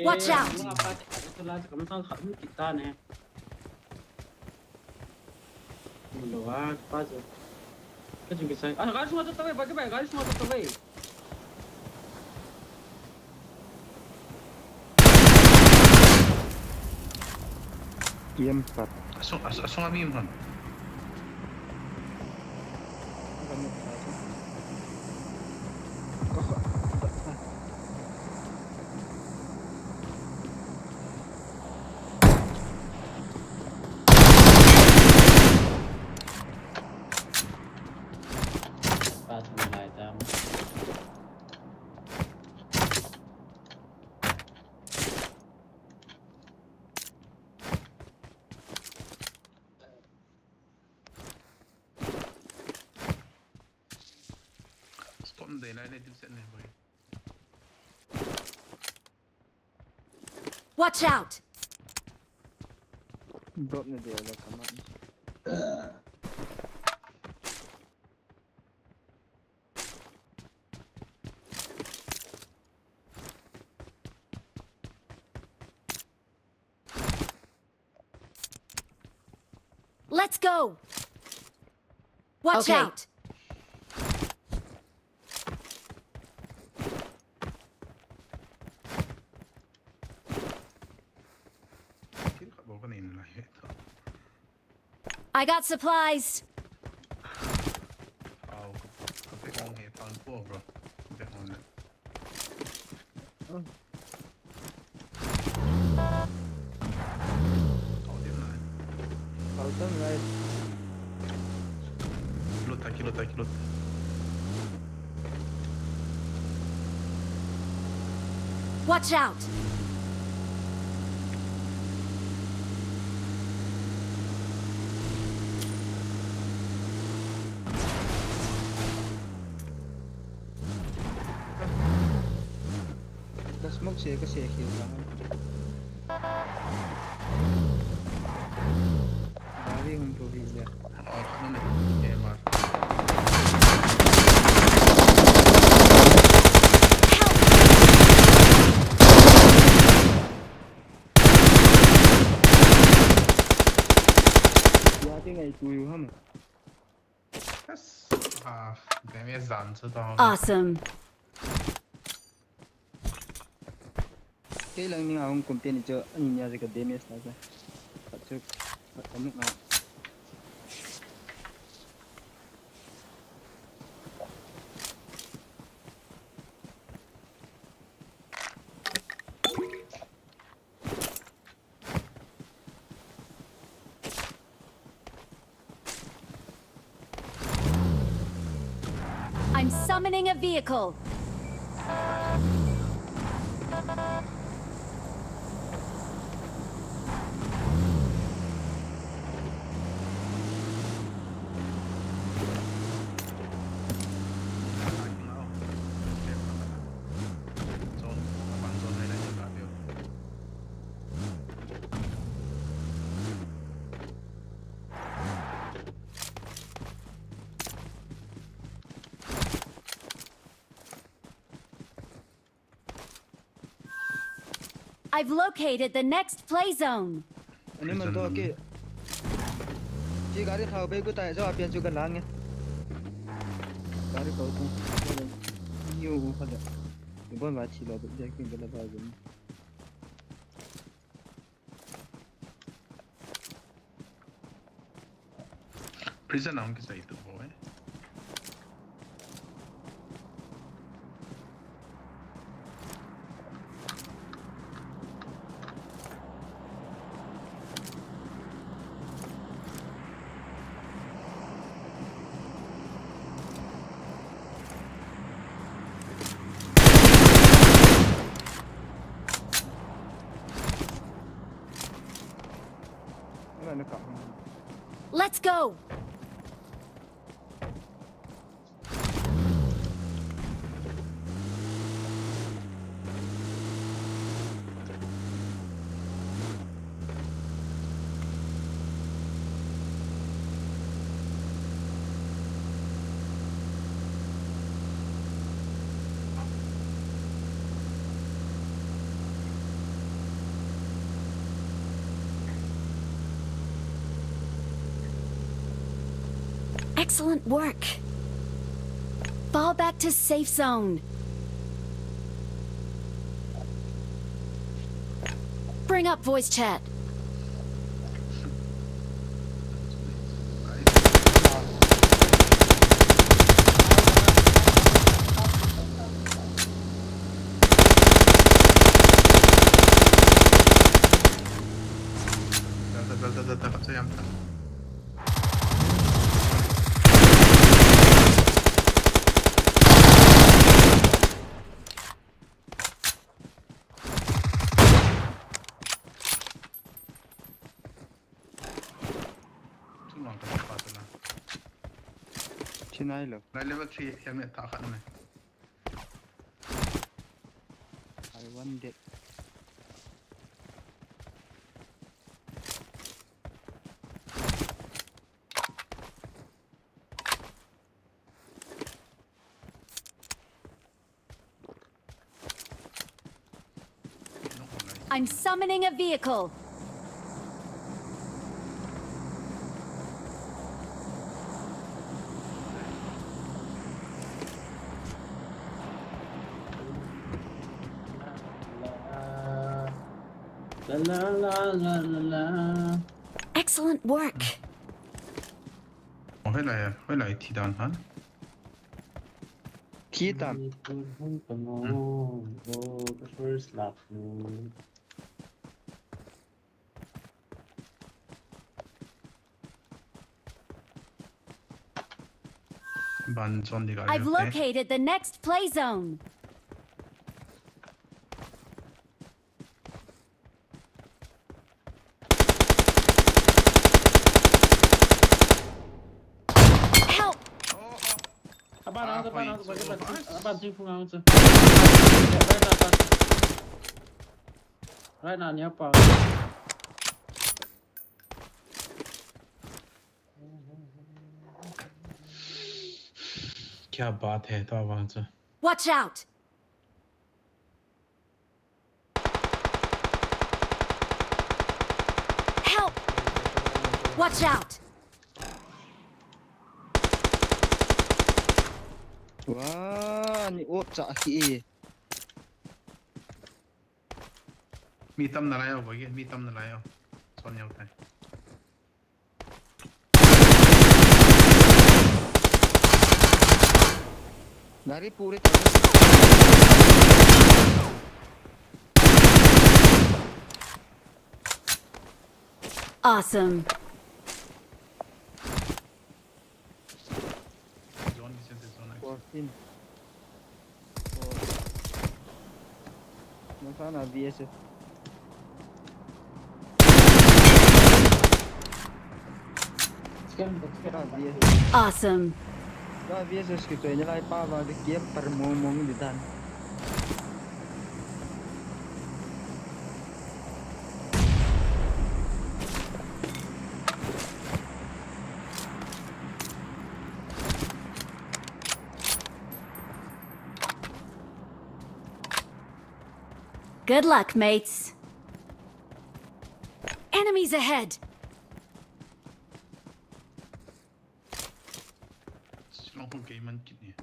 Watch out! Ito lahat kami sa kita na. Luwag pa so. Kasi bisa. Ah, galis mo to taway, bagay ba? Galis mo to taway. Game 4. Asong kami yun. Pas mo na item. Kom dei na til sen ne boy. Watch out! Drop na dia lah kamat. Let's go! Watch Okay. out! Kira ka ba ko na inlay ito. I got supplies! Aw, kape kong headphone po bro. Kape kong na. Audio na. Autumn right. Kilot. Watch out! The smoke siya kasi heal lang. Dari yung Pouve niya. Oh, ano na? MR. Dati nga ituyo hama. Yes. Dem är sant så då. Awesome! Kailang ni nga akong company ito, ano niya sa damage na sa. At so, ano nga. I'm summoning a vehicle! I've located the next play zone! Ano man to, okay. Chị gari thao bay ko tayo sa apian juga lang ya. Gari kau tu. Yo, pada. Ibu baci lah, jadi kita dah tahu. Prison naum ke side boy. Ano ka? Let's go! Excellent work. Fall back to safe zone. Bring up voice chat. Tak saya yang Chinai lo. level 3 helmet tak kat mana. I want that. I'm summoning a vehicle. La la la la la la. Excellent work. 我回来提单哈。 Kita. Oh, the first lap. Ban zon di I've located the next play zone. Help! Abang tipu ngau tu. Right now ni apa? क्या बात है तो आवाज से Watch out! Help! Watch out! Wah, ni op cak ki. มีตำนานแล้วบ่มีตำนานแล้วซอนยาวไทย Dari pure Awesome. zon di sente zona 14. Não tá na via esse. Awesome. Tá via esse que tu ainda vai para de que para momong di tan. Good luck, mates. Enemies ahead. ลองคนเกมมันกินเนี่ย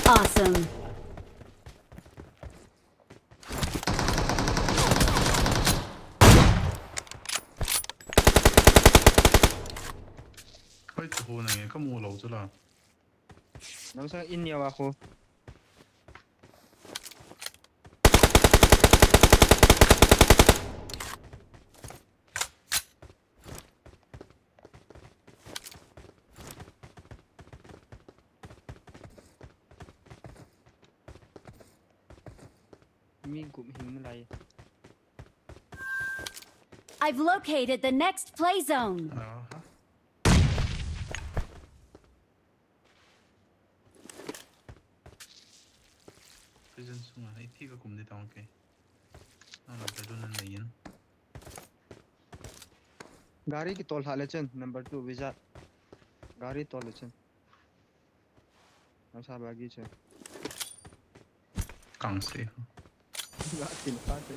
Awesome. Ôi, cái hồ này có mua lẩu chứ là Nang sa inyaw ako. Min cũng hình này. I've located the next play zone. Prison sunga, IT ka kumde taong kay. गाड़ी की तोल हाले चन number 2 विजा गाड़ी तोल चन ऐसा बागी चन कहाँ से गाड़ी निकाले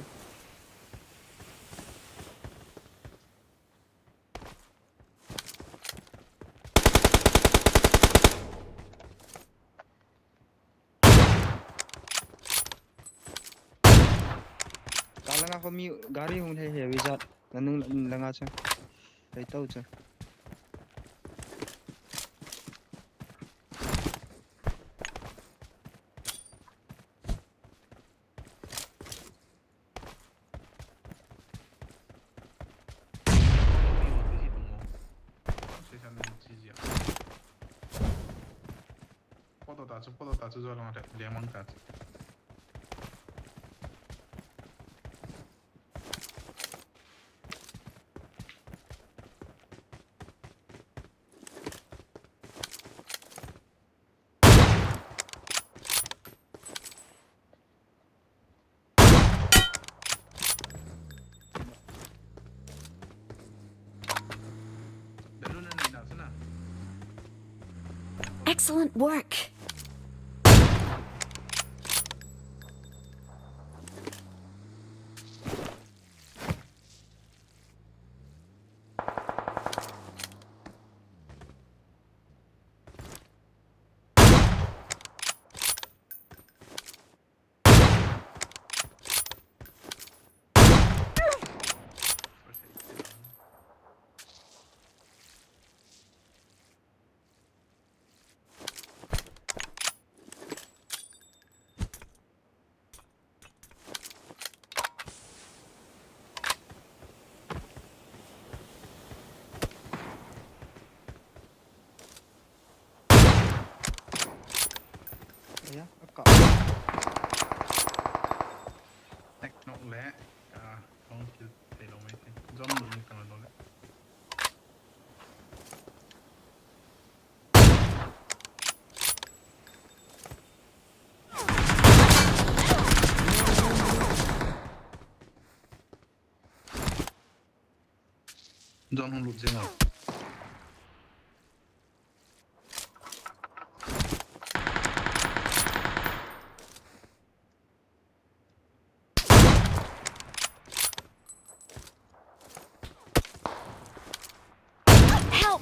कालंगा को मी गाड़ी हूं है विजा ननु लंगा चन कई तो चन foto打出做了的联盟打。Excellent work. ya ka Nek nok le long kill te lo mai te Jong lu ni kan lo le Jong lu jeng lo Help!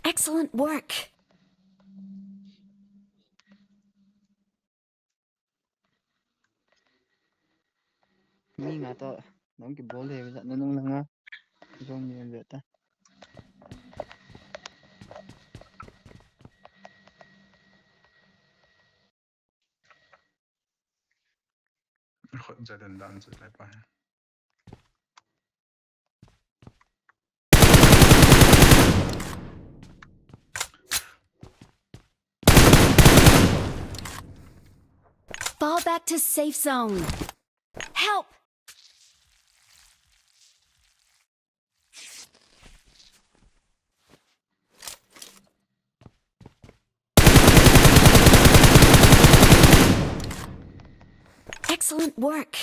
Excellent work. mi nga to nong ki bol he विजा ननु लंगा जों mi बेटा khot ja den dan zu lai pa Fall back to safe zone. Help! Excellent work.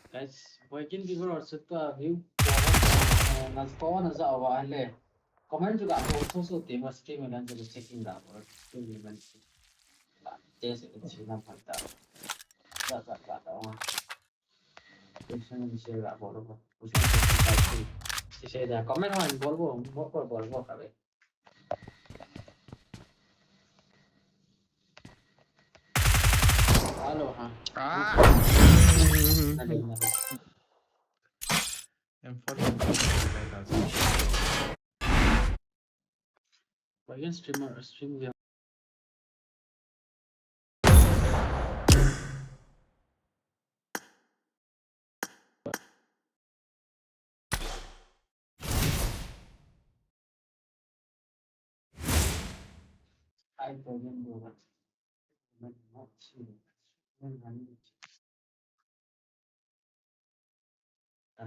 Guys, boykin di bawah serta view nas kawan nas awak le. Comment juga aku so tema stream dan jadi checking dah. Stream dan tes itu nampak tak. Tak tahu. Tension ni share tak boleh. Usah share dah. Comment mana boleh kabe. alo ha em follow bagian stream dia ai bagian dua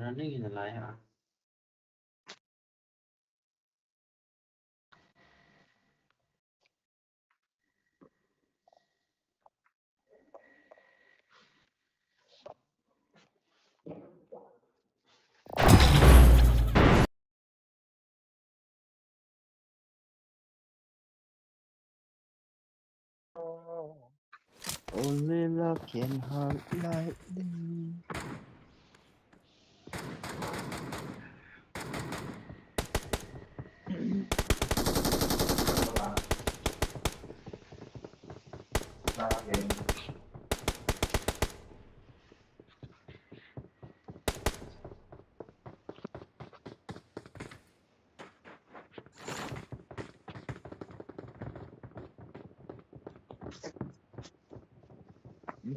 running in the line ha Only love can hurt like this.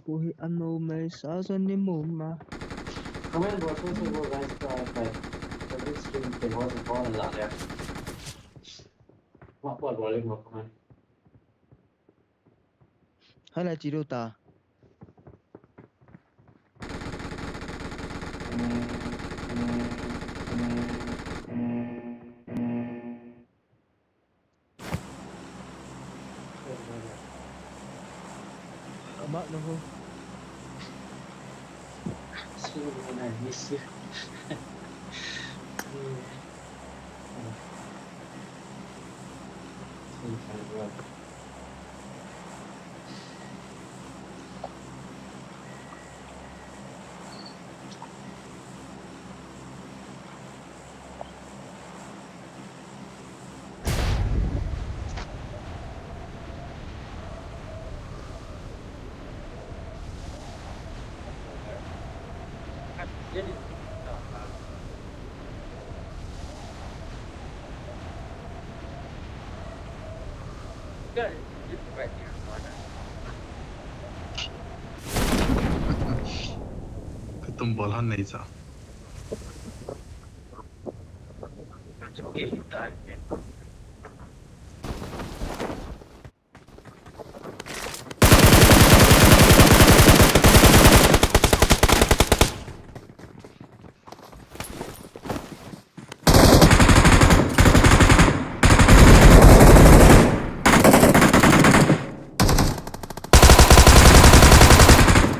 Cô hi anh nô mê sao cho nên mồm mà. comment box also go guys the big stream they was a call la ya what rolling mo comment Hay là chỉ đâu ta? Mak nó không? stream na miss you jadi cái vậy cái tôm bò hắn này sao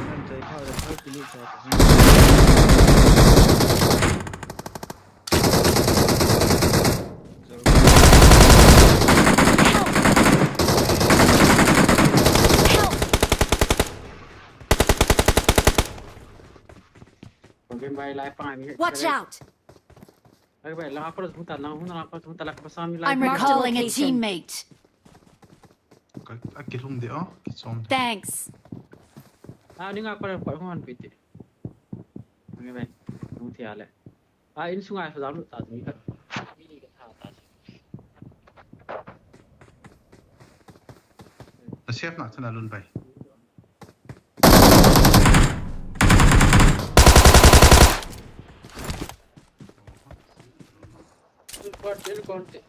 Anh thấy thôi là thôi thì liệu sao? Mungkin bay live pang Watch out! Lagi bay lang ako huntala ka pasami live. I'm recalling a teammate. cái hung đấy ó cái xong Thanks. Ni nga ako pa human piti. Lagi bay nung tiale. In sungai sa dalu ta ni ka. Mini ka ta. nó xếp nào thế nào luôn vậy Conte.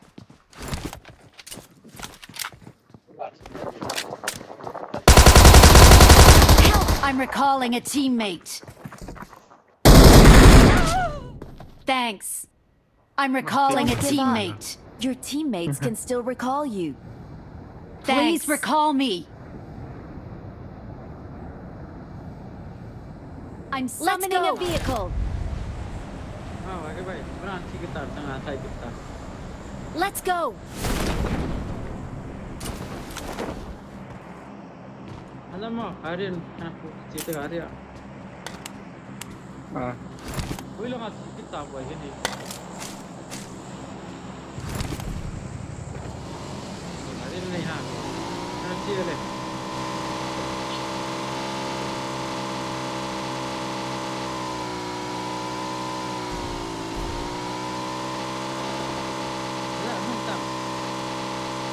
I'm recalling a teammate. Thanks. I'm recalling a teammate. Your teammates can still recall you. Please recall me. I'm summoning a vehicle. Lagi bay. Berarti kita tengah tai kita. Let's go. Alam mo, Arin, aku cerita Arin. Wih lo nggak kita buat gini. Arin nih ha, nanti deh.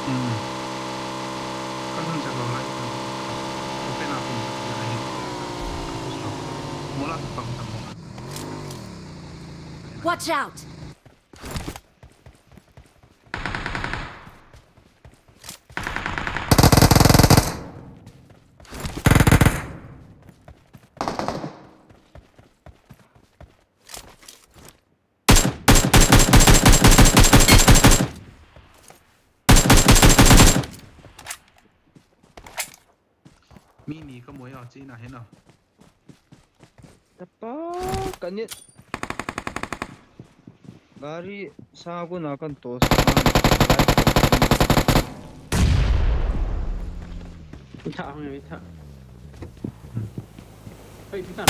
Kan jago lagi kan. Open aku ya ini. Hapus loh. Mola tukang tamu. Watch out! Mini có mối ở chi nào hết nào. Apa kanit gari sa ako na kan tos Thả không này thả. Hey, chúng ta.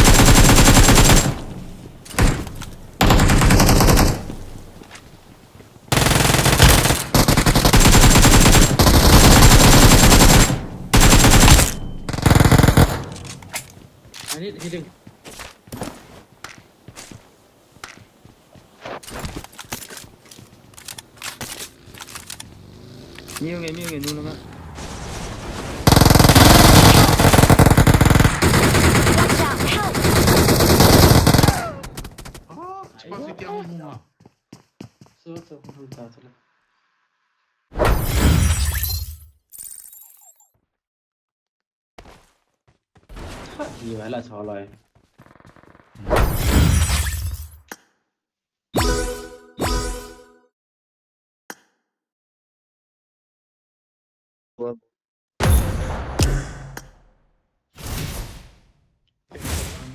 I need healing. nhiều ngày luôn á. Watch out! Help! Cepat sih tiang semua. So không tao thôi. Gì vậy là sao rồi?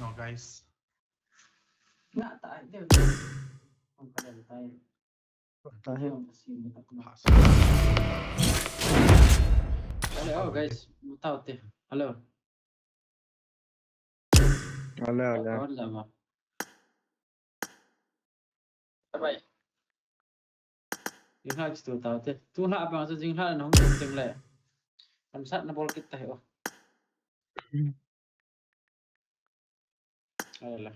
No guys. Nggak tại dia không có được tay. Tahe. Hello guys, tao tê. Hello. Ala. Có làm mà. Bye. Yung hag sto tao tê. Tu la bang sa jing la nó không tiếng lệ. Làm sát nó bol kita hiểu. Ayolah.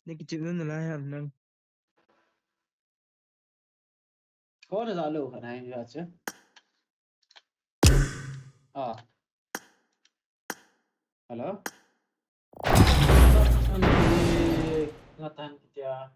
Ni kecil nun lah ya nang. Có là giả lưu khả này rồi chứ. À. Hello. Ngatahan kita.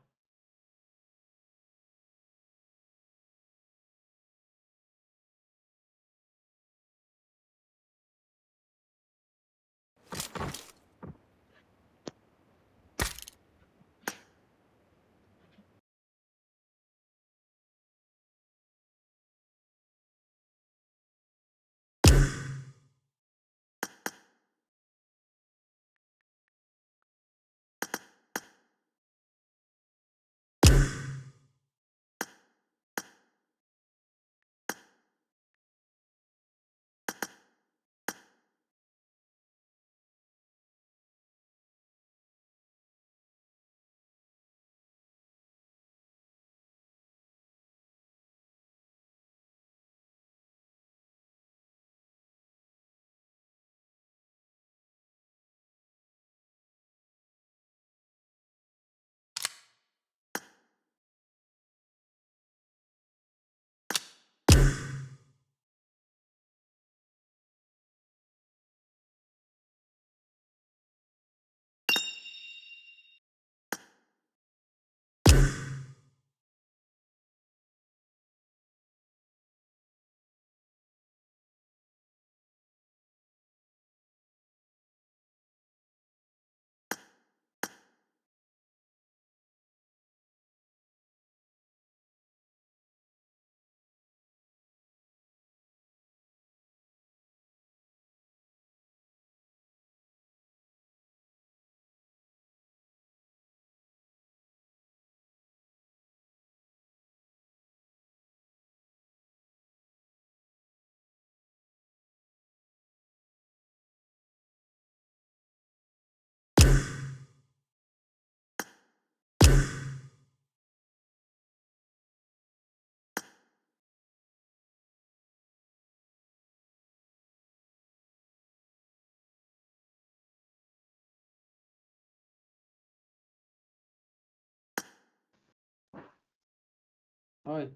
Oi.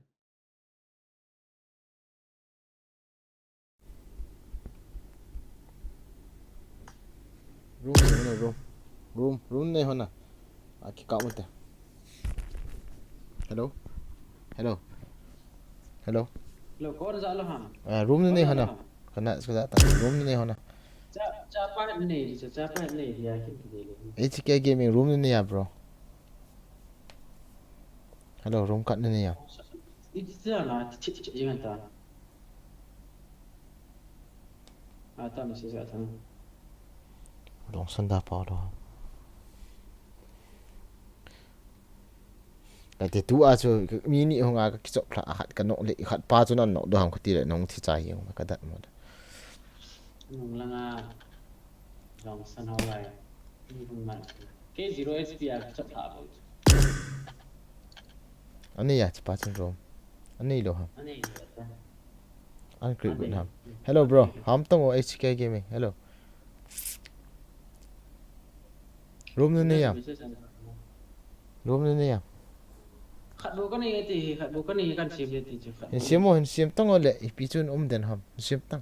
room này hôn à cái cậu một tè hello hello hello Lo kor za lo ha. room này hôn à kena sudah tak room này hôn à Capa ni, capa ni dia kita ni. HK gaming room này à bro hello room kat này à Itu lah, cik jangan tak. Tak mesti saya tahu. long sân đa bao đó cái thế tu à chứ mini hông à cái chụp là hạt cái nọ lệ hạt ba cho nó nọ đồ hàng cái tỷ lệ nông thì trái nhiều mà cái đặt một Nung langa long san hao lai. Ni pun man. Ke 0 SP à chop thả bộ. anh này à chỉ ba chân room anh này đâu hả Ani. anh create good ham hello bro ham tông ở HK gaming hello room này à room này à Khat bukan ni ti, khat bukan ni kan sim dia ti cakap. hình xiêm tông ở lệ pichun den ham xiêm tông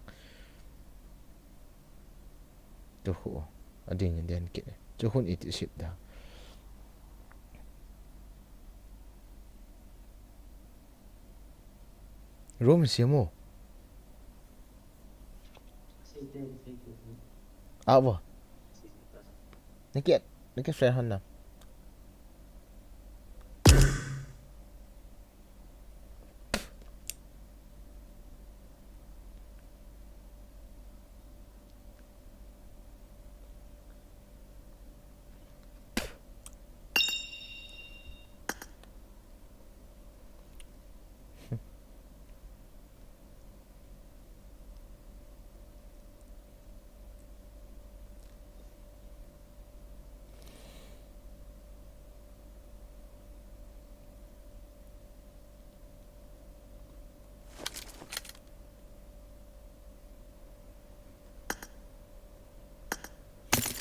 tuh ho ading yang den kit chu hun it ship da room xiêm mo à bo nó cái friend hơn nào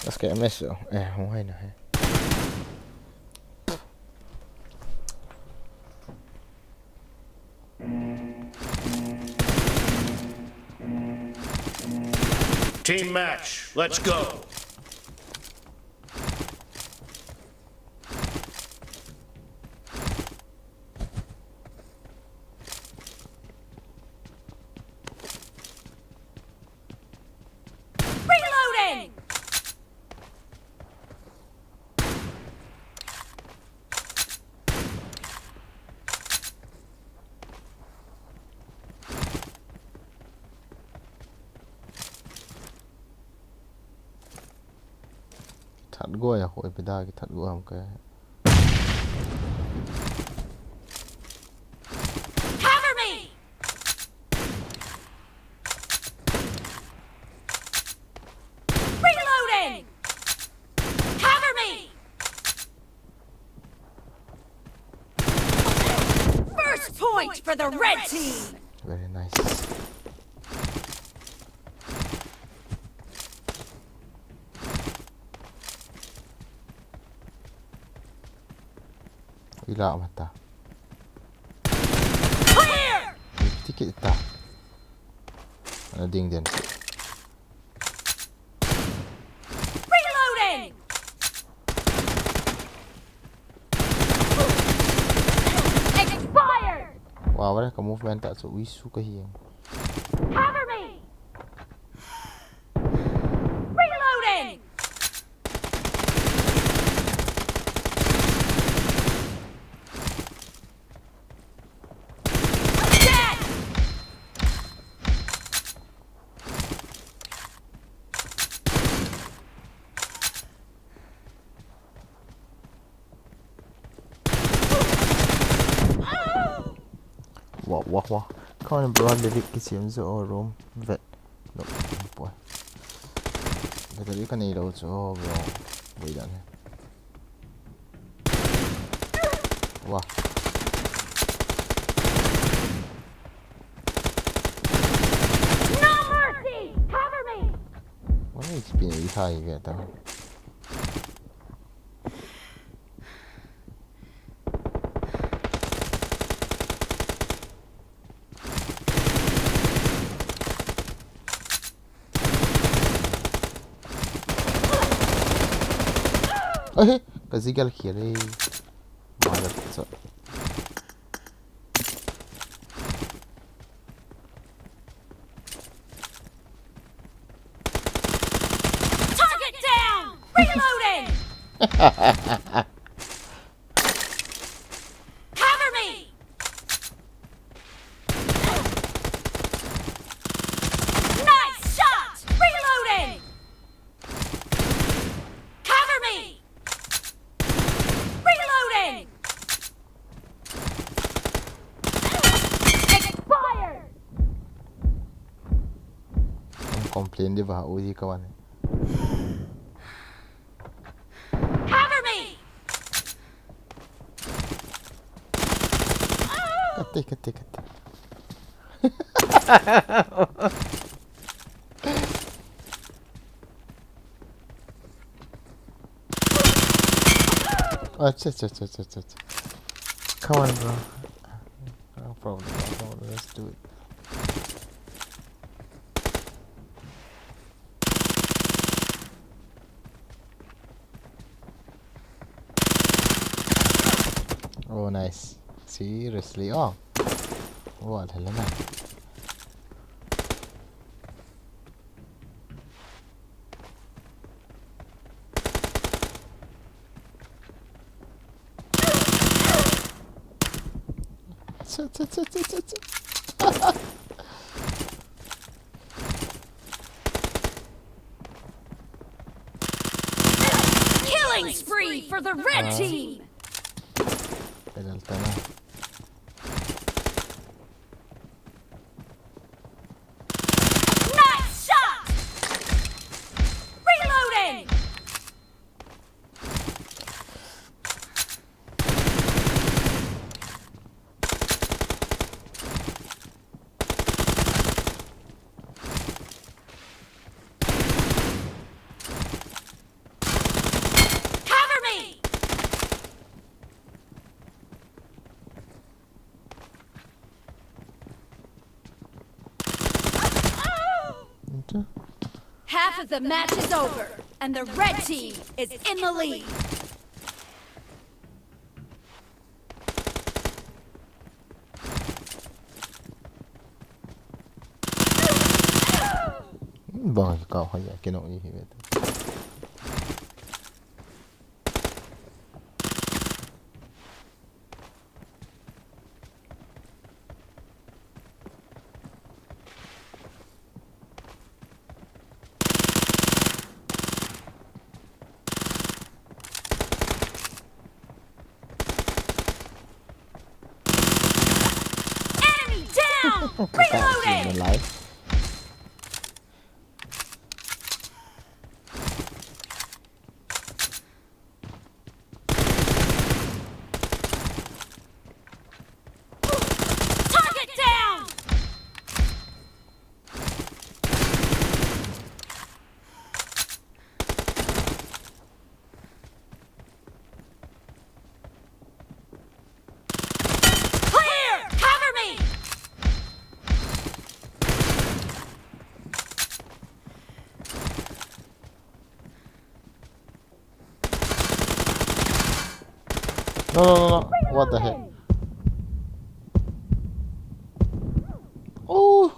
Let's get a miss though. Không hay nè. Team match, let's go. Reloading! Thật gôi à, hội bây giờ cái thật gôi không cái. Cover me! Reloading! Cover me! First point for the red team! Very nice. Ila mata. Clear! Tikit ta. Ada ding den. Reloading! Expired! Wow, mereka movement tak so wisu ke hiang. Cover me! Reloading! Dead! Wow. Kau ni broad dedik kecil so room vet. Look, boy. Tadi kan ni dah so bro. Boy dah ni. Wah. No mercy! Cover me! Mana HP ni high ke tahu. Ê, cái gì cái kia đây. Mà là sợ. Target down! Reloading! Cover me! Nice shot! Reloading! Cover me! Reloading! Expired! Không complain đi vào gì các bạn. Cover me! Cắt đi. अच्छा. Come on, bro. No problem. Let's do it. Oh, nice. Seriously? Oh. What hell am I? Killing spree for the red team! Edam Nah. Nice shot! Reloading! Cover me! Half of the match is over, and the red team is in the lead. Vâng, cậu hỏi cái nội gì vậy? Enemy down! Reloading! Lại. Target down! Clear! Cover me! No. What the heck? Oh,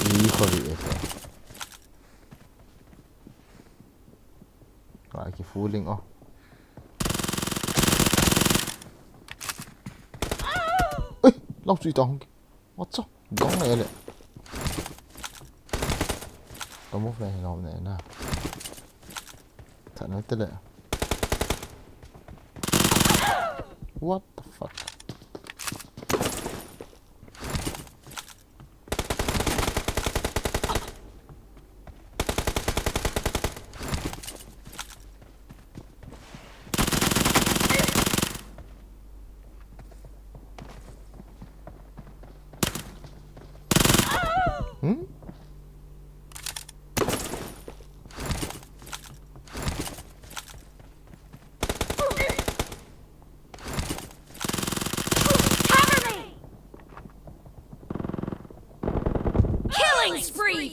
híjole, lại cái fooling. Oh. Ê, lâu suy tòng. What the? Góng này lại. Có move này làm này nè. Thật nói tới lại. What the fuck?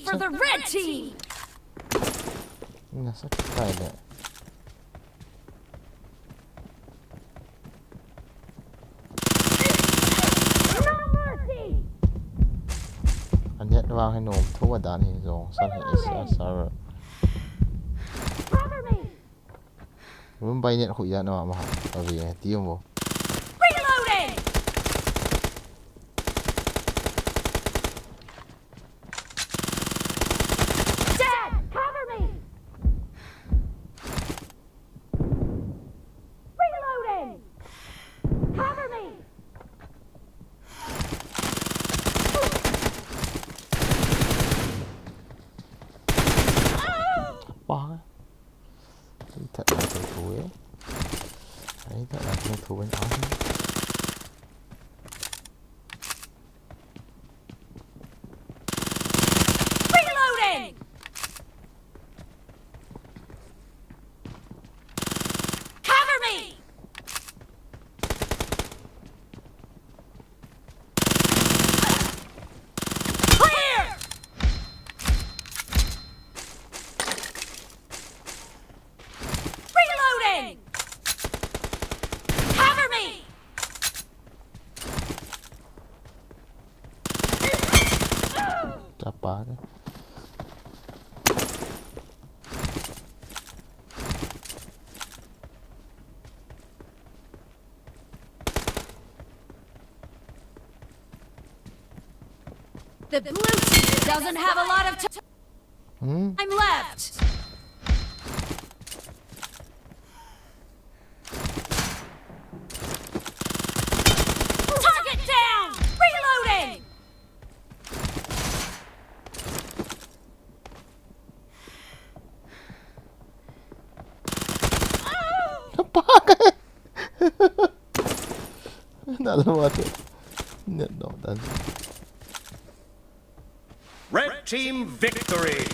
for the red team. Nè sắp phải nè. Anh nhét vào hay nôm thua vào đàn thì rồi sao thì sao muốn bay nhện khủy ra nào mà bởi vì tiêu vô Reloading. Dad, cover me. Reloading. Cover me. quá thật là cầu thủ ấy đấy thật là cầu thủ bên áo Reloading. Cover me. Clear. Reloading. Cover me. chà bá đấy The blue team doesn't have a lot of ừ. time left. Target down. Reloading. Apa kan? Dalam mata. Net dong dan. Red team victory.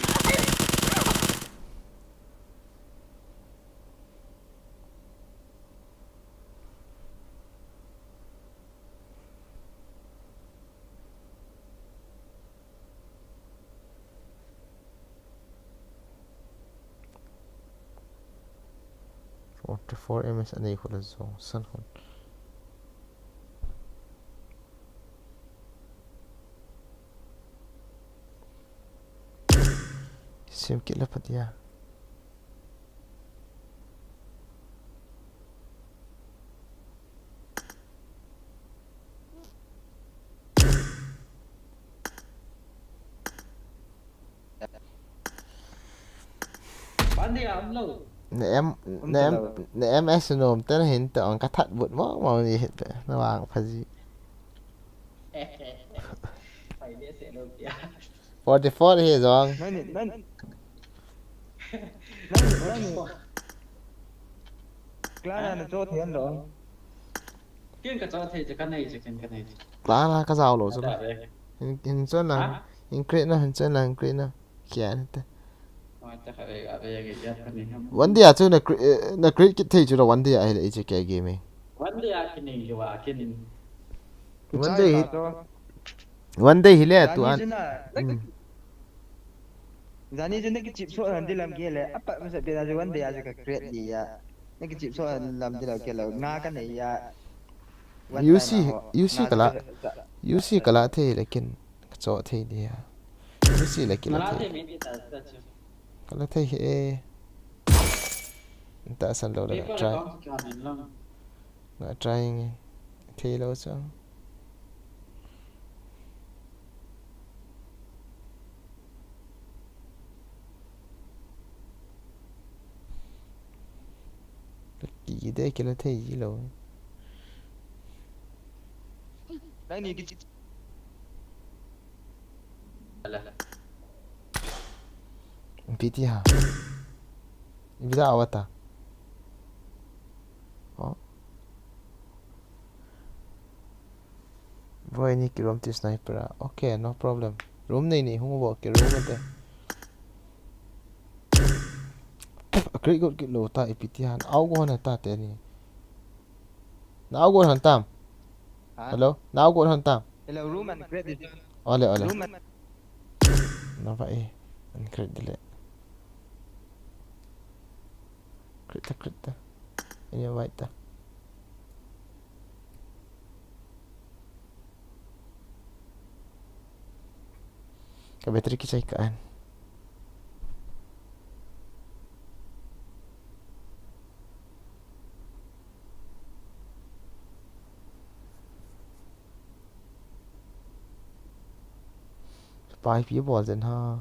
Four ms anh equal zo san hon. Sim kila patia. Bán đi ấm lâu. Nè em nôm tên hiện tượng cái thật vụt mó màu gì hiện tượng nó vàng phải gì. Phải đi sẽ đâu kìa. 44 here rồi. Claro, nó cho thiệt rồi. Kiên cả cho thầy cái này chứ cái này. Lá là cái rào lộ rồi. Hình chân là hình create nó hình chân là hình create nó. Kia hết. One day tu na create kit thei chu da one day ai le che ke game. One day akini jo akini. One day hile tu an. Zani je nek chip so han dilam ke le apa masa be na one day aja ka create ni ya. Nek chip so lam dilam ke le nga ka nei ya. UC kala thei lekin cho thei dia. UC lekin thei. Kalau thầy hệ ta sẵn lâu là try try thầy lâu sao gì đấy kia là thầy gì lâu đấy ni cái PT ha Vida awata oh Voi ni ki room ti sniper okay no problem room nei ni hung bo ki room ate akri got ki lo ta PT han au go na ta te ni na go han tam hello na go han tam hello room and create ole Nova E. And crit delete. Crit. Ini white. Kabetri kisah ikan. Bài phía bò dần ha.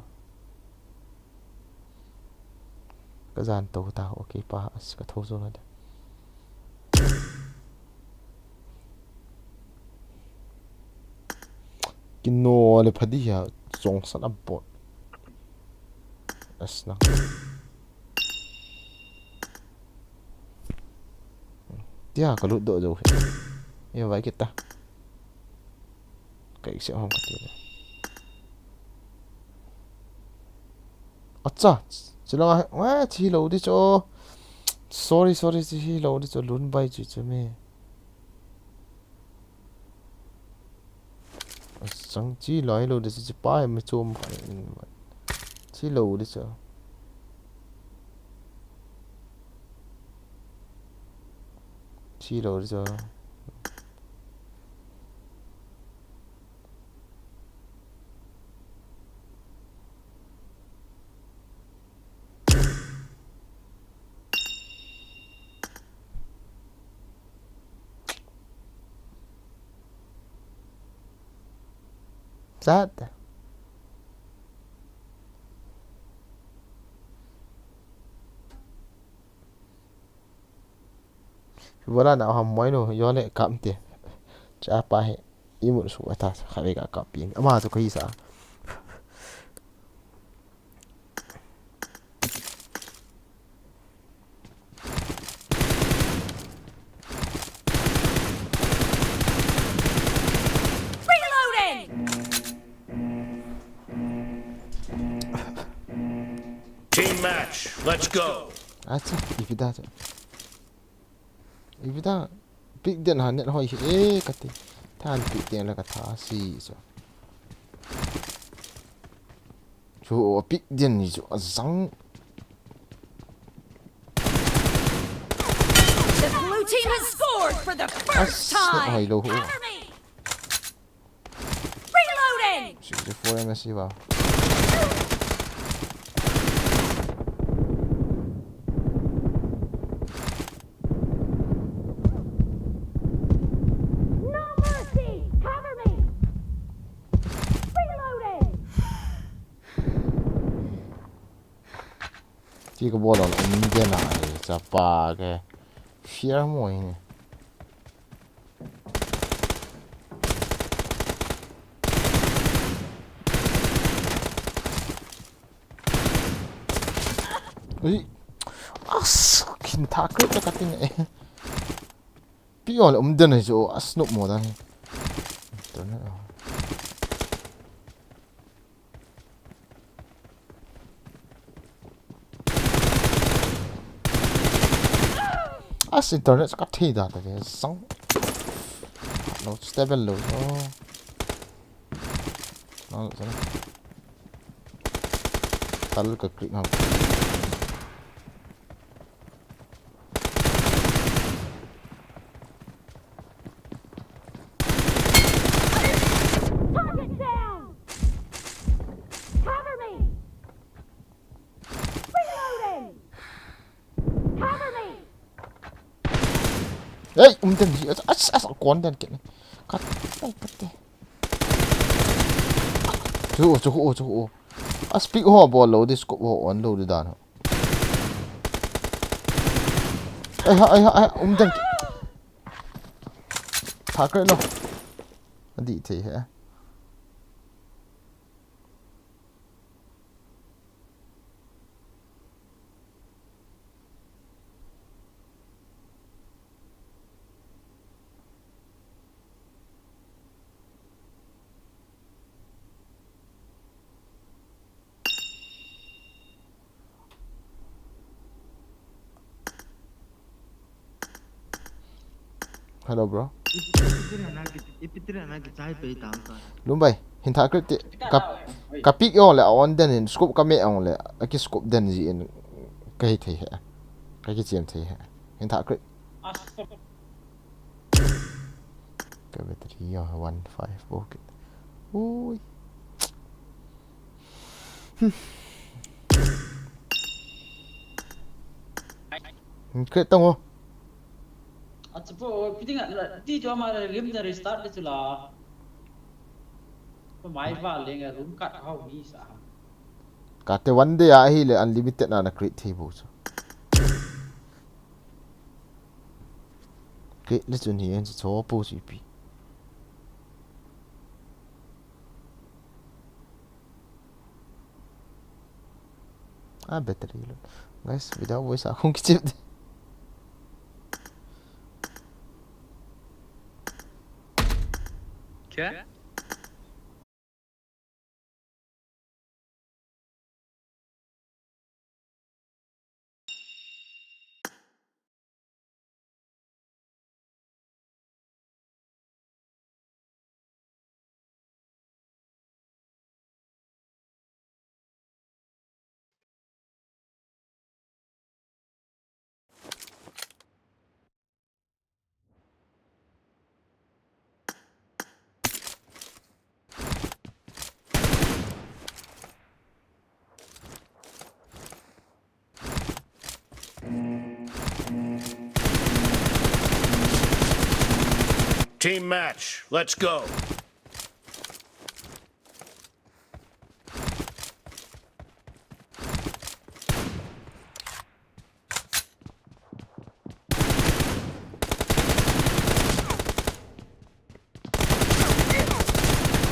Cái dàn tàu tao ok pa cái thâu rồi đấy. Kino le phadi ya Jong san abot. Asna. Dia kalau dok jauh. Ya baik kita. Kayak siapa orang kata. 아짜 지나가 왜 지힐러 어디죠? sorry 지힐러 어디죠? 룬바이지 좀해. 장지 라이로 어디지? 빠에 좀 지힐러 어디죠? 지힐러 어디죠? Sad. Wala na ham moy no yole kam te. Cha pa he. Imun su ta khabe ka kaping. Ama to kai sa. Team match. Let's go. Acha Ivida big den han net hoi kati. Than big den la ka tha si so. Chu big den ni so azang. The blue team has scored for the first time. Cover me. Reloading. 64 MSC vào. Chỉ có bộ là cái nàyจะปาcái phía mồi này. Ui, kin thác cái cái tiếng này. Bị gọi là den này chỗ snoop mồi đây. internet sẽ cắt thi ra tại vì sóng nó stable luôn nó rồi ta cứ cực không Ê, tên gì con tên kiện này cắt đi chú speak ho ball low this scope ho on low đàn ho ê tên thả cái nó đi thì hả hello bro. Lum bay. hin tha krit ka pik yo le on den in scope ka me on le a ki scope den ji in ka hi thei he ka ki chem thei he hin tha krit ka battery yo 15 pocket ui krit tong ho Achapo piting ti jo ma lim da restart le chula mai ba lenga room cut how mi sa ka te one day a hi le unlimited na crit thei bu chu crit le chun hi en cho po chi pi battery lo guys without voice a không kịp क्या Team match. Let's go.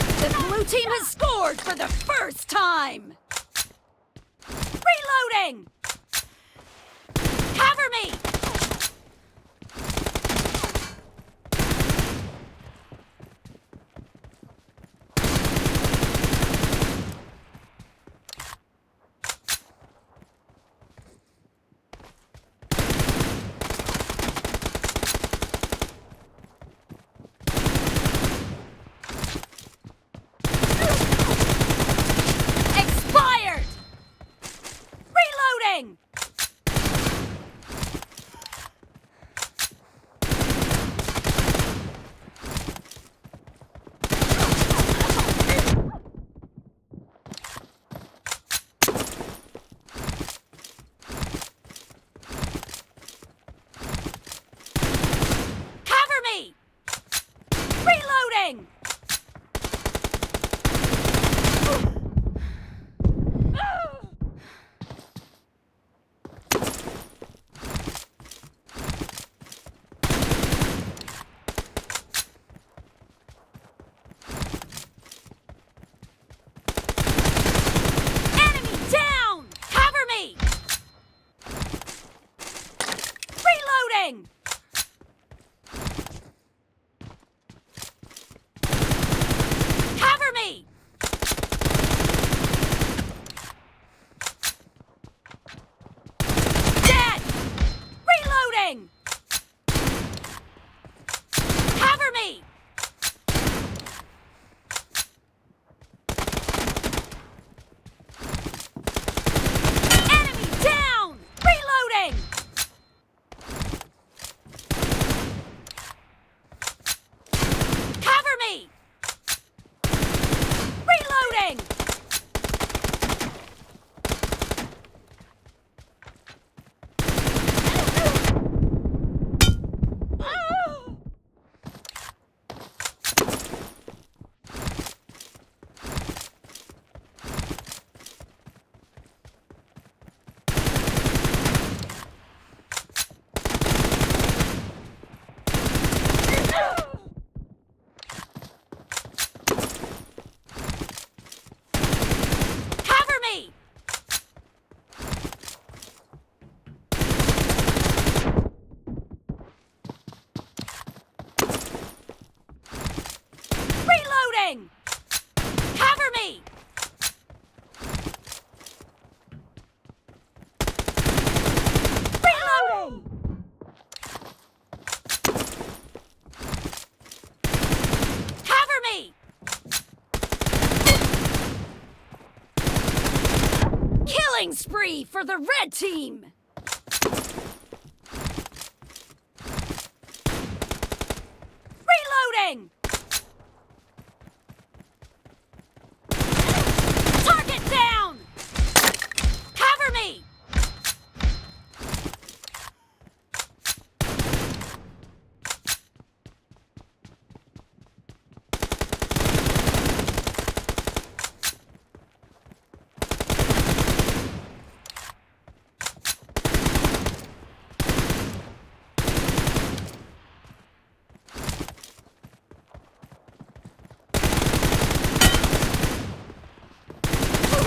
The blue team has scored for the first time. Reloading. Cover me. Expired. Reloading. Cover me. Reloading. Enemy down. Cover me. Reloading. Cover me. Dead. Reloading. Cover me. Enemy down. Reloading. Killing spree for the red team! Reloading! Target down! Cover me!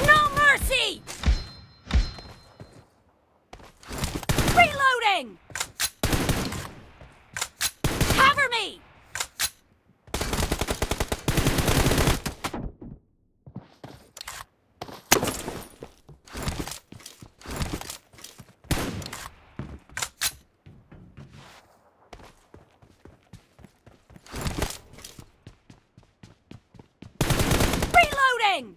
No mercy! Reloading! Cover me! Reloading!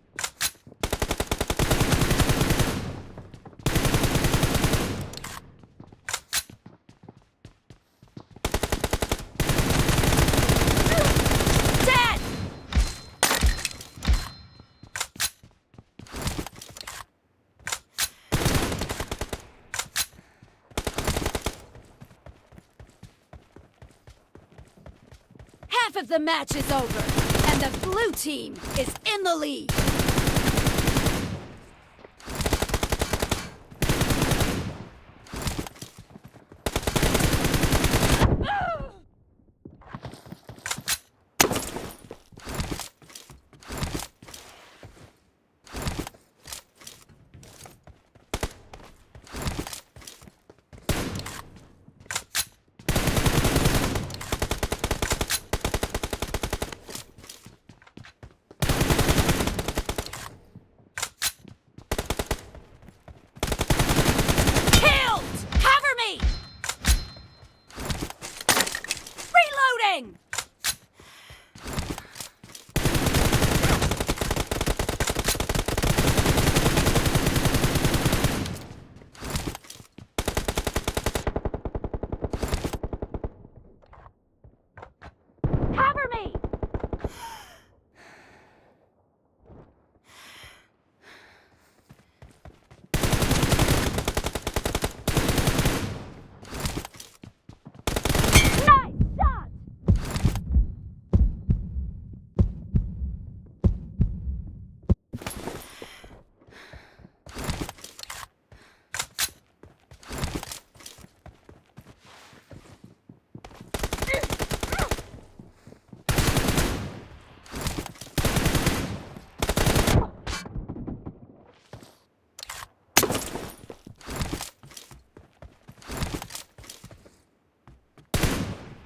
Dead! Half of the match is over, and the blue team is in the lead. Killed! Cover me! Reloading! Cover me! Nice shot!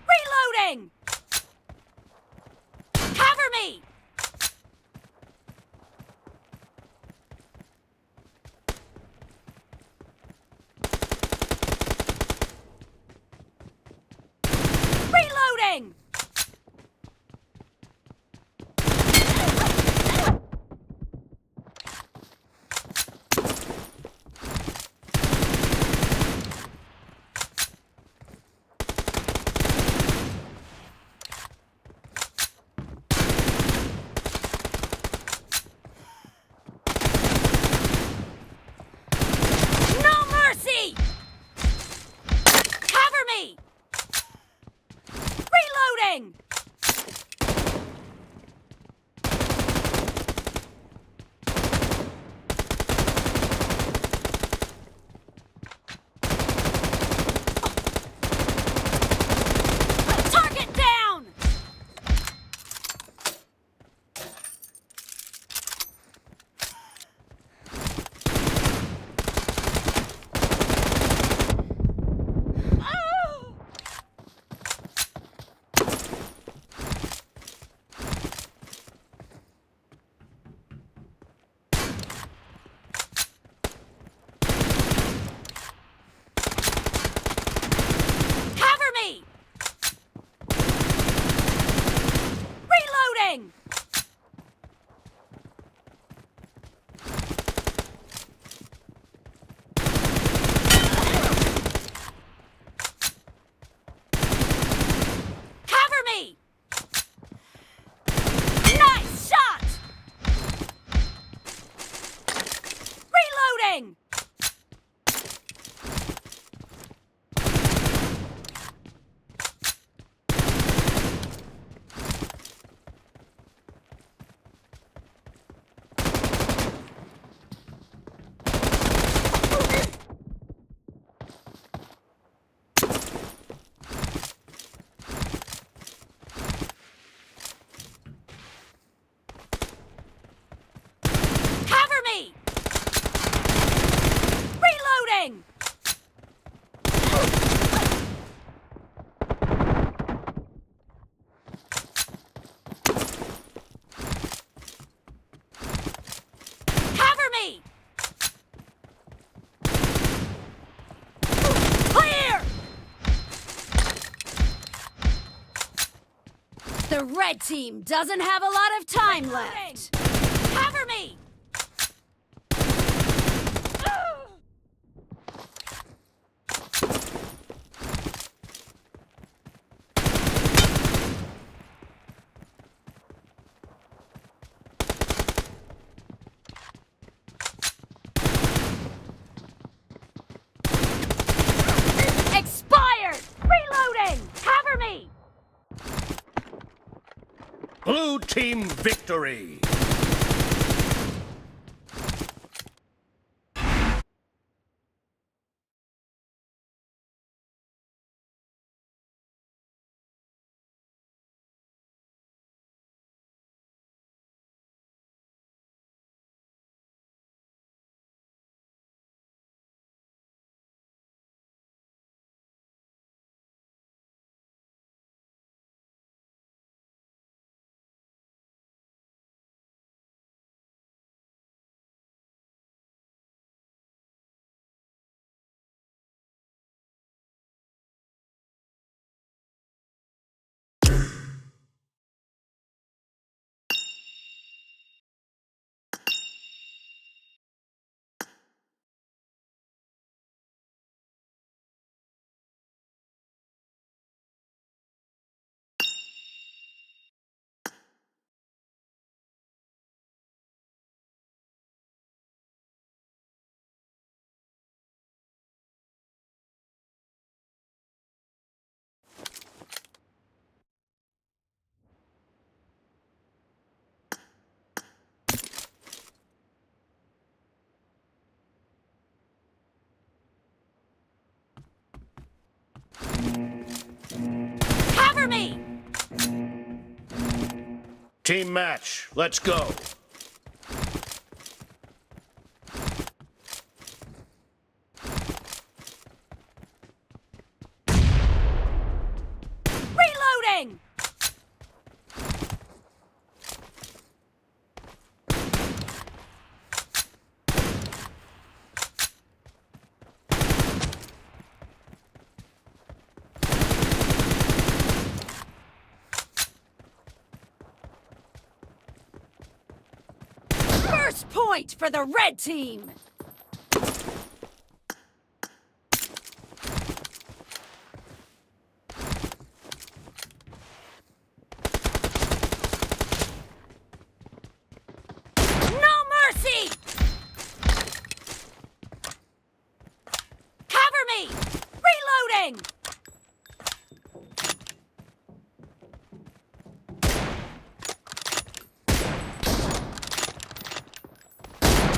Reloading! Cover me! Reloading! No mercy! Cover me! Reloading! Target down! The red team doesn't have a lot of time left. Cover me! Expired! Reloading! Cover me! Blue team victory! Cover me! Team match, let's go. Reloading! First point for the red team! No mercy! Cover me! Reloading!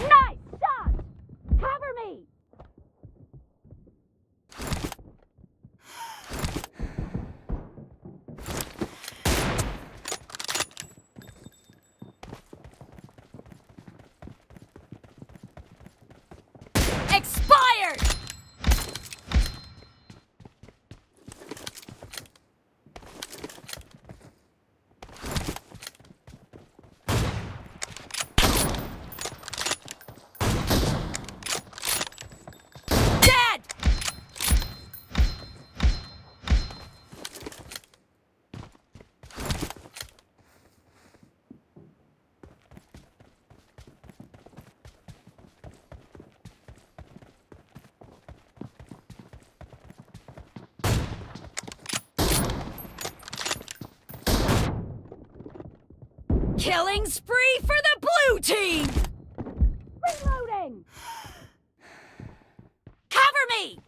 Nice shot! Cover me! Expired! Dead! Killing spree for the blue team! Reloading! Cover me!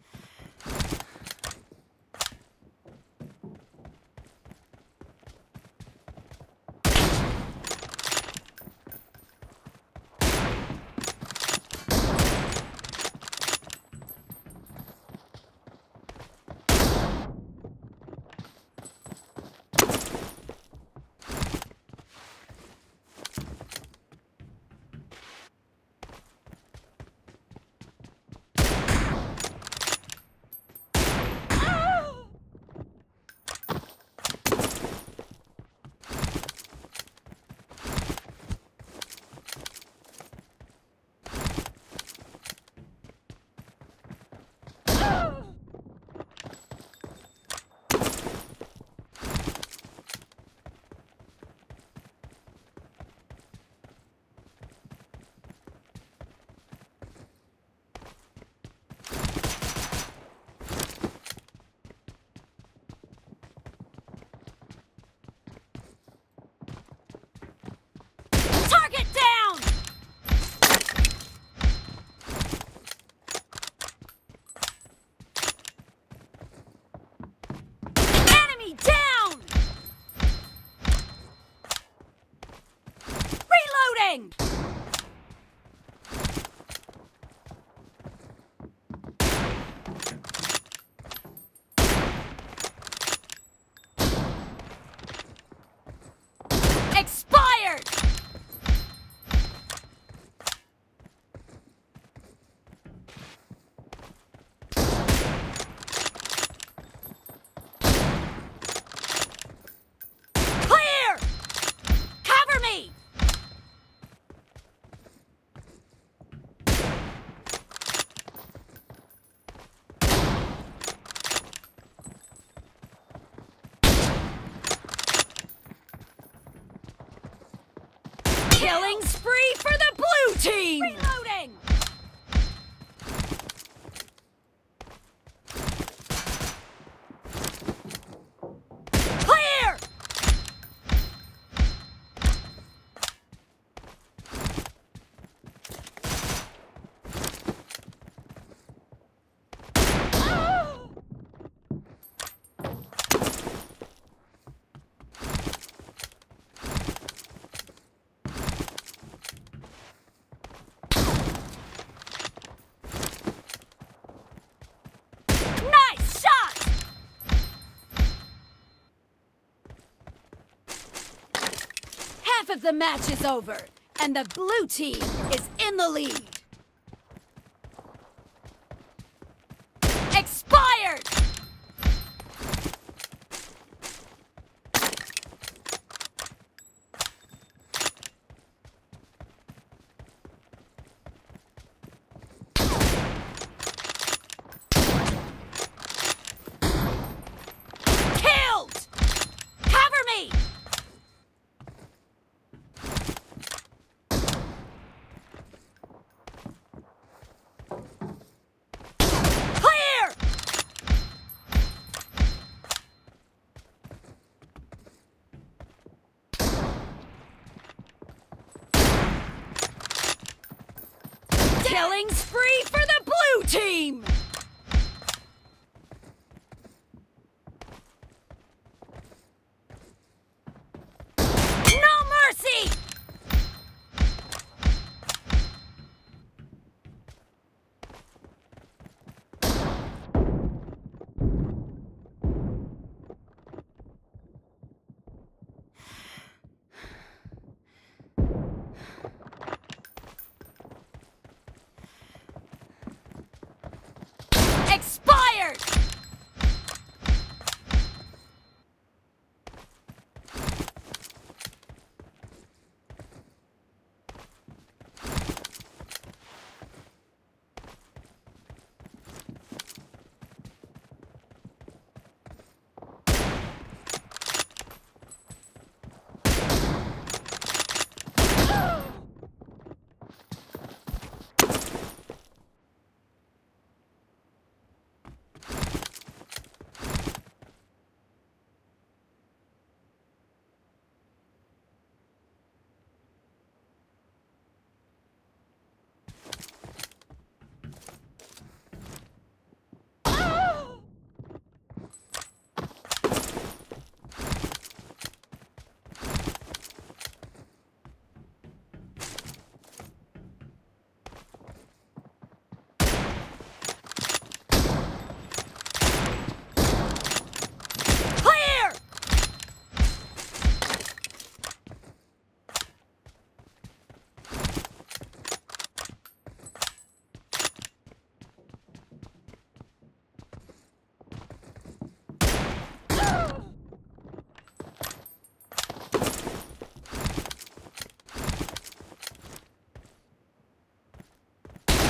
Reloading! Expired! Clear! Cover me! Killing spree for the blue team! Reloading! Clear! Nice shot! Half of the match is over, and the blue team is in the lead. Expired! Killed! Cover me! Clear! Killing spree for the blue team! No mercy! Expired! Clear!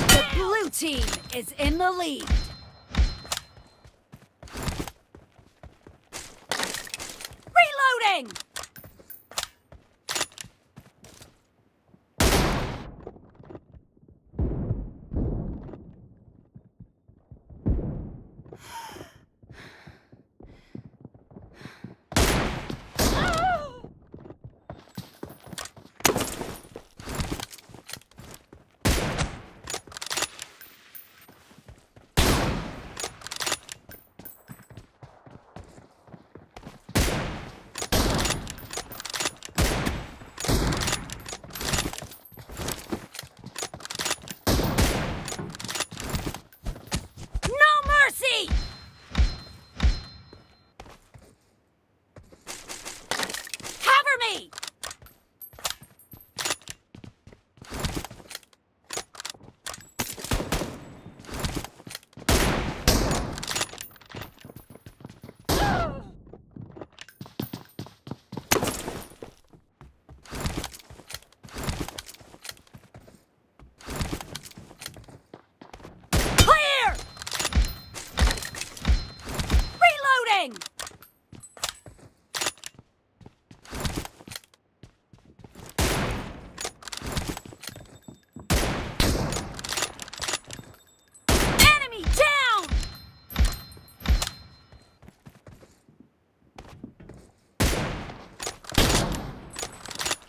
The blue team is in the lead. Reloading!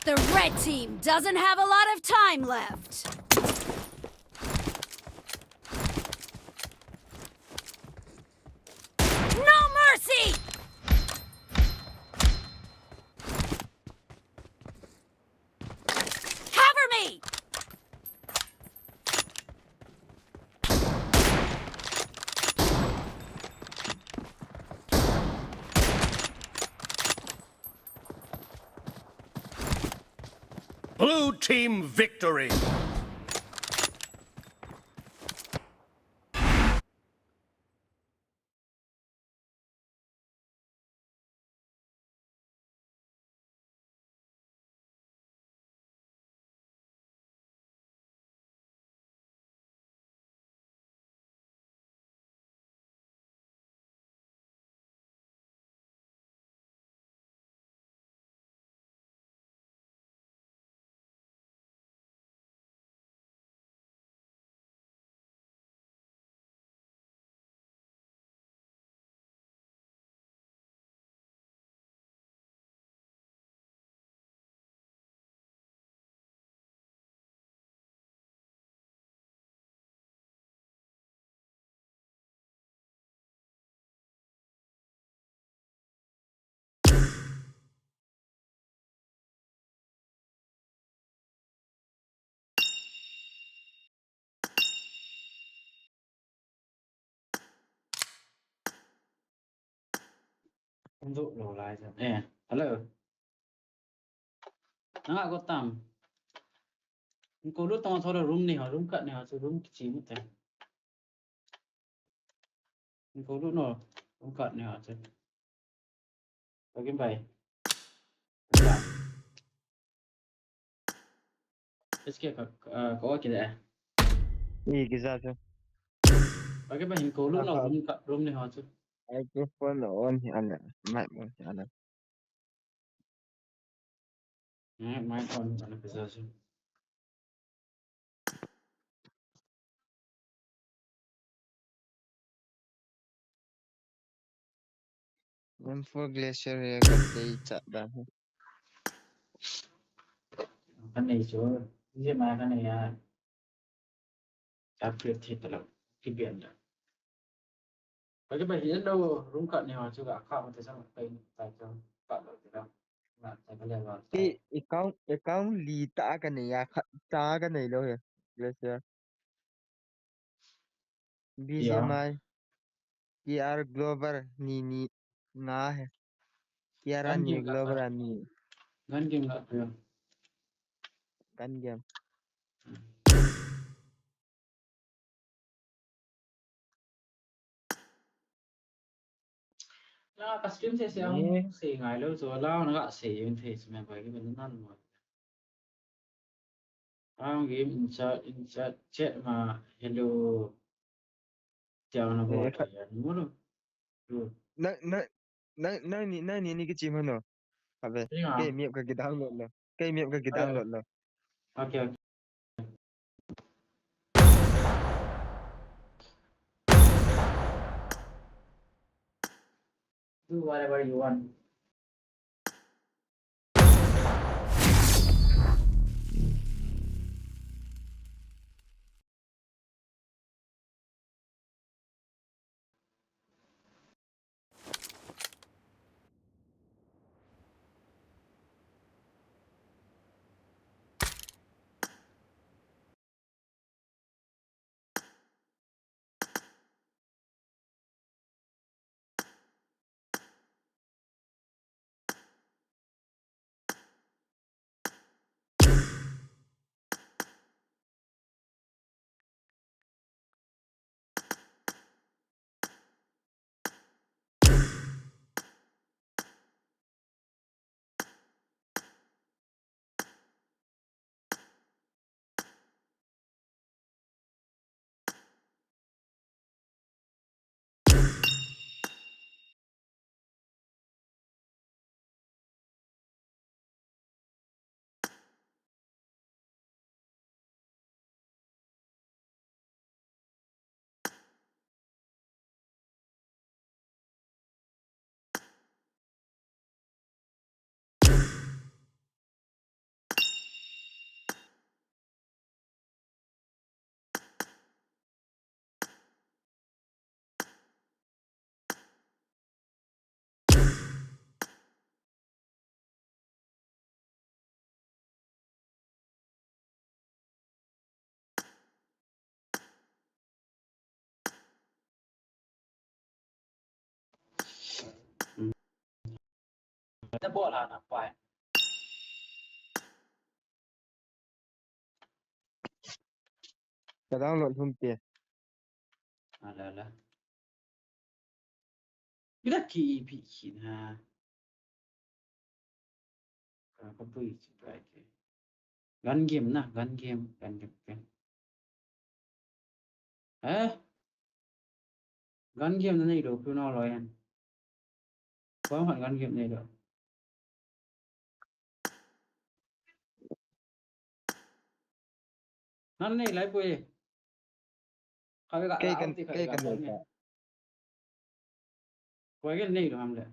The red team doesn't have a lot of time left. No mercy! Cover me! Blue team victory. Untuk lo lah itu. Halo. Nggak kau tam. Kau lu tengah thora room nih, room kat nih, room kecil tu. Kau lu no, room kat nih aja. Bagi baik. Terus kau kau kita. Iya kisah tu. Bagi baik kau lu no Apa room nih aja. microphone on si anak, mic on si anak. Main on anak besar sih. M4 glacier ya kata cak dah. Kan nih cuy. Dia mana kan ya. Upgrade thì tự động cái biển đó. Và cái bài hiện đâu đúng cận này mà chưa cả không thì sao mà tên tại cho cận được thì đâu mà tại cái level Ki tại account lita kan ni ya ta kan ni lo ya. Glacier. gì không BGMI PR Global ni na hai. PR gắn ni game gặp Global ni gắn game gặp được kan game. nó custom sẽ Ni không xì ngày lâu rồi lao nó gạ xì như thế mà phải cái mình ăn rồi game insert chat mà hello chào nó gọi là đúng không được na ni ke cim no. Abe thế mà ke miap ka kita download lo. Ke miap ka kita download lo. ok do whatever you want bộ là nạp phải cái đó luận không tiền là cái đó kỳ bị chín ha có bụi vậy gắn game nè gắn game gắn game này được cứ nó rồi anh có phải gắn game này được nó này lấy bụi không phải cây gạo thì phải cây gạo cần lớn này quay cái này được không đấy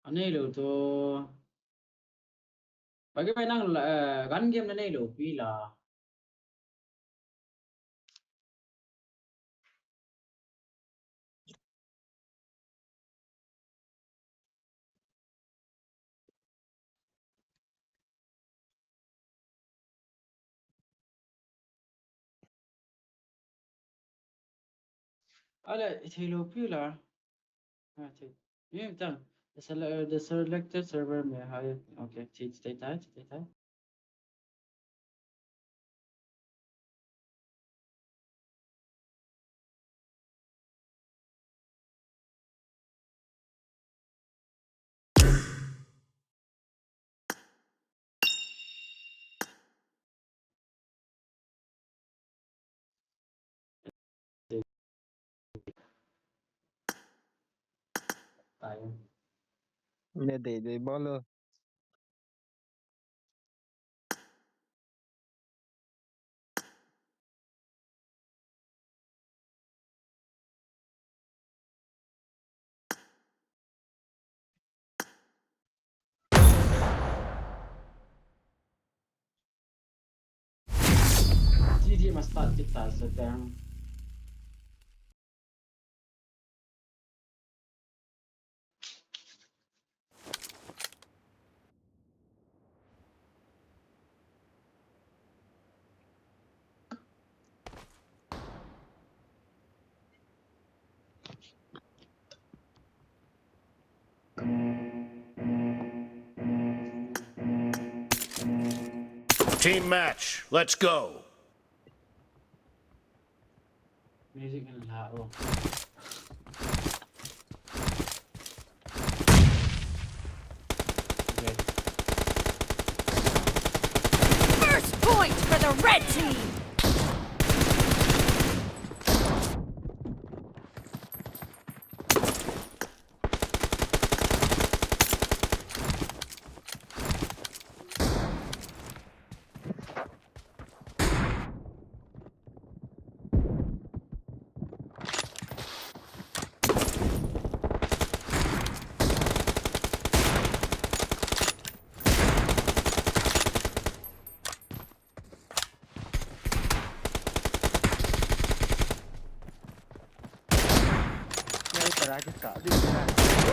anh này được to cái năng là gắn game này được vì là đây thì lúc vì là thì như thế the selected server may have okay thì tái tại để bao lơ thì mà start kita sedang Team match. Let's go. music là rồi First point for the red team!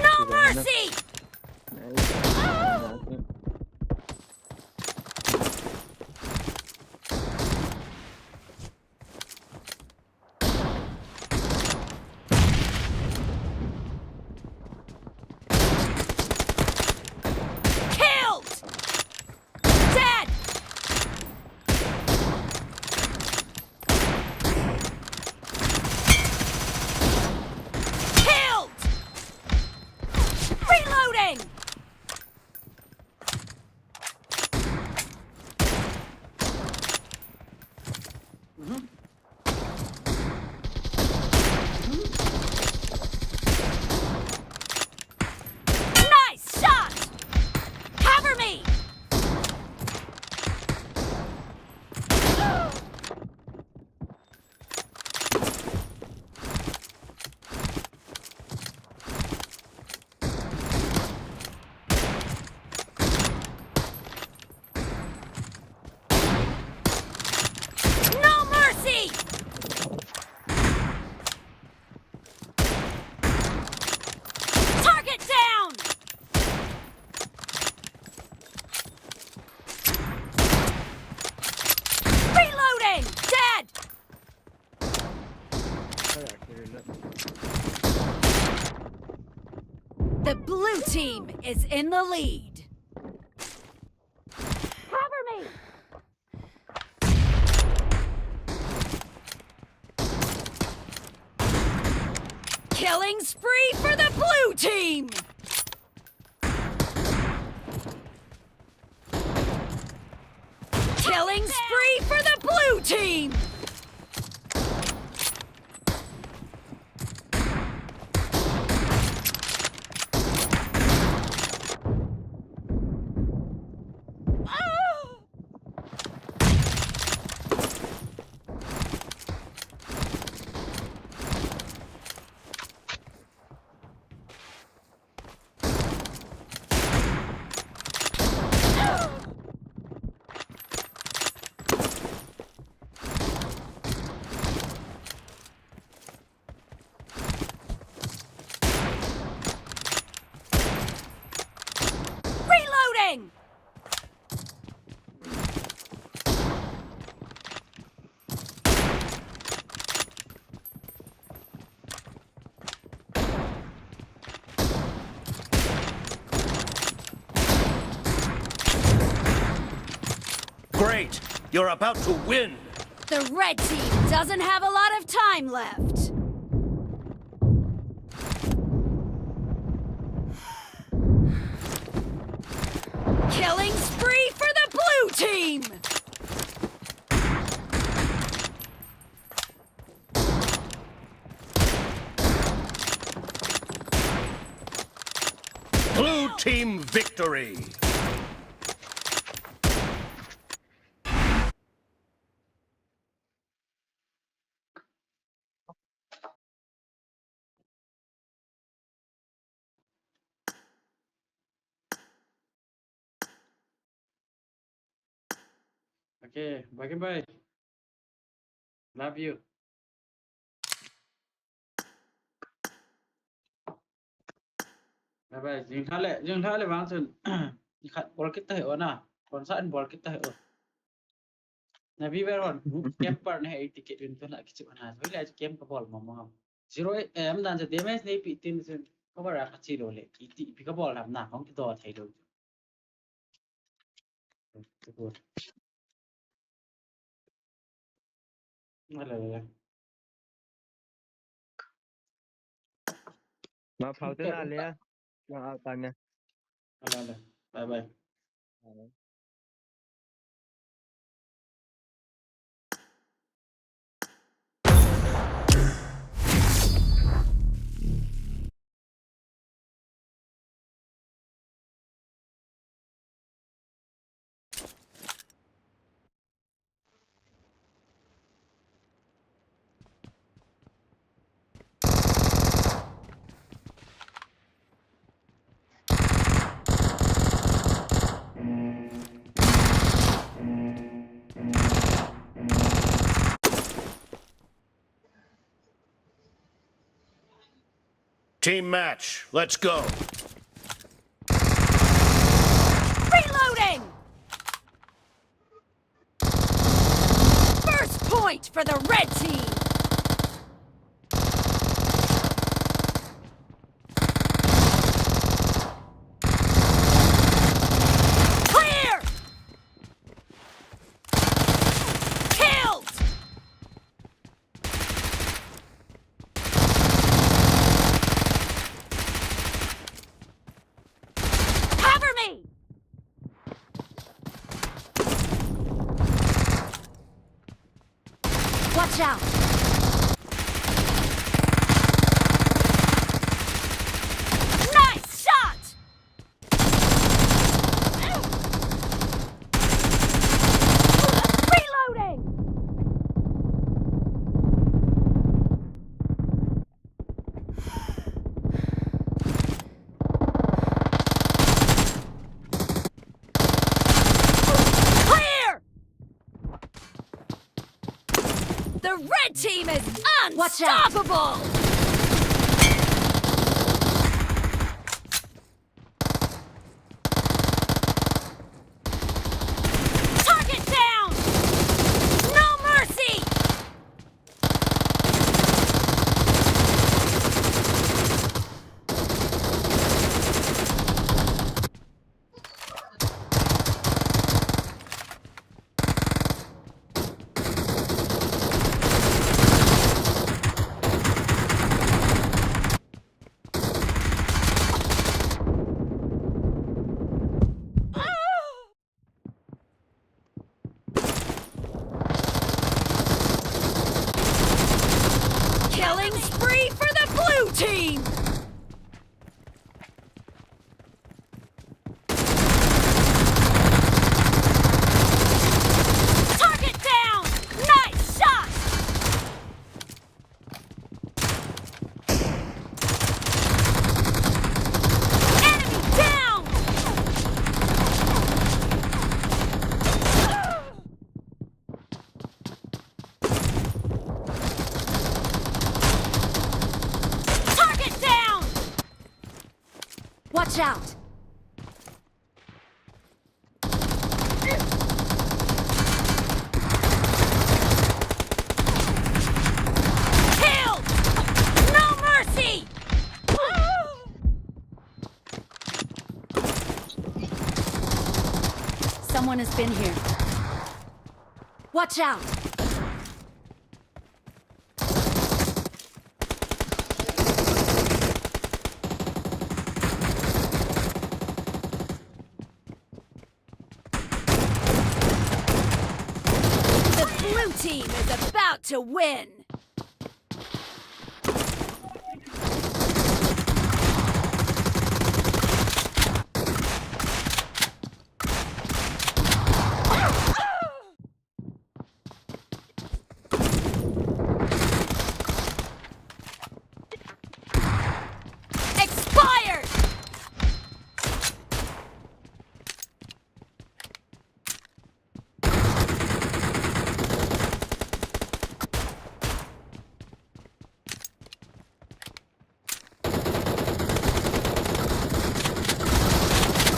No mercy! Killed! Dead! Killed! Reloading! The blue team is in the lead. Cover me! Killing spree for the blue team! Killing spree for the blue team! Reloading! Great! You're about to win! The red team doesn't have a lot of time left. Killing spree for the blue team! Blue team victory! Okay, bye-bye. Love you. Bye-bye. Dương Thái lại vang sơn. Khát bol kita hiểu na. Còn saan bol kita hiểu. Nabi beron. Camper này ticket yun to na kichu na. Wala camp ka bol mo. Zero em dan sa damage nei pitin sun. Ko bara ka chi le. Iti pi ka bol lam na kong to thai do. Wala. Mà pháo tên là lẽ mà tàn nha. Wala. Bye-bye. Team match, let's go! Reloading! First point for the red team! Clear! Killed! Cover me! Watch out! Nice shot! Reloading! Clear! The red team is unstoppable! Target down! No mercy! Killing spree for the blue team! Target down! Nice shot! Enemy down! Target down! Watch out! Killed! No mercy! Someone has been here. Watch out! The blue team is about to win! Expired!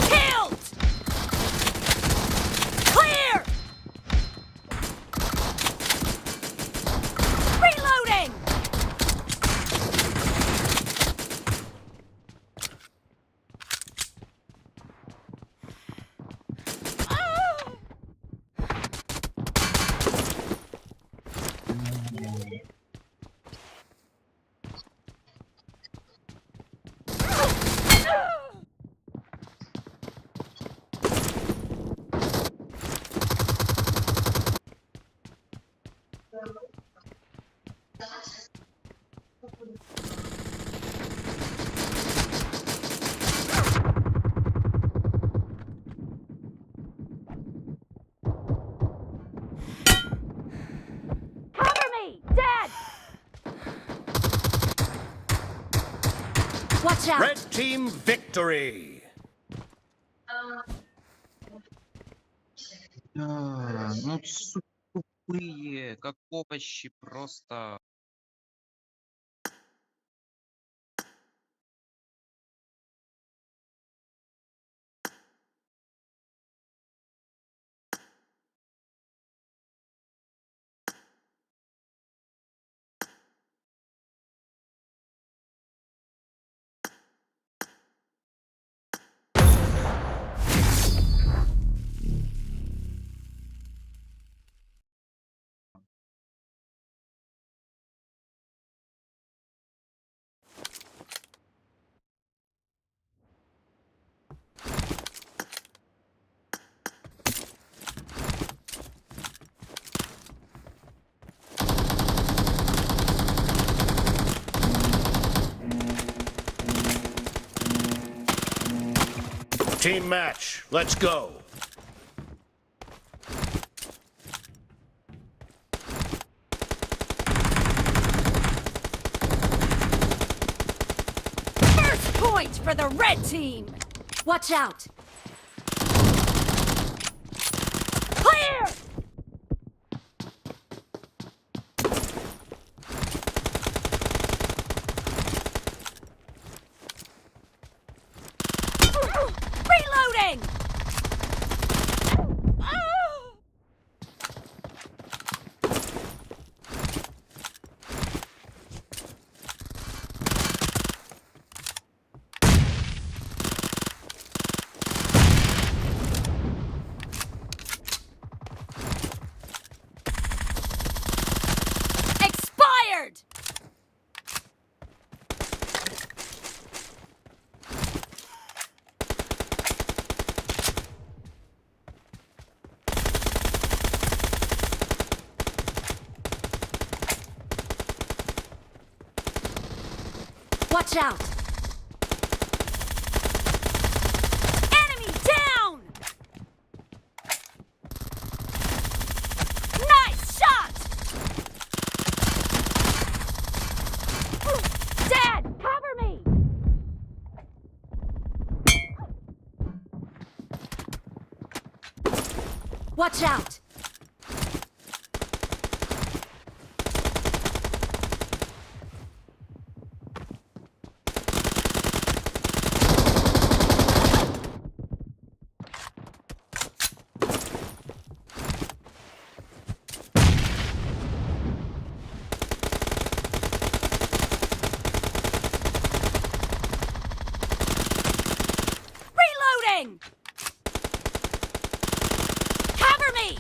Killed! Clear! Reloading! Cover me! Dead! Watch out! Red team victory. Ну, тупые, как овощи просто. Team match. Let's go. First point for the red team! Watch out! Clear! Reloading! Watch out! Enemy down! Nice shot! Dad, cover me! Watch out! Reloading! Cover me!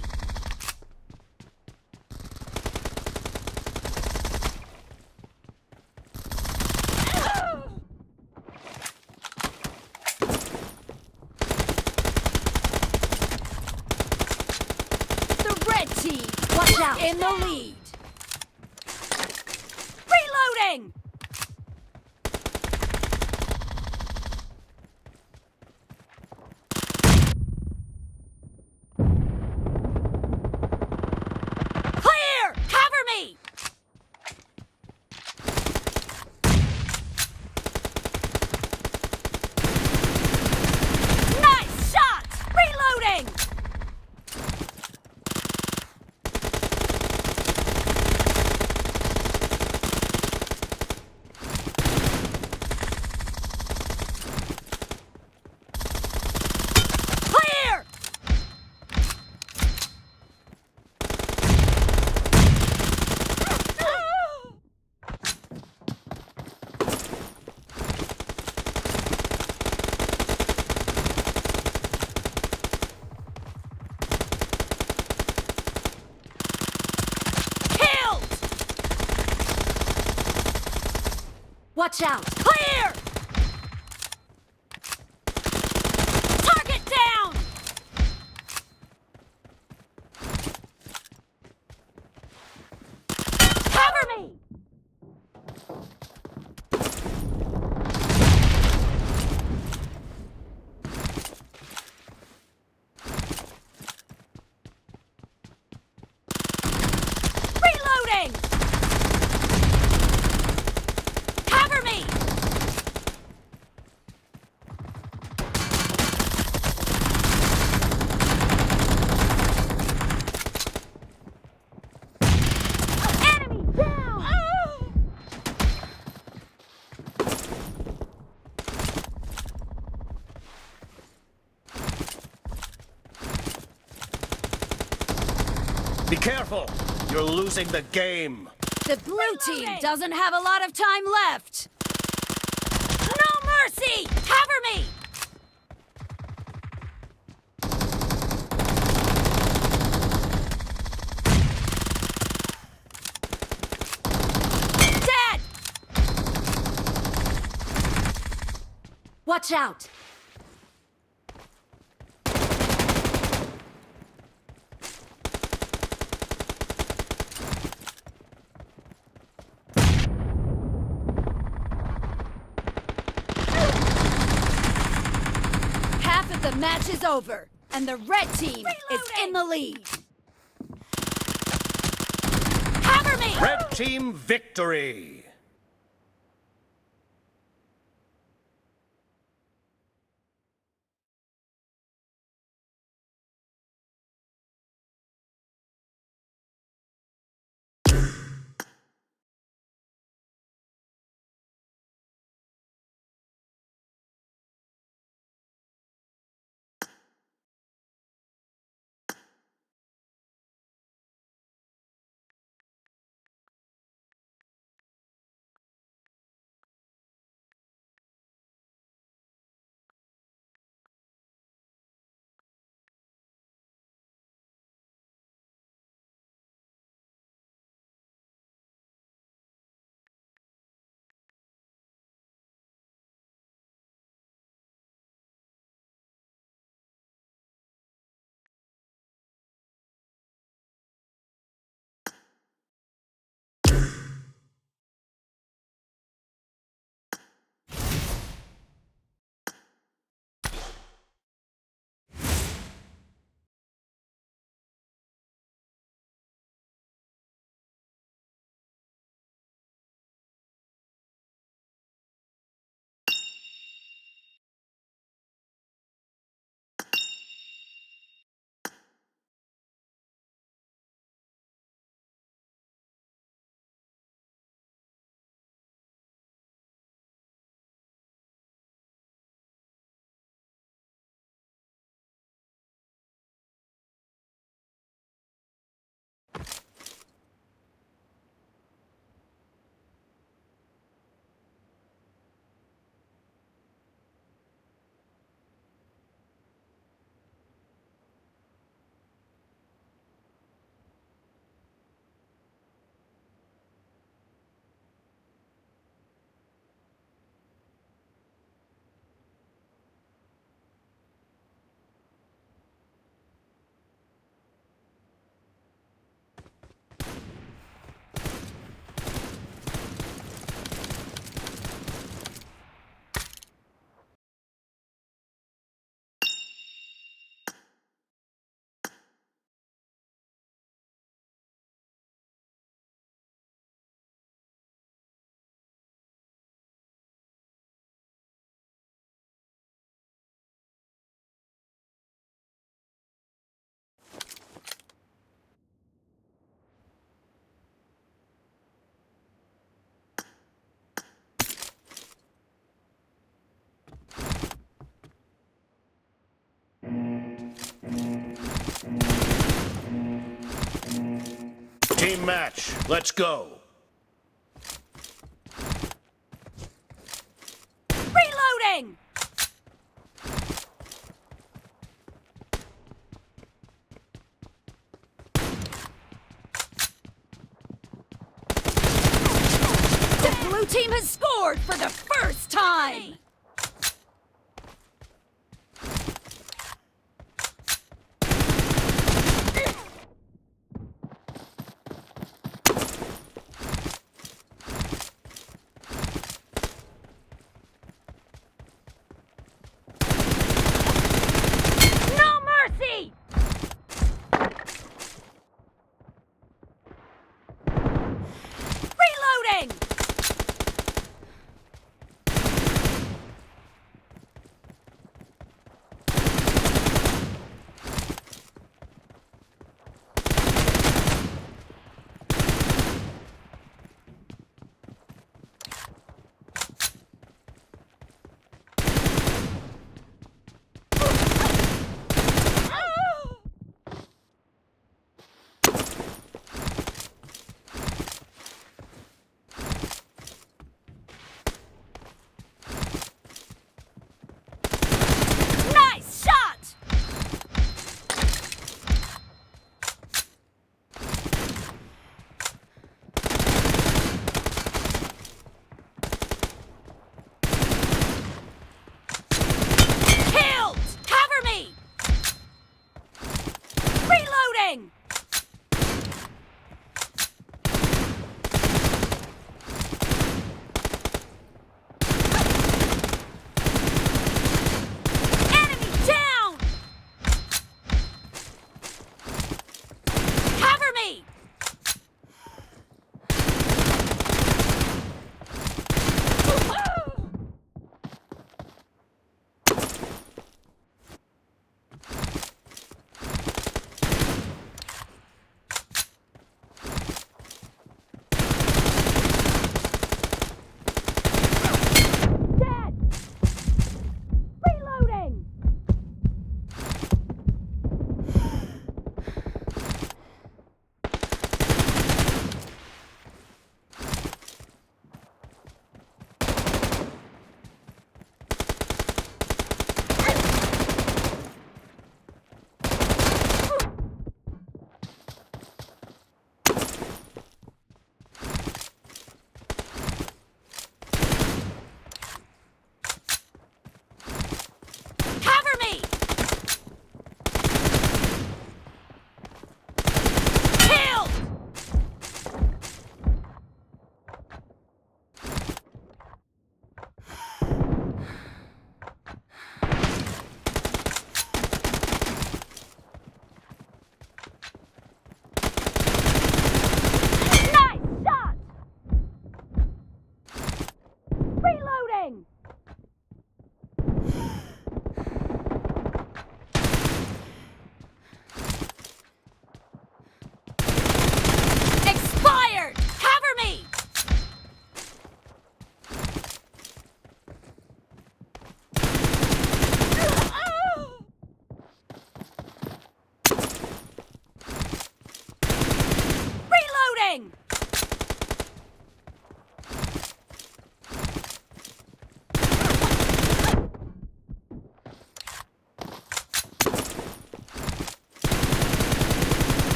The red team, watch out, in the lead. Reloading! Clear! Cover me! Nice shot! Reloading! Clear! Killed! Watch out! Clear! Target down! Cover me! Reloading! Cover me! Enemy down! Be careful! You're losing the game. The blue team doesn't have a lot of time left. No mercy! Cover me! Dead! Watch out! Half of the match is over, and the red team is in the lead. Cover me! Red team victory! Team match. Let's go. Reloading! The blue team has scored for the first time! No mercy! Reloading!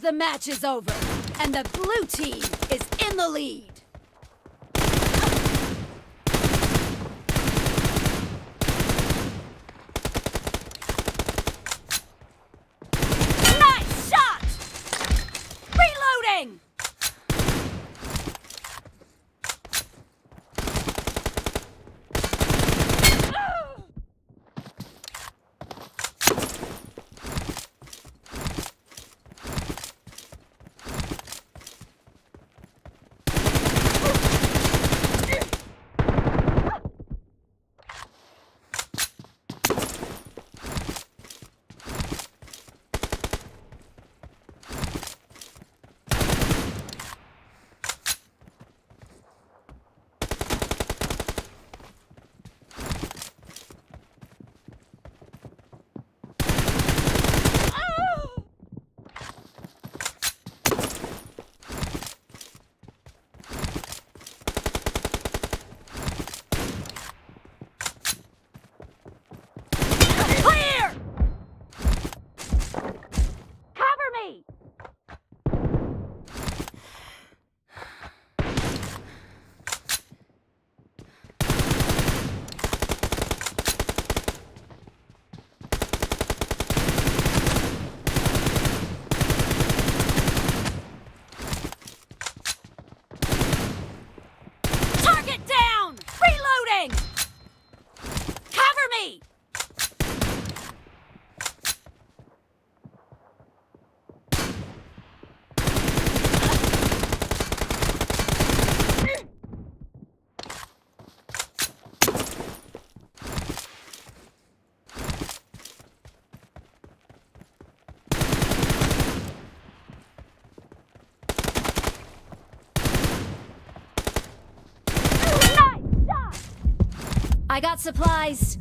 of the match is over, and the blue team is in the lead. Nice shot! Reloading! Clear! Cover me! Target down! Reloading! Cover me! Nice shot! I got supplies.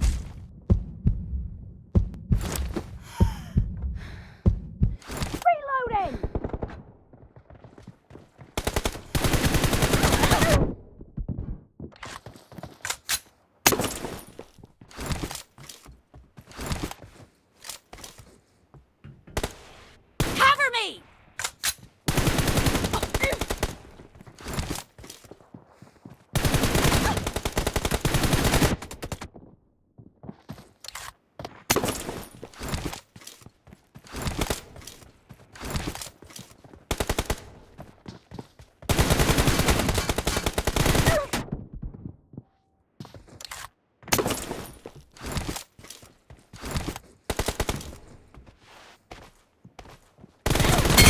Reloading! Cover me!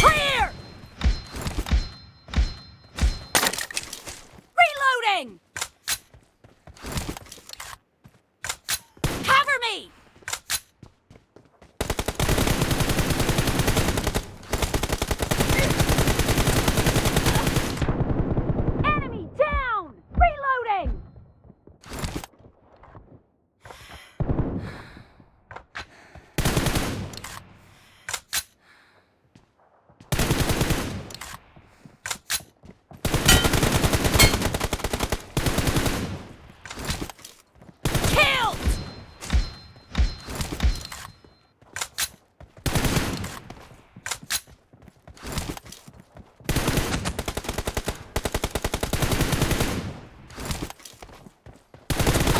Clear! Reloading! Cover me! Enemy down! Reloading! Killed!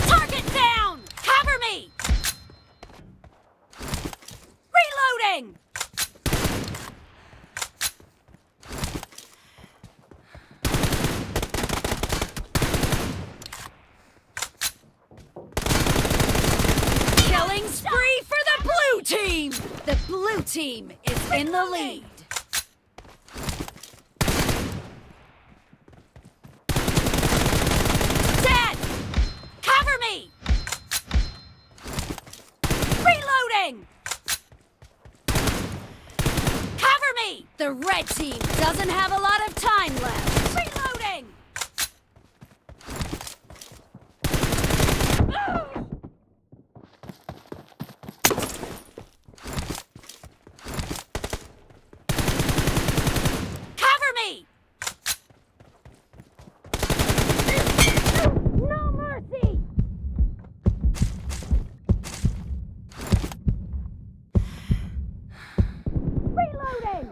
Target down! Cover me! Reloading! Killing spree for the blue team! The blue team is in the lead. Dead! Cover me! Reloading! Cover me! The red team doesn't have a lot of time left. Reloading! Cover me! No mercy! Reloading!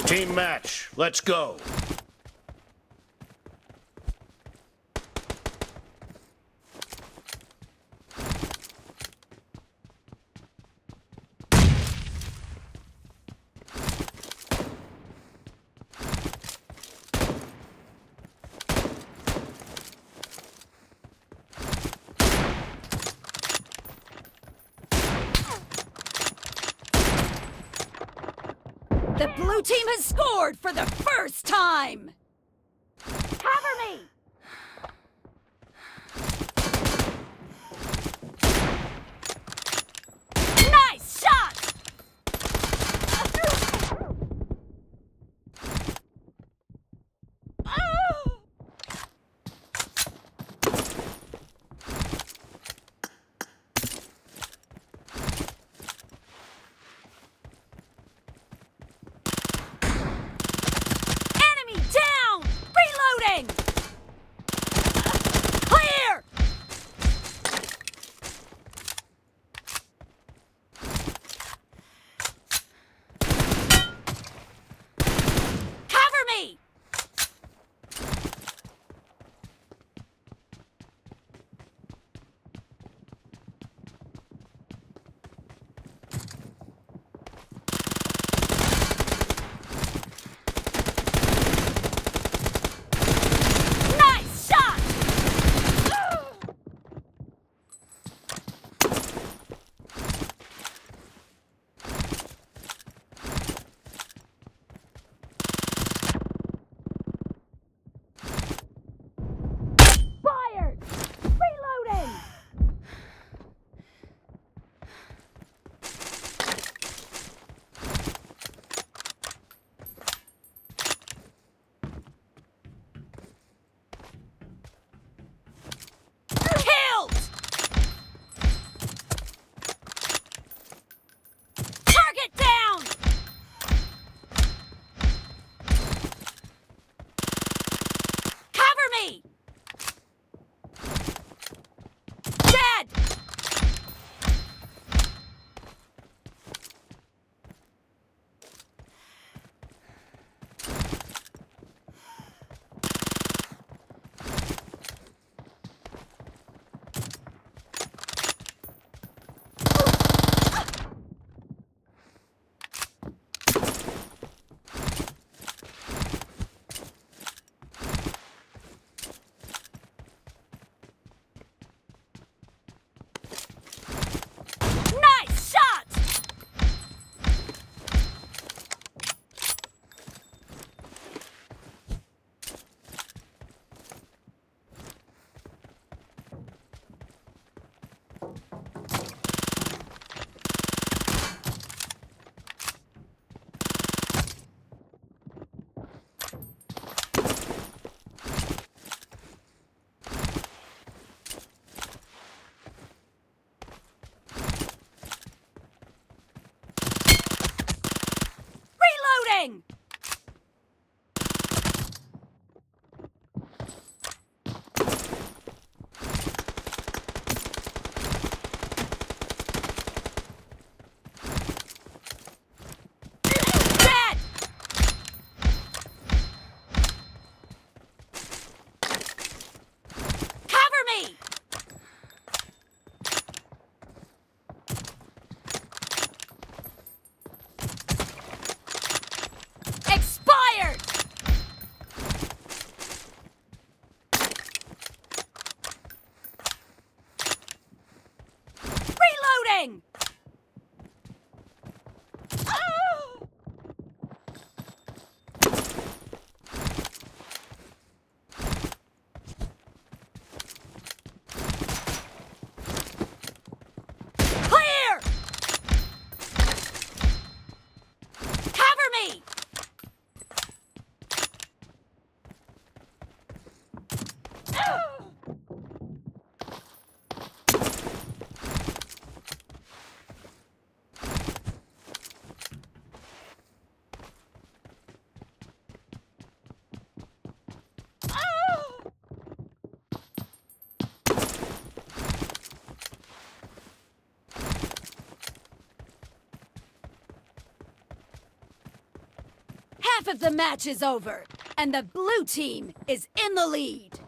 Team match. Let's go. The blue team has scored for the first time! Cover me! Nice shot! Enemy down! Reloading! of the match is over, and the blue team is in the lead.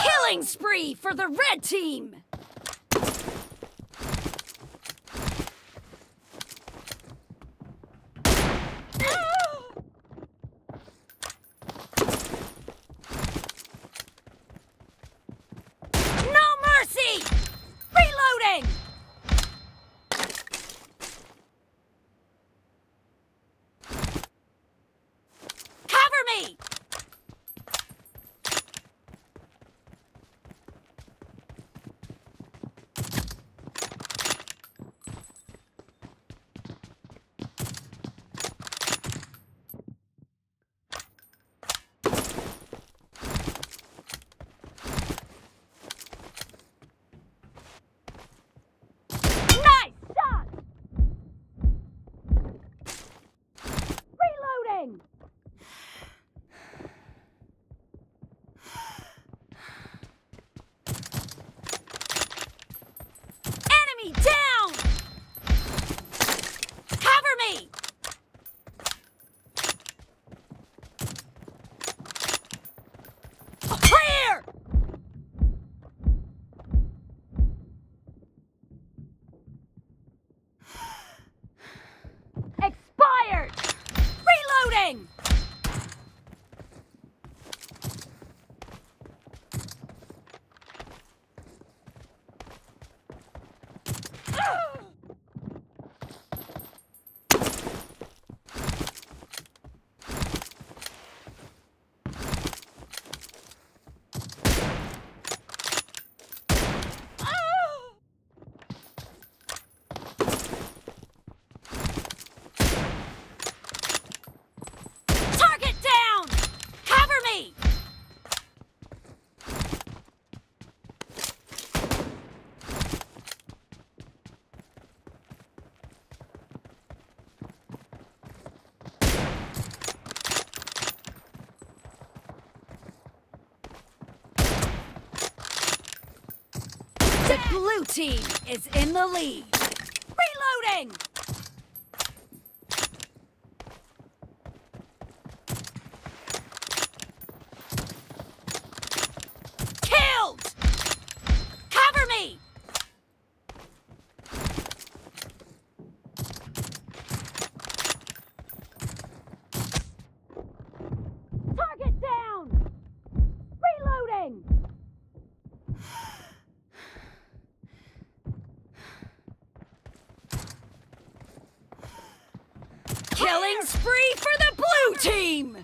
Killing spree for the red team! No mercy! Reloading! Cover me! Nice shot! Reloading! Enemy down! Cover me! Clear! Expired! Reloading! Target down! Cover me! The blue team is in the lead. Reloading! Killed! Cover me! Target down! Reloading! Killing spree for the blue team!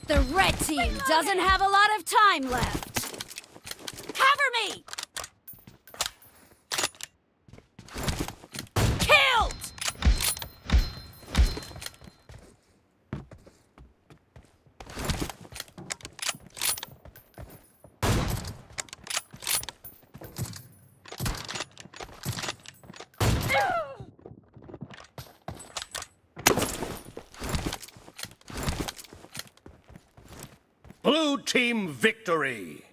The red team doesn't have a lot of time left. Cover me! Killed! Blue team victory.